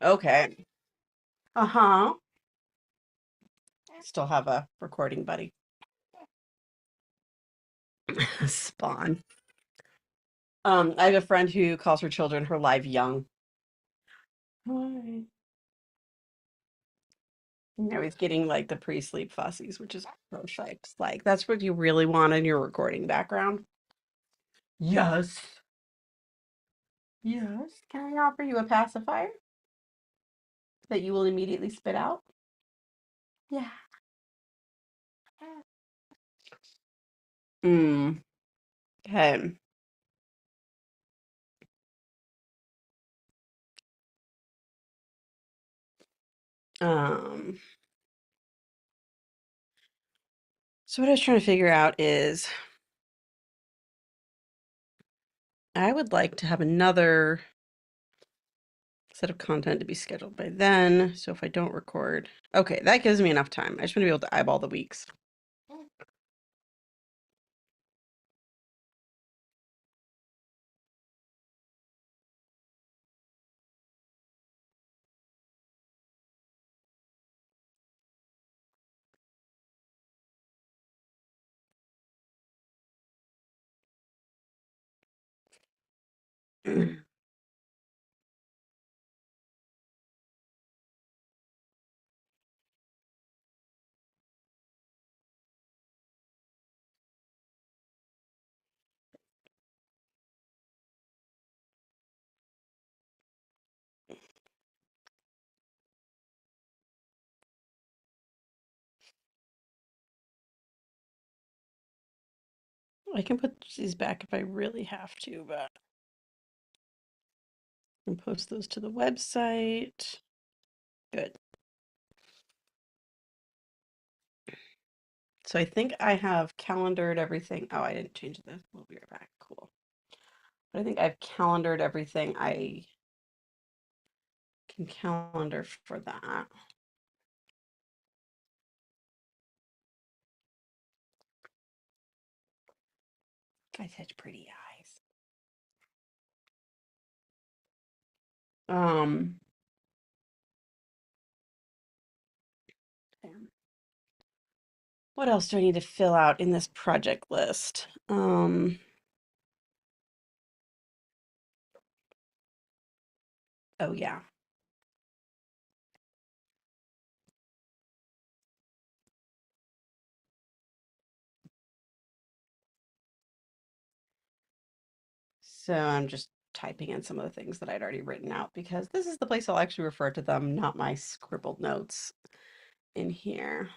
Okay. Uh-huh. Still have a recording buddy. Spawn. I have a friend who calls her children her live young. Hi. Now he's getting like the pre-sleep fussies, which is perfect. Like that's what you really want in your recording background. Yes. Yes. Can I offer you a pacifier that you will immediately spit out? Yeah. Mm. Okay. Um, so what I was trying to figure out is I would like to have another set of content to be scheduled by then. So if I don't record, okay, that gives me enough time. I just want to be able to eyeball the weeks. I can put these back if I really have to, but I can post those to the website. Good. So I think I have calendared everything. Oh, I didn't change this. We'll be right back. Cool. But I think I've calendared everything I can calendar for that. Guys, such pretty eyes. Um, damn. What else do I need to fill out in this project list? Oh yeah. So I'm just typing in some of the things that I'd already written out because this is the place I'll actually refer to them, not my scribbled notes in here.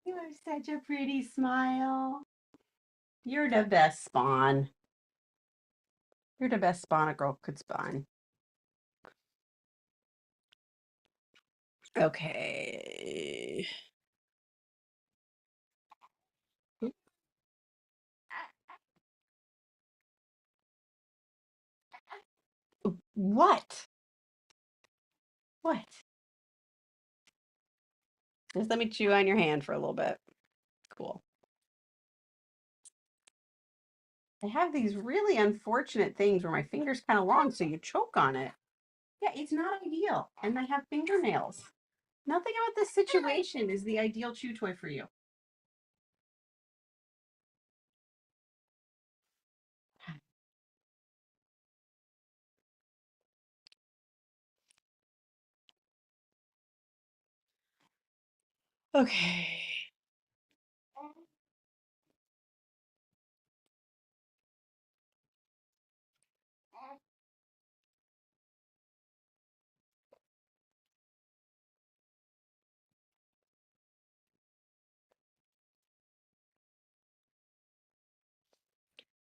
You have such a pretty smile. You're the best spawn. You're the best spawn a girl could spawn. Okay. What? What? Just let me chew on your hand for a little bit. Cool. I have these really unfortunate things where my finger's kind of long, so you choke on it. Yeah, it's not ideal. And I have fingernails. Nothing about this situation is the ideal chew toy for you. Okay.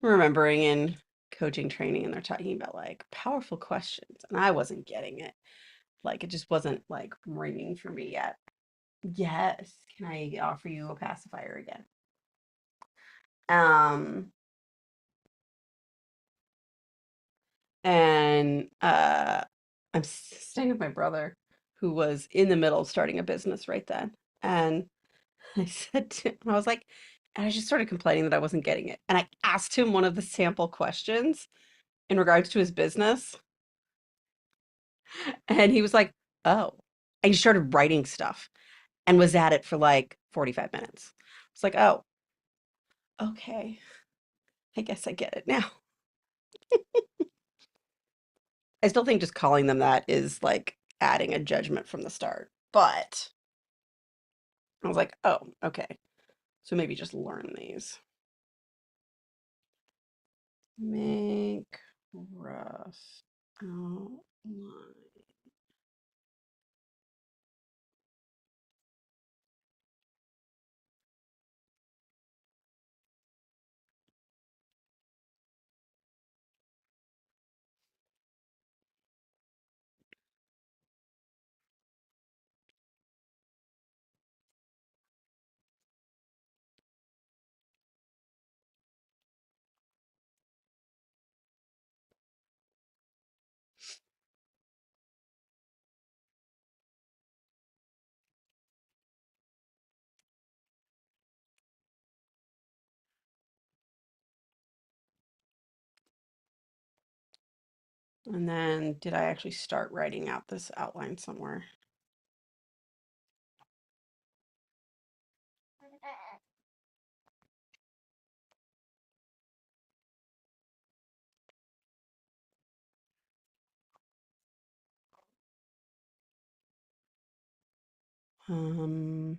Remembering in coaching training, and they're talking about like powerful questions, and I wasn't getting it. Like it just wasn't like ringing for me yet. Yes. Can I offer you a pacifier again? And I'm staying with my brother, who was in the middle of starting a business right then. And I said to him, I was like, and I just started complaining that I wasn't getting it. And I asked him one of the sample questions in regards to his business. And he was like, oh. And he started writing stuff and was at it for like 45 minutes. It's like, oh, okay. I guess I get it now. I still think just calling them that is like adding a judgment from the start. But I was like, oh, okay. So maybe just learn these. Make rough outline. And then did I actually start writing out this outline somewhere? Um,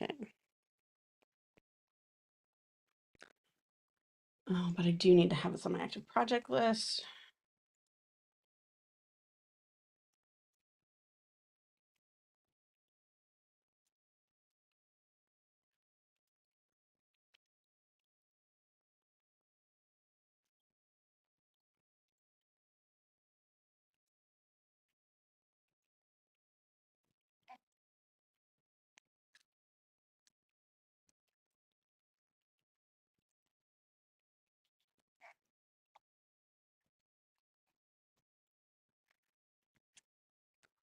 okay. Oh, but I do need to have this on my active project list.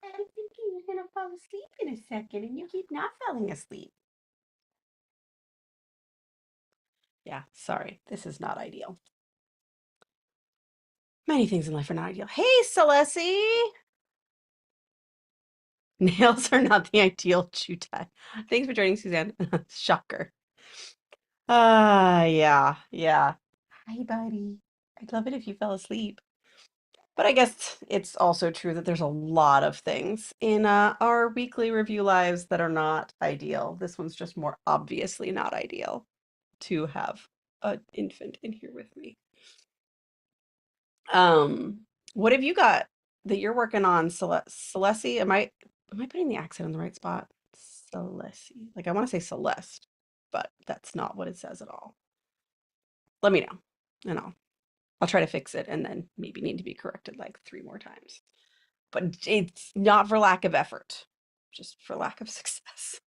I'm thinking you're gonna fall asleep in a second and you keep not falling asleep. Yeah, sorry. This is not ideal. Many things in life are not ideal. Hey, Celeste! Nails are not the ideal chew tie. Thanks for joining, Suzanne. Shocker. Yeah, yeah. Hi, buddy. I'd love it if you fell asleep. But I guess it's also true that there's a lot of things in our weekly review lives that are not ideal. This one's just more obviously not ideal to have an infant in here with me. Um, what have you got that you're working on, Celeste? Am I putting the accent in the right spot? Celeste. Like I want to say Celeste, but that's not what it says at all. Let me know, and I'll try to fix it, and then maybe need to be corrected like 3 more times. But it's not for lack of effort, just for lack of success.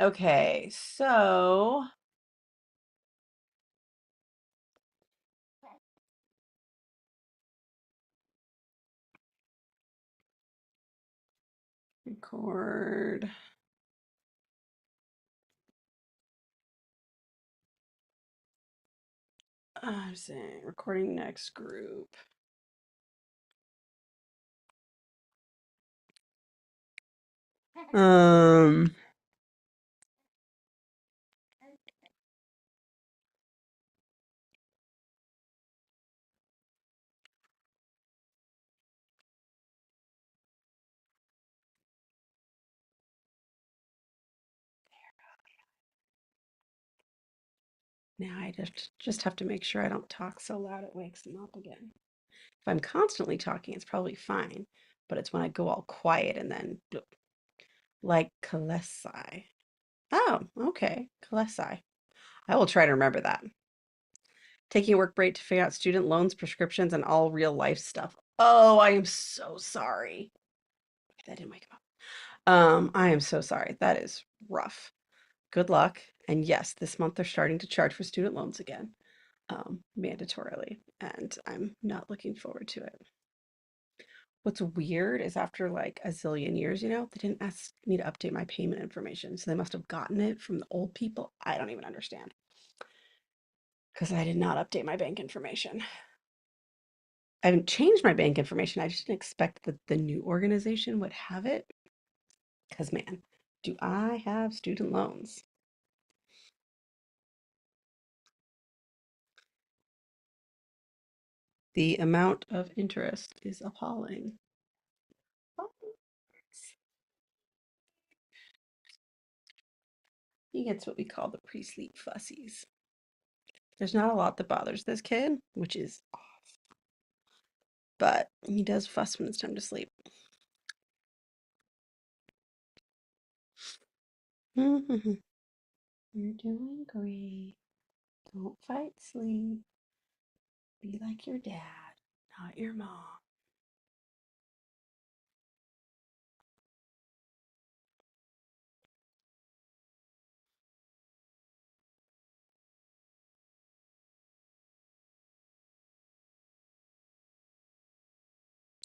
Okay, so record. I'm saying recording next group. Um, Now I just have to make sure I don't talk so loud it wakes them up again. If I'm constantly talking, it's probably fine, but it's when I go all quiet and then bloop, like Kalesai. Oh, okay, Kalesai. I will try to remember that. Taking a work break to figure out student loans, prescriptions, and all real life stuff. Oh, I am so sorry. That didn't wake him up. I am so sorry. That is rough. Good luck. And yes, this month they're starting to charge for student loans again, mandatorily, and I'm not looking forward to it. What's weird is after like a zillion years, they didn't ask me to update my payment information, so they must have gotten it from the old people. I don't even understand because I did not update my bank information. I haven't changed my bank information. I just didn't expect that the new organization would have it. Because, man, do I have student loans? The amount of interest is appalling. He gets what we call the pre-sleep fussies. There's not a lot that bothers this kid, which is off. But he does fuss when it's time to sleep. You're doing great. Don't fight sleep. Be like your dad, not your mom.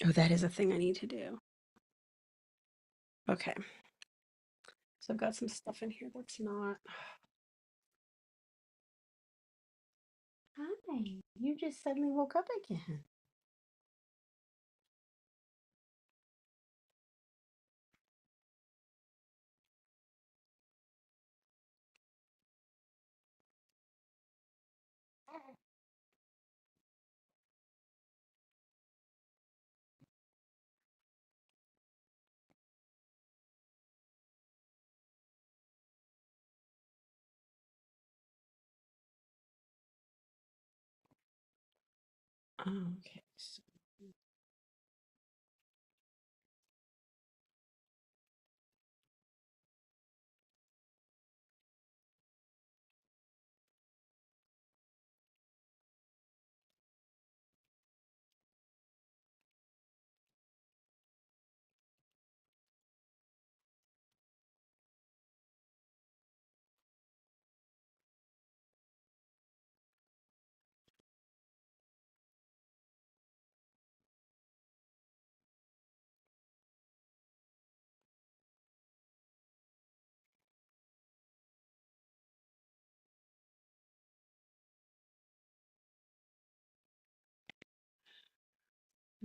Oh, that is a thing I need to do. Okay. So I've got some stuff in here that's not. Hi, you just suddenly woke up again. Okay. So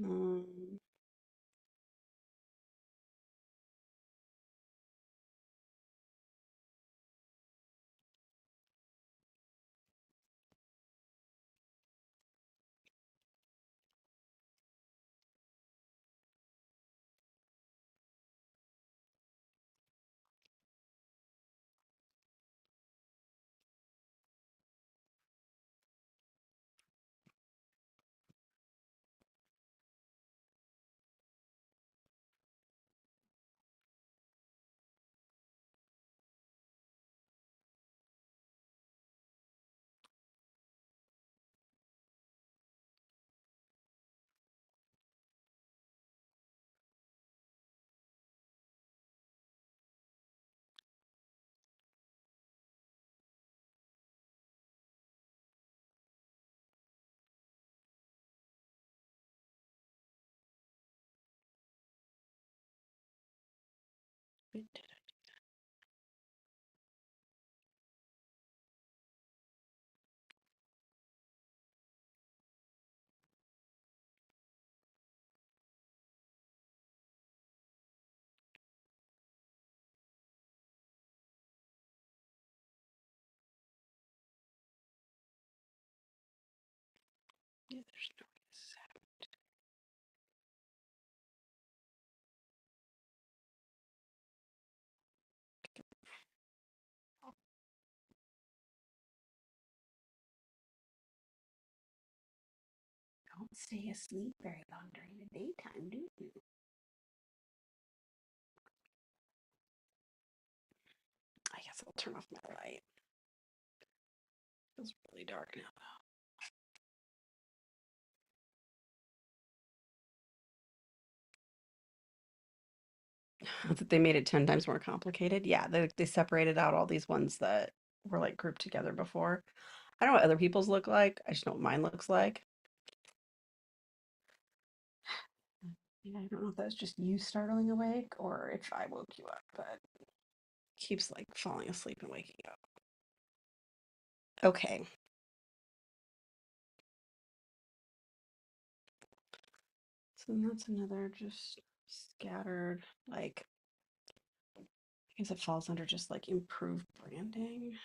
Um, yeah, there's no don't stay asleep very long during the daytime, do you? I guess I'll turn off my light. It's really dark now. that they made it 10 times more complicated. Yeah, they separated out all these ones that were like grouped together before. I don't know what other people's look like. I just know what mine looks like. Yeah, I don't know if that's just you startling awake or if I woke you up, but it keeps like falling asleep and waking up. Okay. So then that's another just scattered, like, I guess it falls under just like improved branding.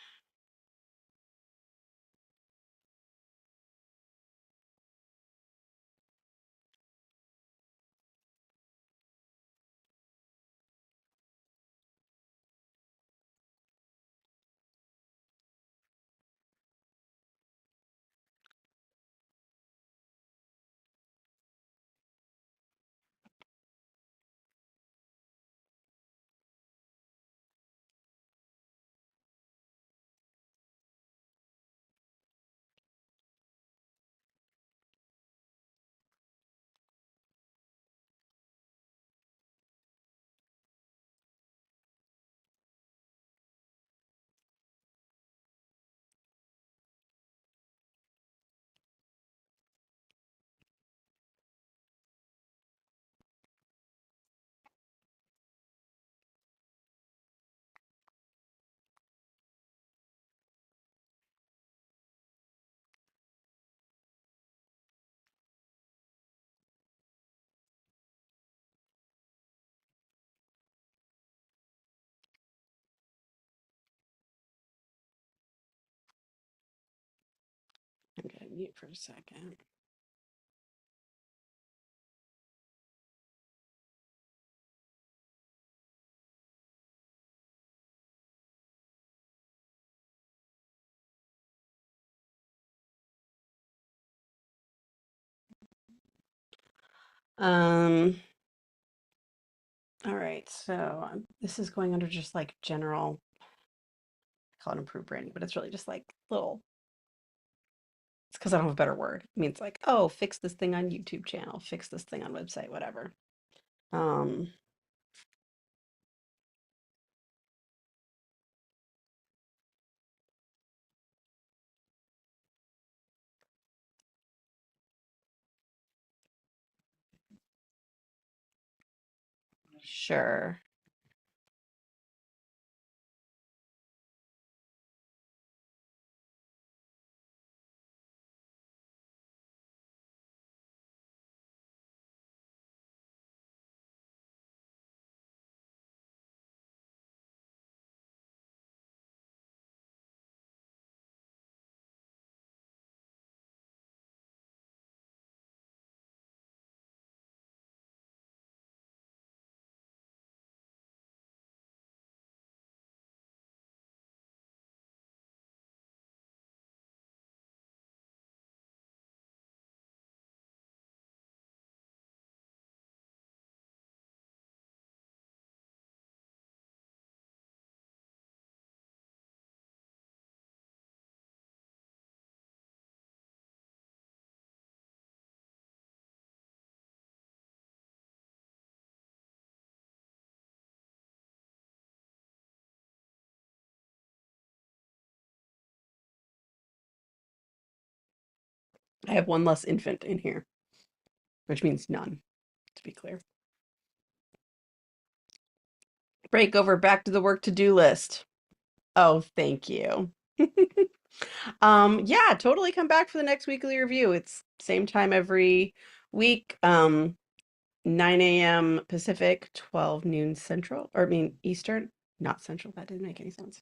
I'm gonna mute for a second. Um, all right, so this is going under just like general, I call it improved branding, but it's really just like little, it's because I don't have a better word. It means like, oh, fix this thing on YouTube channel, fix this thing on website, whatever. Um, sure. I have one less infant in here, which means none, to be clear. Break over back to the work to-do list. Oh, thank you. Yeah, totally come back for the next weekly review. It's same time every week, 9 a.m. Pacific, 12 noon Central, or I mean Eastern, not Central. That didn't make any sense.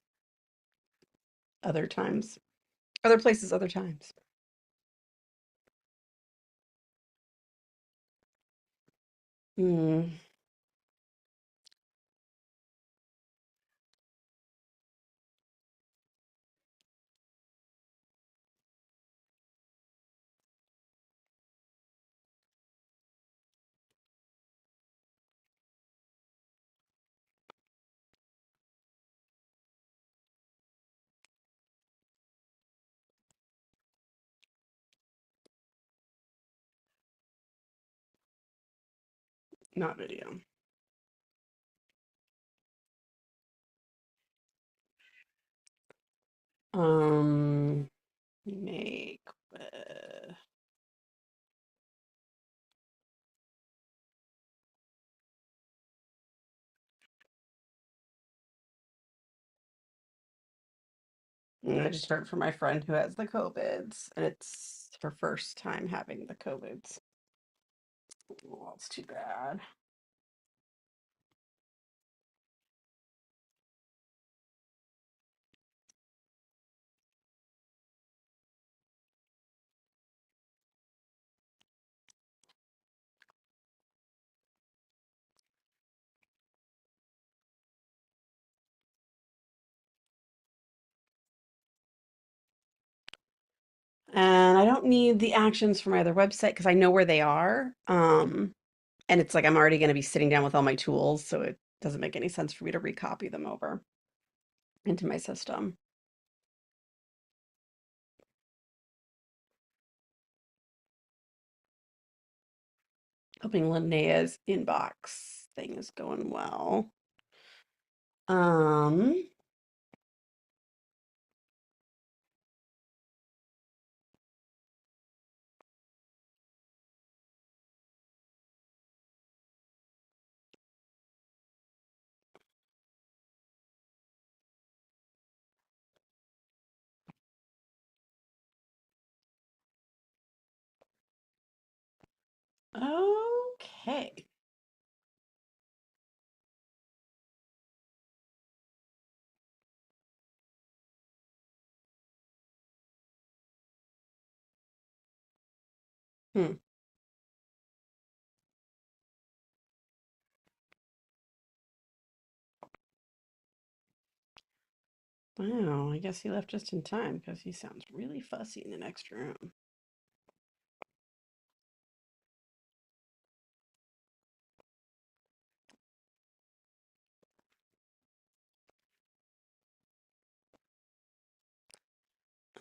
Other times, other places, other times. Hmm, not video. Um, make I just heard from my friend who has the COVIDs, and it's her first time having the COVIDs. Well, it's too bad. And I don't need the actions for my other website because I know where they are. And it's like I'm already going to be sitting down with all my tools, so it doesn't make any sense for me to recopy them over into my system. Hoping Linnea's inbox thing is going well. Um, okay. Hmm. Wow, I guess he left just in time because he sounds really fussy in the next room.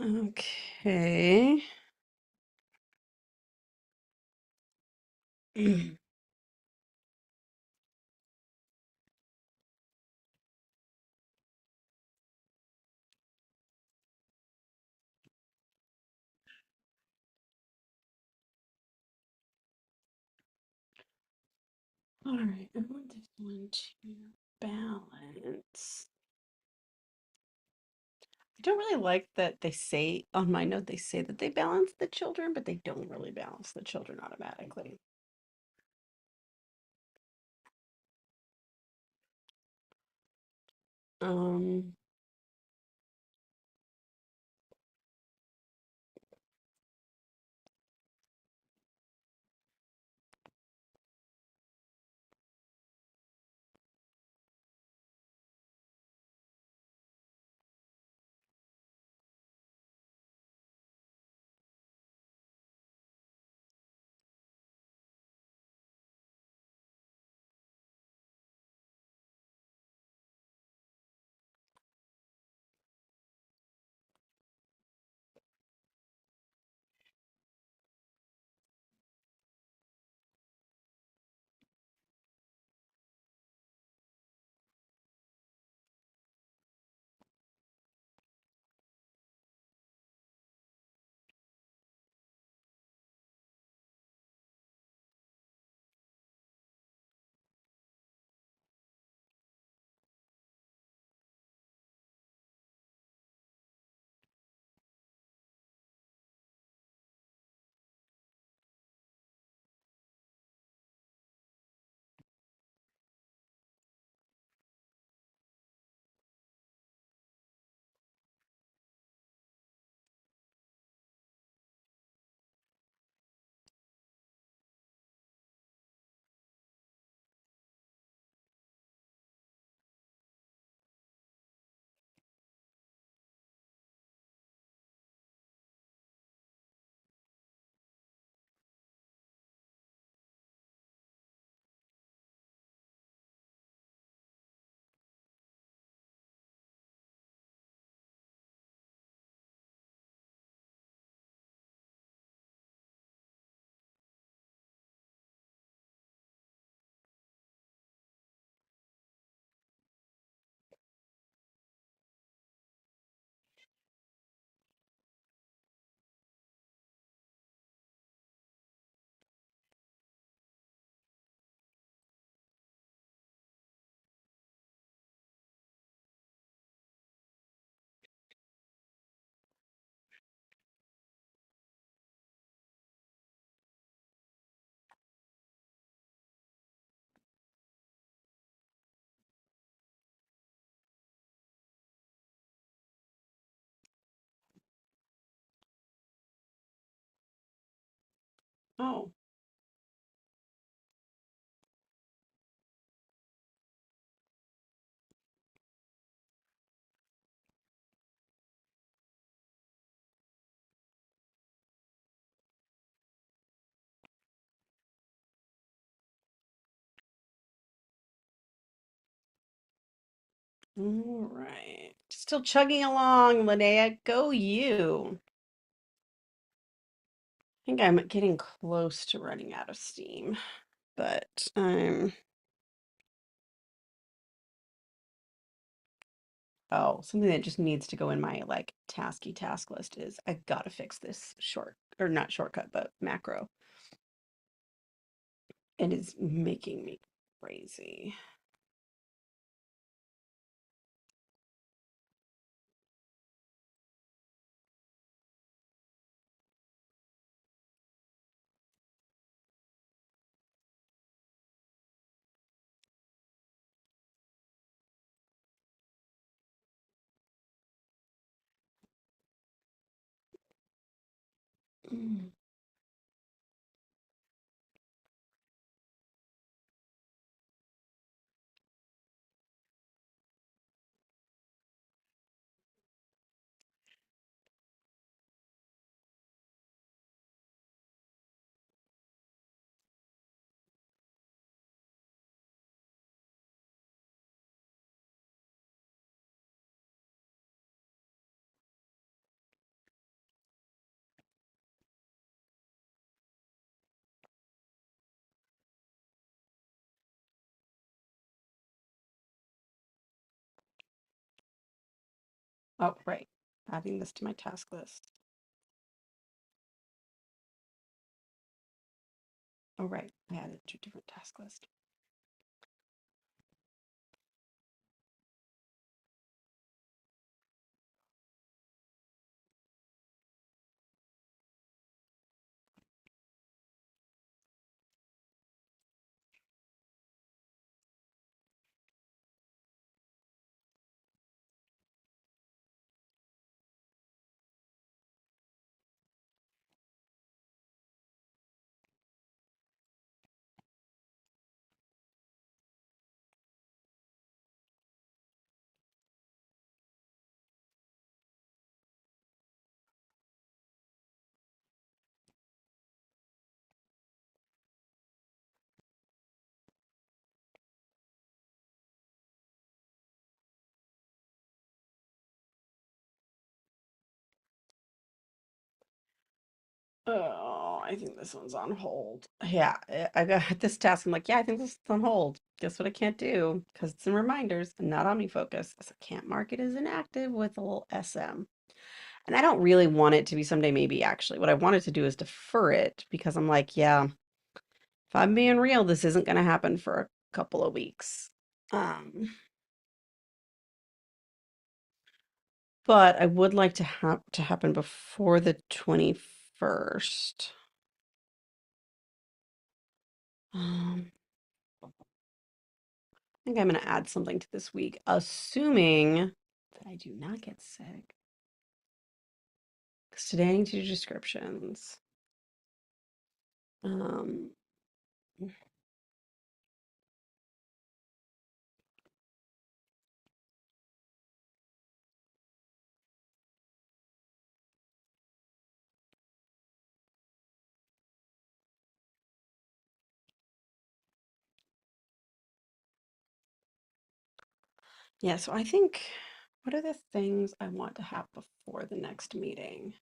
Okay. All right, I want this one to balance. I don't really like that they say on my note, they say that they balance the children, but they don't really balance the children automatically. Um, Oh. All right. Still chugging along, Linnea. Go you. I think I'm getting close to running out of steam, but oh, something that just needs to go in my like tasky task list is I gotta fix this short or not shortcut, but macro. It is making me crazy. Mm. Oh, right. Adding this to my task list. Oh, right. I added it to a different task list. Oh, I think this one's on hold. Yeah, I got this task. I'm like, yeah, I think this is on hold. Guess what I can't do? Because it's in reminders and not OmniFocus. So I can't mark it as inactive with a little SM. And I don't really want it to be someday, maybe actually. What I wanted to do is defer it because I'm like, yeah, if I'm being real, this isn't going to happen for a couple of weeks. But I would like to have to happen before the 21st. Um, I think I'm going to add something to this week, assuming that I do not get sick. Because today I need to do descriptions. Um, yeah, so I think, what are the things I want to have before the next meeting?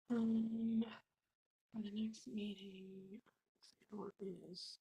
For the next meeting, what is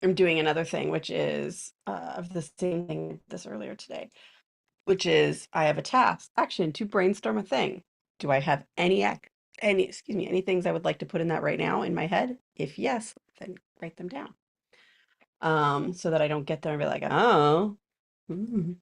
I'm doing another thing, which is of the same thing this earlier today, which is I have a task action to brainstorm a thing. Do I have any things I would like to put in that right now in my head? If yes, then write them down. So that I don't get there and be like, oh. Hmm.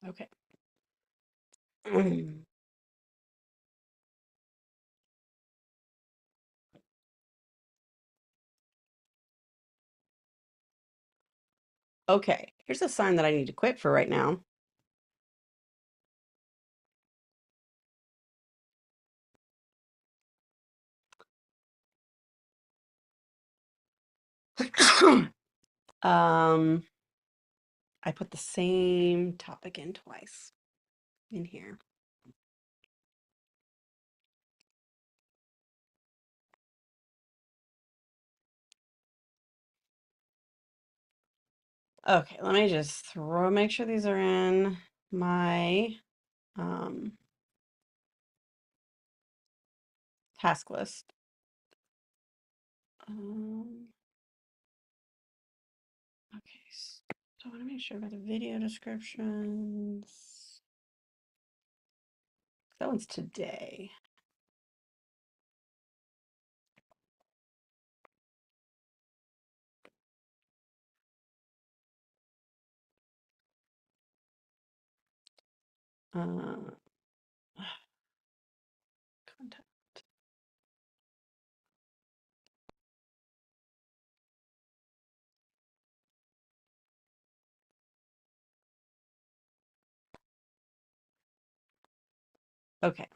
Okay. Okay, here's a sign that I need to quit for right now. um, I put the same topic in twice in here. Okay, let me just make sure these are in my task list. Okay, so I want to make sure about the video descriptions. That one's today. Contact. Okay. I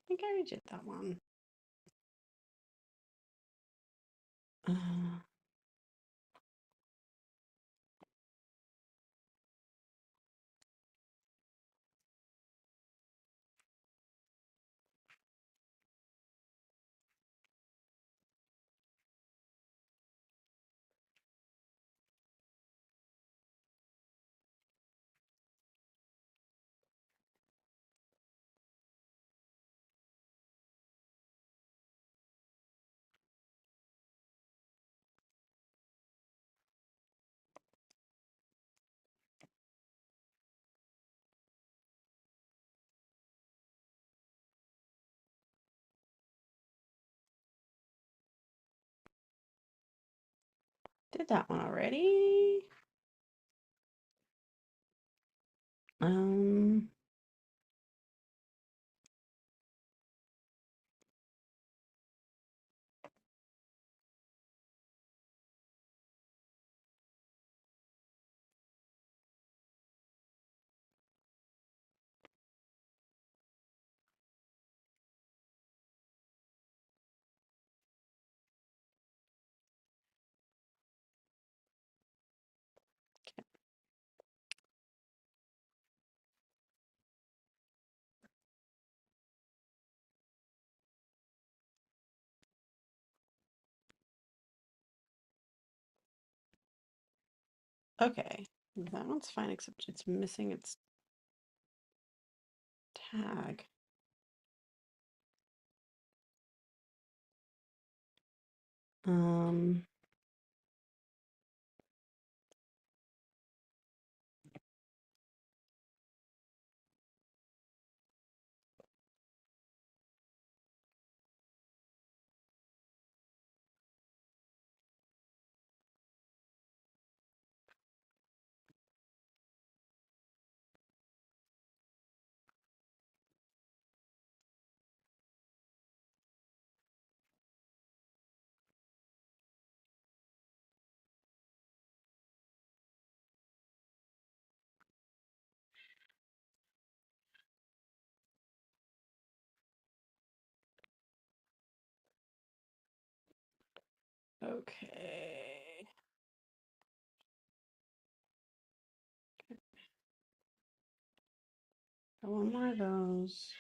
think I already did that one. Did that one already. Um, okay, that one's fine, except it's missing its tag. Um, okay. One more of those.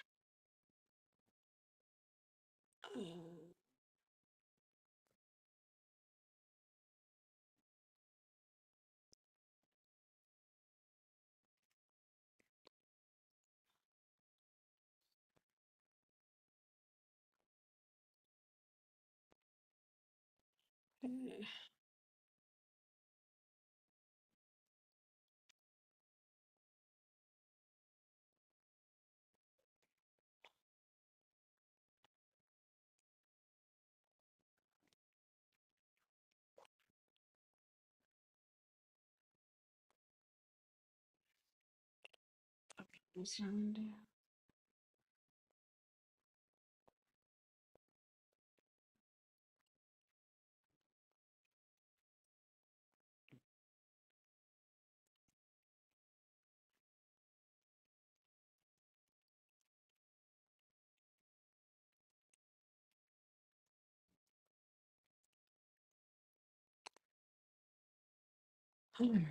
Alright.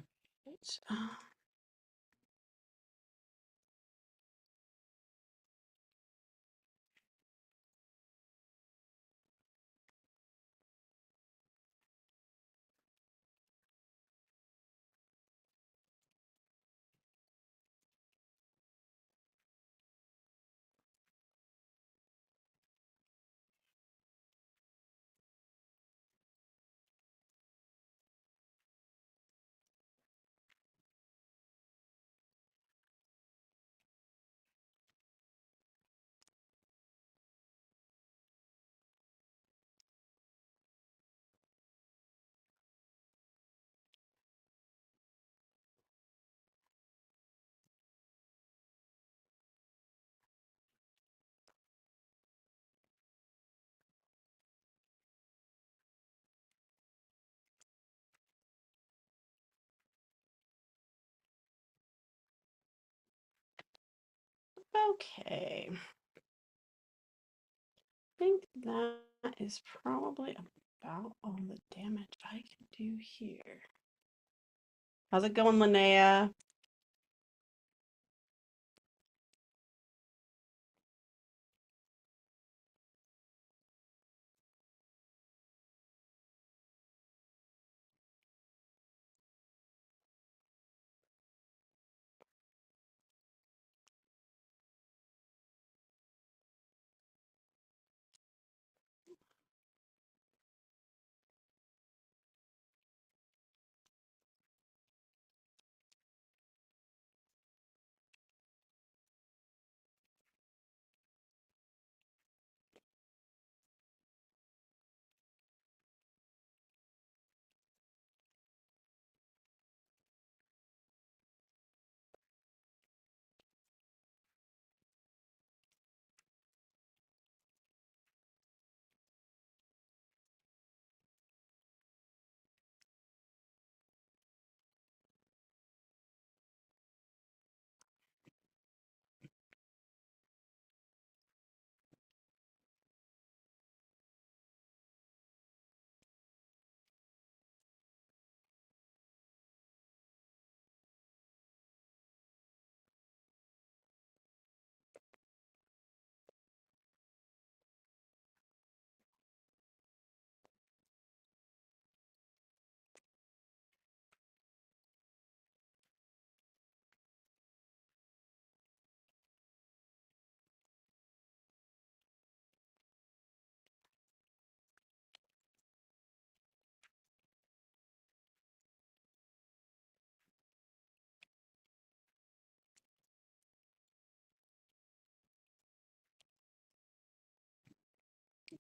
Okay. I think that is probably about all the damage I can do here. How's it going, Linnea?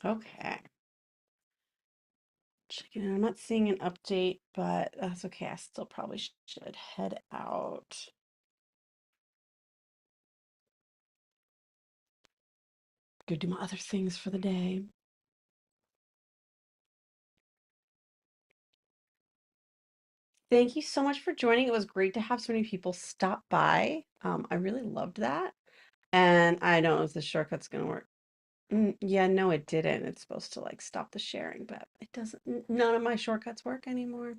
Okay. Checking. I'm not seeing an update, but that's okay. I still probably should head out. Go do my other things for the day. Thank you so much for joining. It was great to have so many people stop by. I really loved that. And I don't know if the shortcut's gonna work. Yeah, no, it didn't. It's supposed to like stop the sharing, but it doesn't. None of my shortcuts work anymore.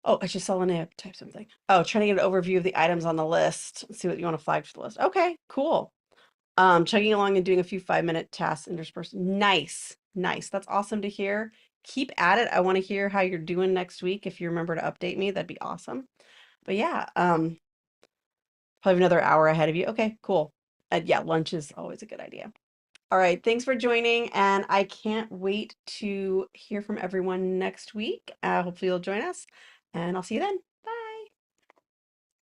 Oh, I just saw Linnea type something. Oh, trying to get an overview of the items on the list. Let's see what you want to flag for the list. Okay, cool. Chugging along and doing a few 5-minute tasks interspersed. Nice, nice. That's awesome to hear. Keep at it. I want to hear how you're doing next week. If you remember to update me, that'd be awesome. But yeah, probably another hour ahead of you. Okay, cool. Yeah, lunch is always a good idea. All right, thanks for joining, and I can't wait to hear from everyone next week. Hopefully you'll join us, and I'll see you then.